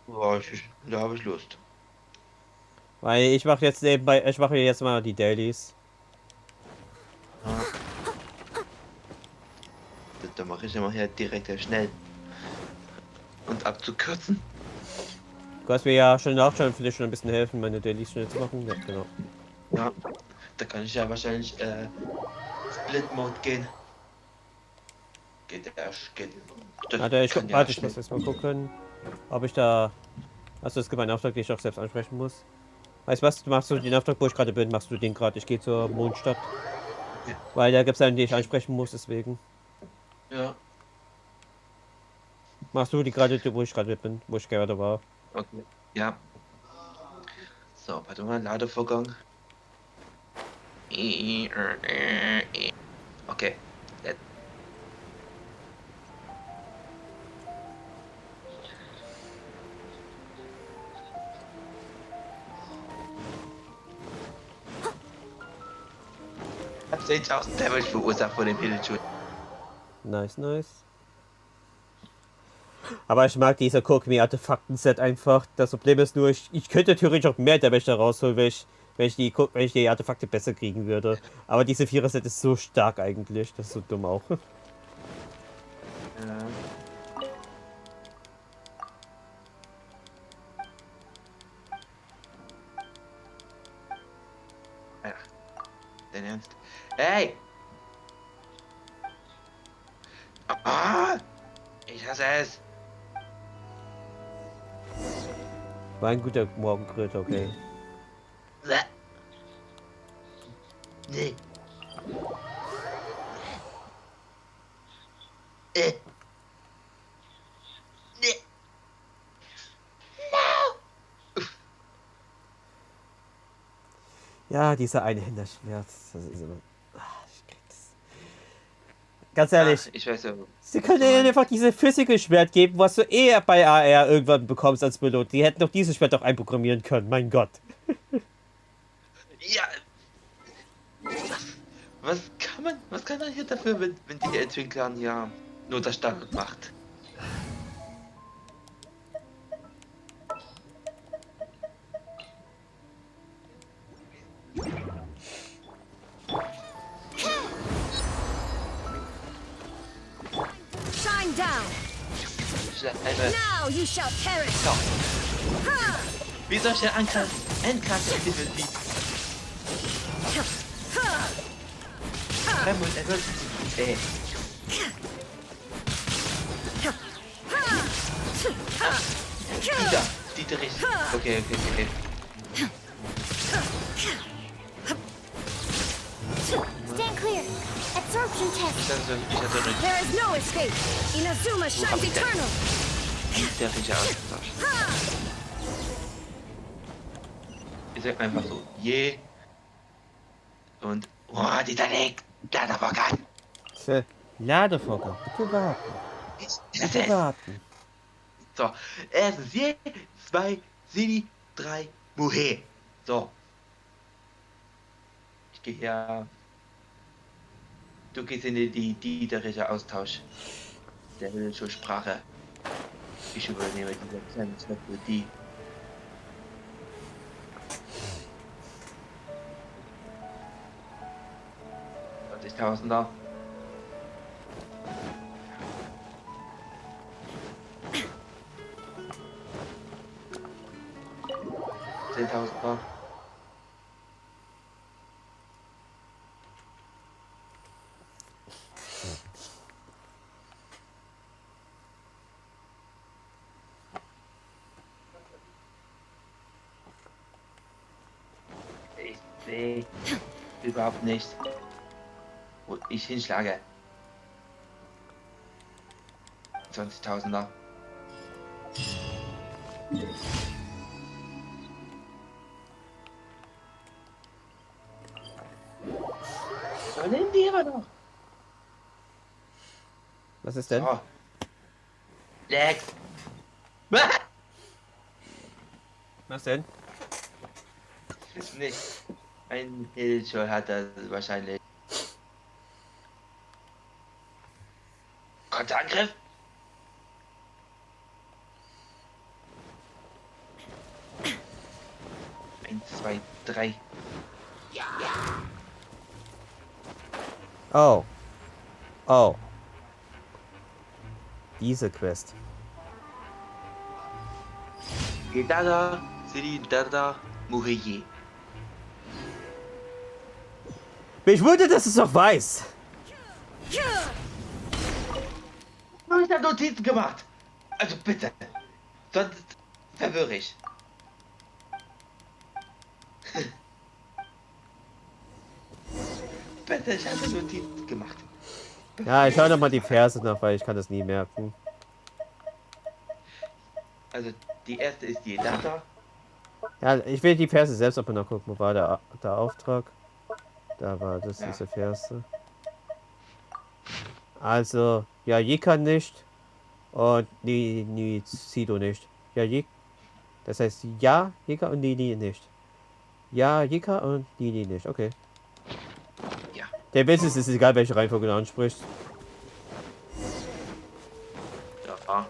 Ja, da habe ich Lust. Weil ich mache jetzt nebenbei, ich mache jetzt mal die Dailies. Da mache ich immer hier direkt schnell. Und abzukürzen. Du hast mir ja schon nachschauen, vielleicht schon ein bisschen helfen, meine Dailies schnell zu machen. Ja, genau. Ja, da kann ich ja wahrscheinlich Split Mode gehen. Warte, ich muss jetzt mal gucken, ob ich da... Achso, es gibt einen Auftrag, den ich auch selbst ansprechen muss. Weißt du was, machst du den Auftrag, wo ich gerade bin, machst du den gerade. Ich gehe zur Mondstadt. Ja. Weil da gibt es einen, den ich ansprechen muss, deswegen. Ja. Machst du die gerade, wo ich gerade bin, wo ich gerade war. Okay. Ja. So, warte mal, Ladevorgang. Okay. Ich hab 10.000 Damage verursacht von dem Hidden. Nice, nice. Aber ich mag dieser Kokumi-Artefakten-Set einfach. Das Problem ist nur, ich könnte theoretisch auch mehr Damage da rausholen, wenn ich die Artefakte besser kriegen würde. Aber diese 4er-Set ist so stark eigentlich. Das ist so dumm auch. Ja. Ja. Dein Ernst? Hey! Ah! Ich hasse es! War ein guter Morgengrill, okay. Nee. Nee. No. Ja, dieser Einhänderschmerz. Das ist immer... Ich krieg das. Ganz ehrlich. Ach, ich weiß ja. Sie können dir einfach diese Physical-Schwert geben, was du eh bei AR irgendwann bekommst als Pilot. Die hätten doch dieses Schwert doch einprogrammieren können, mein Gott. Ja. Was kann man hier dafür, wenn die Entwickler ja nur das Standard macht? Shine down. Now you shall perish. So. Wie soll ich denn Endkarte definitiv? Die richtig. Okay. Stand clear. Absorption test. There is no escape. Inazuma shines eternal. Der richtig ausgetauscht. Ich sag einfach so, je. Und, oh, dieser Link. Ladevorgang. Ladevorgang. Bitte warten. Bitte warten. So, erstens je, 2, Sini, 3, Muhe. So. Ich gehe hier. Du gehst in die dieterische Austausch. Der höllische Sprache. Ich übernehme diese kleine Knöpfe, die. $20.000er. $10.000er. Ich sehe überhaupt nicht, wo ich hinschlage. $20.000er. So, nehmen die immer noch. Was ist denn? So. Lex. Was denn? Ist nicht. Ein Hildschall hat das wahrscheinlich. Konterangriff. Eins, zwei, drei. Oh. Oh. Diese Quest. Gedada, Siri, Dada, Muriye. Mich wundert, dass es doch weiß. Ich habe Notizen gemacht. Also bitte. Sonst verwirre ich. Bitte, ich habe Notizen gemacht. Ja, ich schaue nochmal die Verse nach, weil ich kann das nie merken. Also die erste ist die Data. Ja, ich will die Verse selbst auch mal nachgucken. Wo war der Auftrag? Da war das, diese Verse. Also, ja, Jika nicht und ni Sido nicht. Ja, das heißt ja, Jika und ni nicht. Ja, Jika und ni nicht. Okay. Ja. Der Witz ist, es ist egal, welche Reihenfolge du ansprichst. Ja.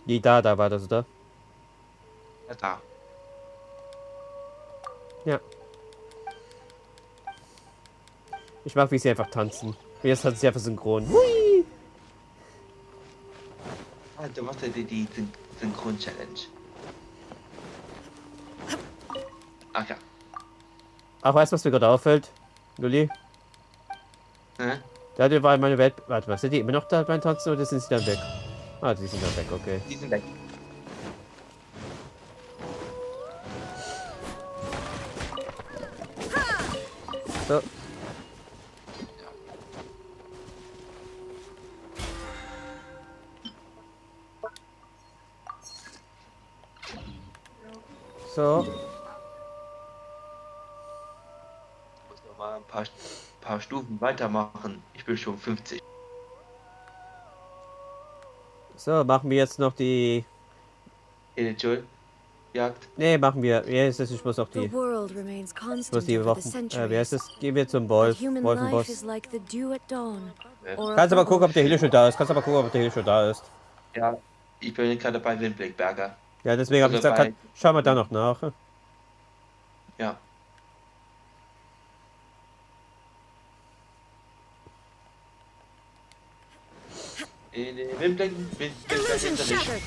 Die da war das, oder? Ja, da. Ja. Ich mag, wie sie einfach tanzen. Jetzt tanzen sie einfach synchron. Hui! Also was ist die Synchron-Challenge? Ach ja. Ach, weißt du, was mir gerade auffällt? Luli? Hä? Da war meine Welt... Warte mal, sind die immer noch da beim Tanzen oder sind sie dann weg? Ah, die sind dann weg, okay. Die sind weg. So. So. Ich muss noch mal ein paar Stufen weitermachen. Ich bin schon 50. So, machen wir jetzt noch die... Jagd. Nee, machen wir. Ja, ich muss noch die... The world remains Ich muss constant die over Wochen... the wie centuries. heißt das? Gehen wir zum Wolfenboss. Is like the dew at dawn, or Kannst a aber gucken, ob der bubble Hille schon da ist. Kannst aber gucken, ob der Hille schon da ist. Ja, ich bin gerade bei Windblickberger. Ja, deswegen habe ich Also gesagt, schauen wir da noch nach. Ja. In den Windblick hinter dich.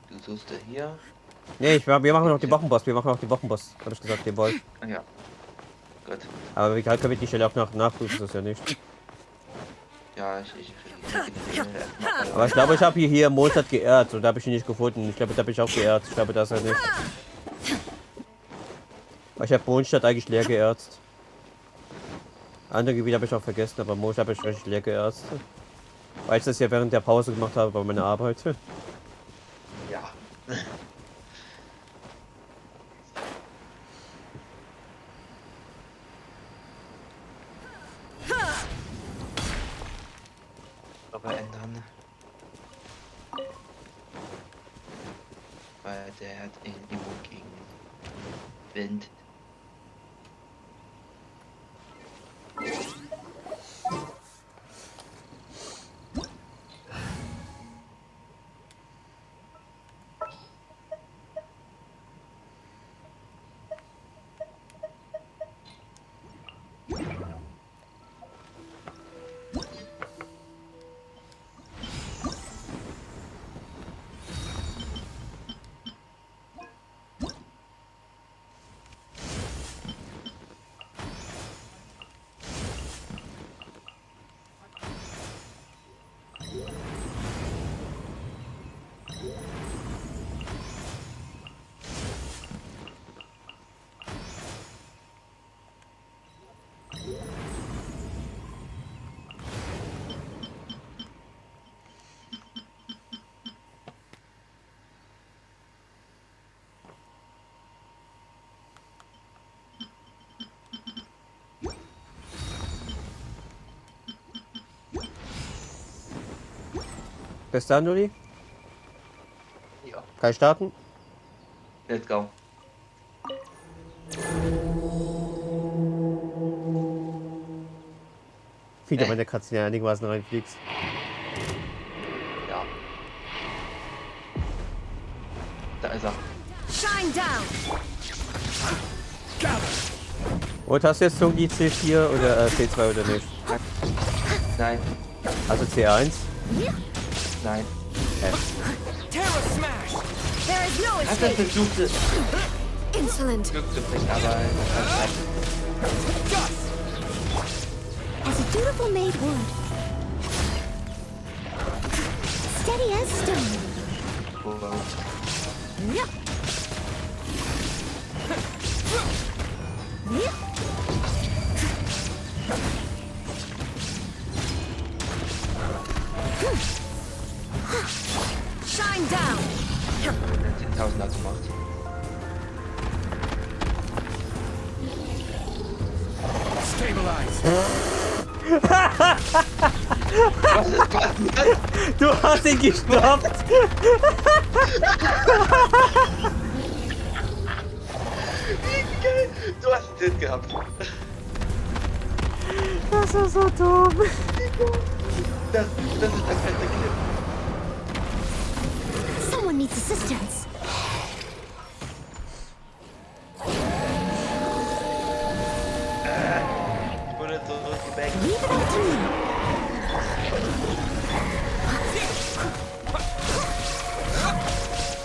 Du suchst ja hier. Nee, wir machen noch den Wochenboss. Wir machen noch den Wochenboss. Habe ich gesagt, den Wolf. Ah ja. Gut. Aber wie können wir die Stelle auch nachprüfen, das ist ja nicht. Ja, Aber ich glaube, ich habe hier Mozart geehrt und da habe ich ihn nicht gefunden. Ich glaube, da bin ich auch geehrt. Ich glaube, das ist er nicht. Weil ich habe Mondstadt eigentlich leer geerzt. Andere Gebiete habe ich auch vergessen, aber Mondstadt habe ich richtig leer geerzt. Weil ich das ja während der Pause gemacht habe bei meiner Arbeit. Ja. Aber ändern. Weil der hat irgendwo gegen Wind. Bis dann, Luli. Ja. Kann ich starten? Let's go. Wieder meine Katzen ja einigermaßen reinfliegst. Ja. Da ist er. Shine down. Und hast du jetzt so die C4 oder C2 oder nicht? Nein. Also C1? Nein. There is no Hat er escape. versucht, Insolent. Glück zu bringen, aber As a dutiful maid would. Steady as stone. Yep. Shine down. 10.000er gemacht. Was ist passiert? Du hast ihn gestoppt! Du hast einen Hit gehabt. Das ist so dumm. Das ist der beste Clip. Someone needs assistance. Ich wurde so durchgebackt. Leave it up to me.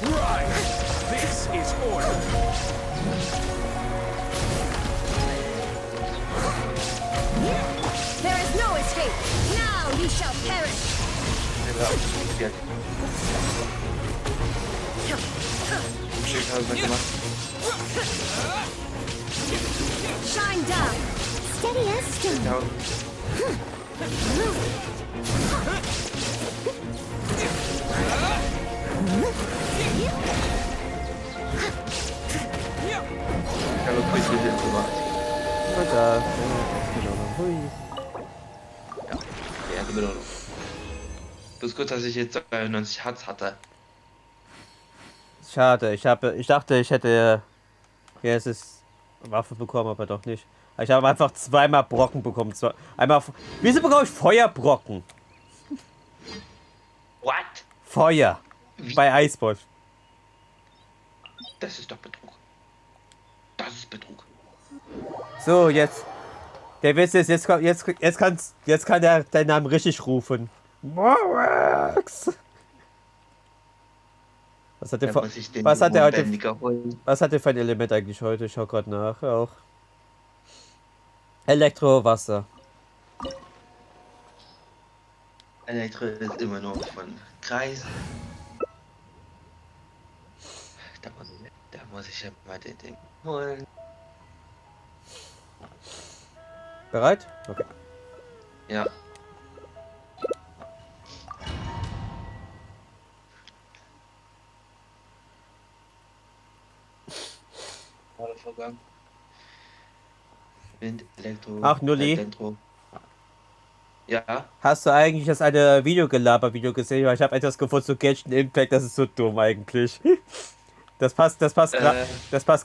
Right. This is order. There is no escape. Now you shall perish. Shine down. Steady as stone. Ich habe quick Hit gemacht. Und da. Hui. Ja, die erste Belohnung. Bloß kurz, dass ich jetzt 92 Hertz hatte. Schade, ich dachte, ich hätte jetzt ist Waffe bekommen, aber doch nicht. Ich habe einfach zweimal Brocken bekommen. Einmal. Wieso bekomme ich Feuerbrocken? What? Feuer. Wie? Bei Eisball. Das ist doch Betrug. Das ist Betrug. So, jetzt. Der Witz ist, jetzt kann der deinen Namen richtig rufen. Morax! Was hat der für ein Element eigentlich heute? Ich schau gerade nach. Auch. Elektro, Wasser. Elektro ist immer noch von Kreis. Da muss ich ja mal den Ding holen. Bereit? Okay. Ja. Vorgang. Wind, Elektro. Ach, Nulli. Elektro. Ja. Hast du eigentlich das eine Videogelaber-Video gesehen? Weil ich habe etwas gefunden zu Genshin Impact, das ist so dumm eigentlich. Das passt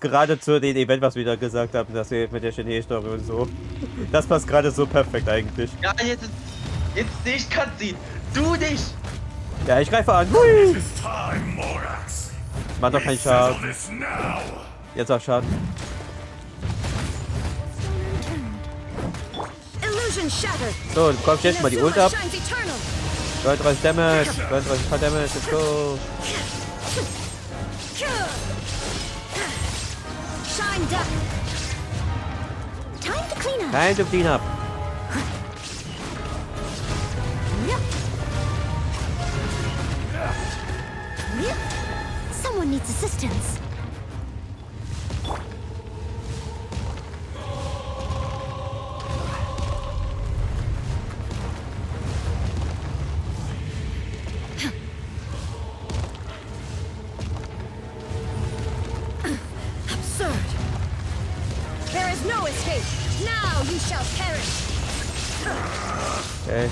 gerade zu dem Event, was wir da gesagt haben, dass wir mit der Chinesen-Story und so. Das passt gerade so perfekt eigentlich. Ja, jetzt sehe ich Cutscene. Du nicht! Ja, ich greife an. Hui! Mach doch keinen Schaden. Jetzt auch Schaden. So, du kommst jetzt mal die Ult ab. 39 Damage, 39 Damage, let's go. Time to clean up. Someone needs assistance. Okay.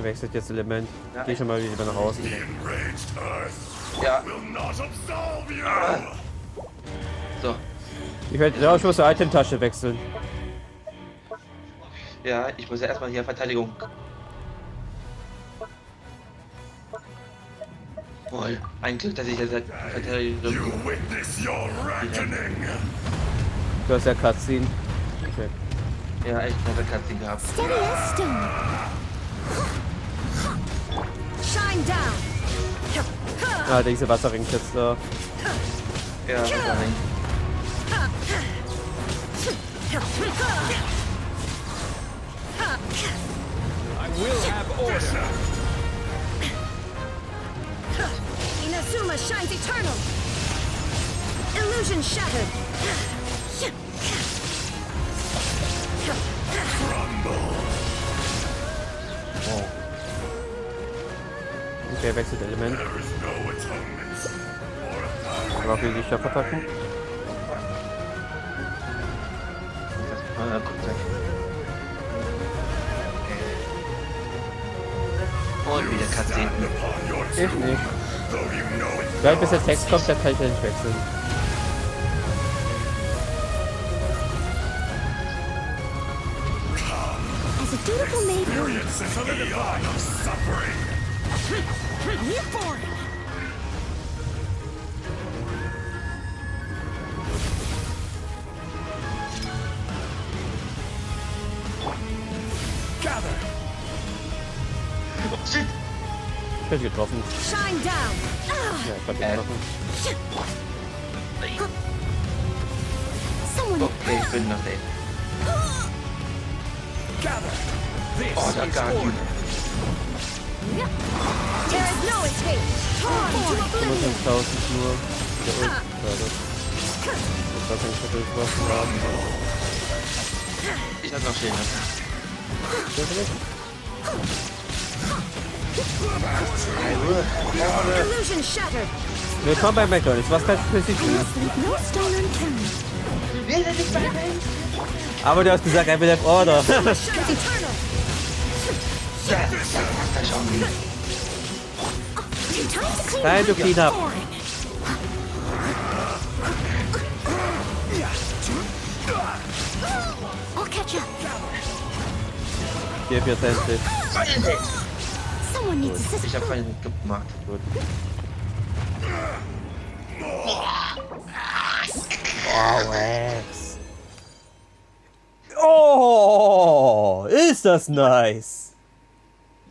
Wechselt jetzt Element. Ja. Geh schon mal wieder nach außen. Ja. So. Ich muss die Item-Tasche wechseln. Ja, ich muss ja erstmal hier Verteidigung. Wohl, ein Glück, dass ich jetzt Verteidigung. Du hast ja Cutscene. Okay. Ja, echt eine Cutscene gehabt. Steady as stone. Shine down. Ah, diese Wasserring jetzt da. Ja, Wasserring. I will have order. Inazuma shines eternal. Illusion shattered. Oh. Okay, wechselt Element. Aber auch die Lichtattacken. Und wieder Cutscene. Ich nicht. Gleich bis der Text kommt, dann kann ich ja nicht wechseln. As a dutiful maid would. Here for it. Gather. Shit. Ich bin getroffen. Shine down. Ja, ich hab getroffen. Okay, ich bin noch nicht. Oh, da gar nicht. There is no escape. Torn to oblivion. 55.000 nur. Der Ult. Schade. Ich weiß nicht, ob wir was haben. Ich hab noch stehen lassen. Illusion shattered. Willkommen bei McDonald's. Was kann ich für Sie tun? No stone unturned. Aber du hast gesagt, I will have order. Shines eternal. Time to clean Nein, du clean up. I'll catch up. Gib jetzt endlich. Someone needs assistance. Ich hab keine gemacht. Gut. Oh, Rex. Oh, ist das nice.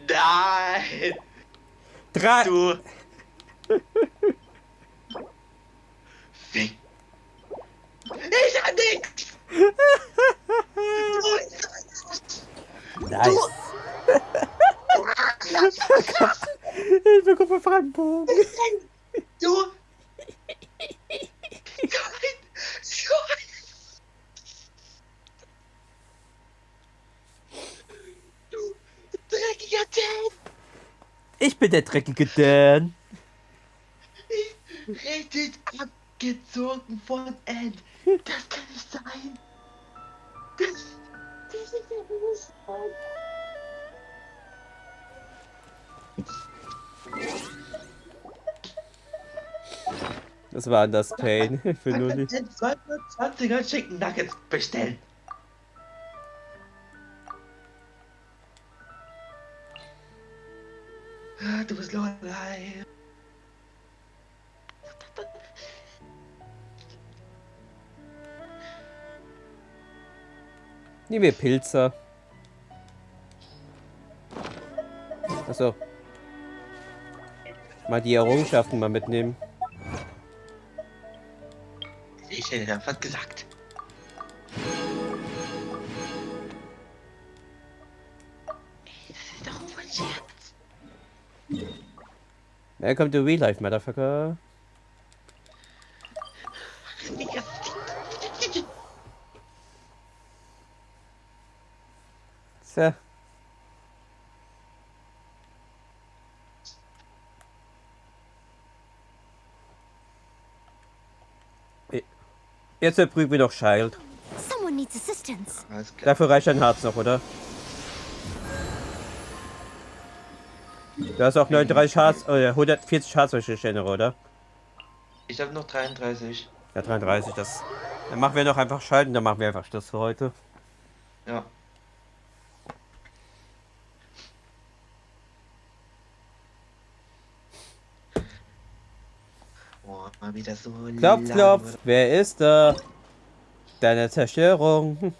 Nein! Drei. Du! Fick! Ich hab nichts! Nice. Ich bekomme einfach einen Bogen. Du! Du dreckiger Dan! Ich bin der dreckige Dan. Richtig abgezogen von Ed. Das kann nicht sein. Das ist ja nicht sein. Das war das Pain. Ich will nur nicht. 220er Chicken Nuggets bestellen. Du bist Lorelei. Nehmen wir Pilze. Achso. Mal die Errungenschaften mal mitnehmen. Ich hätte da was gesagt. Das ist doch ein Scherz. Welcome to Real Life, Motherfucker. So. Jetzt erprüfen wir noch Child. Someone needs assistance. Dafür reicht ein Harz noch, oder? Du hast auch 39 Harz, oder 140 Harzwäsche-Stände, oder? Ich habe noch 33. Ja, 33, das. Dann machen wir noch einfach schalten, dann machen wir einfach Schluss für heute. Ja. Oh, wieder so Klopf, klopf. Wer ist da? Deine Zerstörung.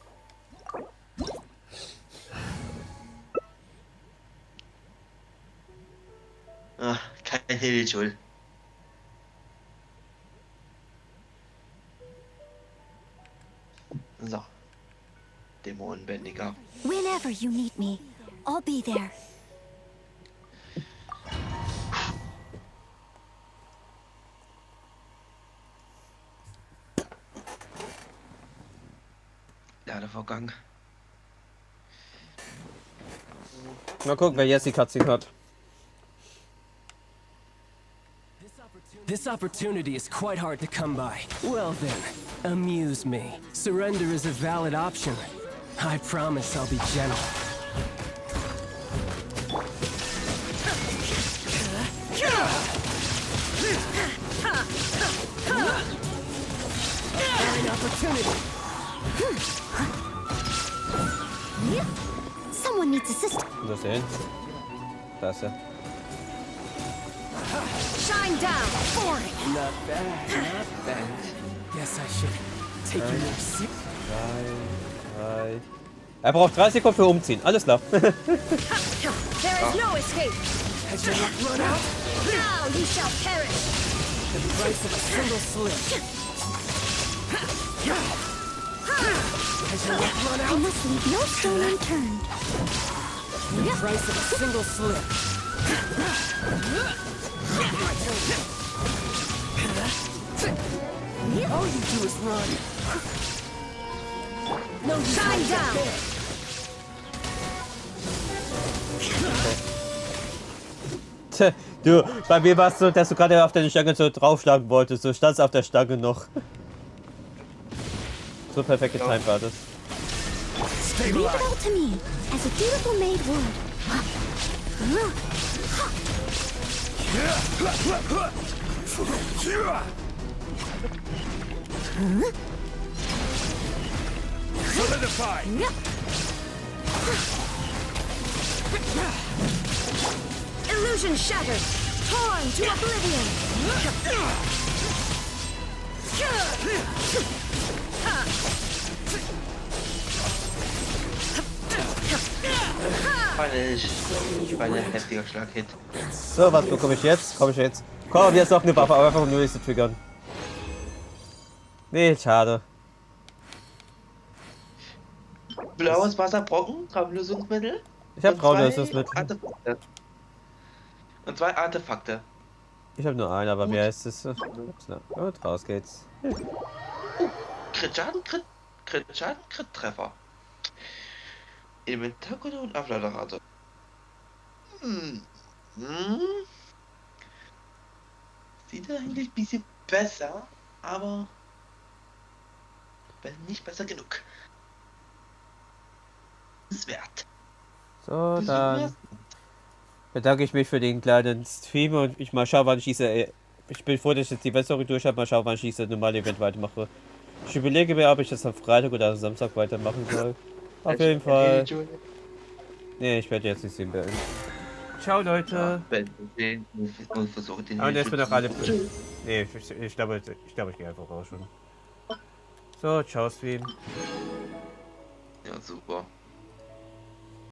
Ah, kein Hilfschuld. So. Dämonenbändiger. Whenever you need me, I'll be there. Ladevorgang. Mal gucken, wer jetzt die Cutscene hat. This opportunity is quite hard to come by. Well then, amuse me. Surrender is a valid option. I promise I'll be gentle. A fine opportunity. Someone needs assistance. Wo ist er hin? Da ist er. Shine down. Boring. Not bad, not bad. Guess I should take you more serious. 3. Er braucht 3 Sekunden für umziehen. Alles klar. There is no escape. Has your luck run out? Now you shall perish. The price of a single slip. Has your luck run out? I must leave no stone unturned. The price of a single slip. All you do is run. No, shine down. Du, bei mir war es so, dass du gerade auf deine Stange so draufschlagen wolltest. Du standst auf der Stange noch. So perfekt getimt war das. Leave it all to me, as a beautiful maid would. Solidify. Illusion shattered, torn to oblivion. Feiner heftiger Schlaghit. So, was bekomme ich jetzt? Komm ich jetzt? Komm, jetzt noch eine Waffe, aber einfach nur nicht zu triggern. Nee, schade. Blaues Wasserbrocken, Traumlösungsmittel. Ich habe Traumlösungsmittel. Und 2 Artefakte. Ich habe nur einen, aber mehr ist es. Und raus geht's. Crit-Schaden, Crit-Schaden, Crit-Treffer. Inventarkunde und Aufladerrate. Sieht eigentlich ein bisschen besser, aber nicht besser genug. Ist wert. So, dann bedanke ich mich für den kleinen Stream und ich mal schaue, wann ich diese. Ich bin froh, dass ich jetzt die Webstory durch habe. Mal schauen, wann ich diese normale Event weitermache. Ich überlege mir, ob ich das am Freitag oder am Samstag weitermachen soll. Auf jeden Fall. Nee, ich werde jetzt nicht sehen beenden. Ciao, Leute. Und jetzt bin noch alle. Nee, ich glaube, ich gehe einfach raus schon. So, ciao, Stream. Ja, super.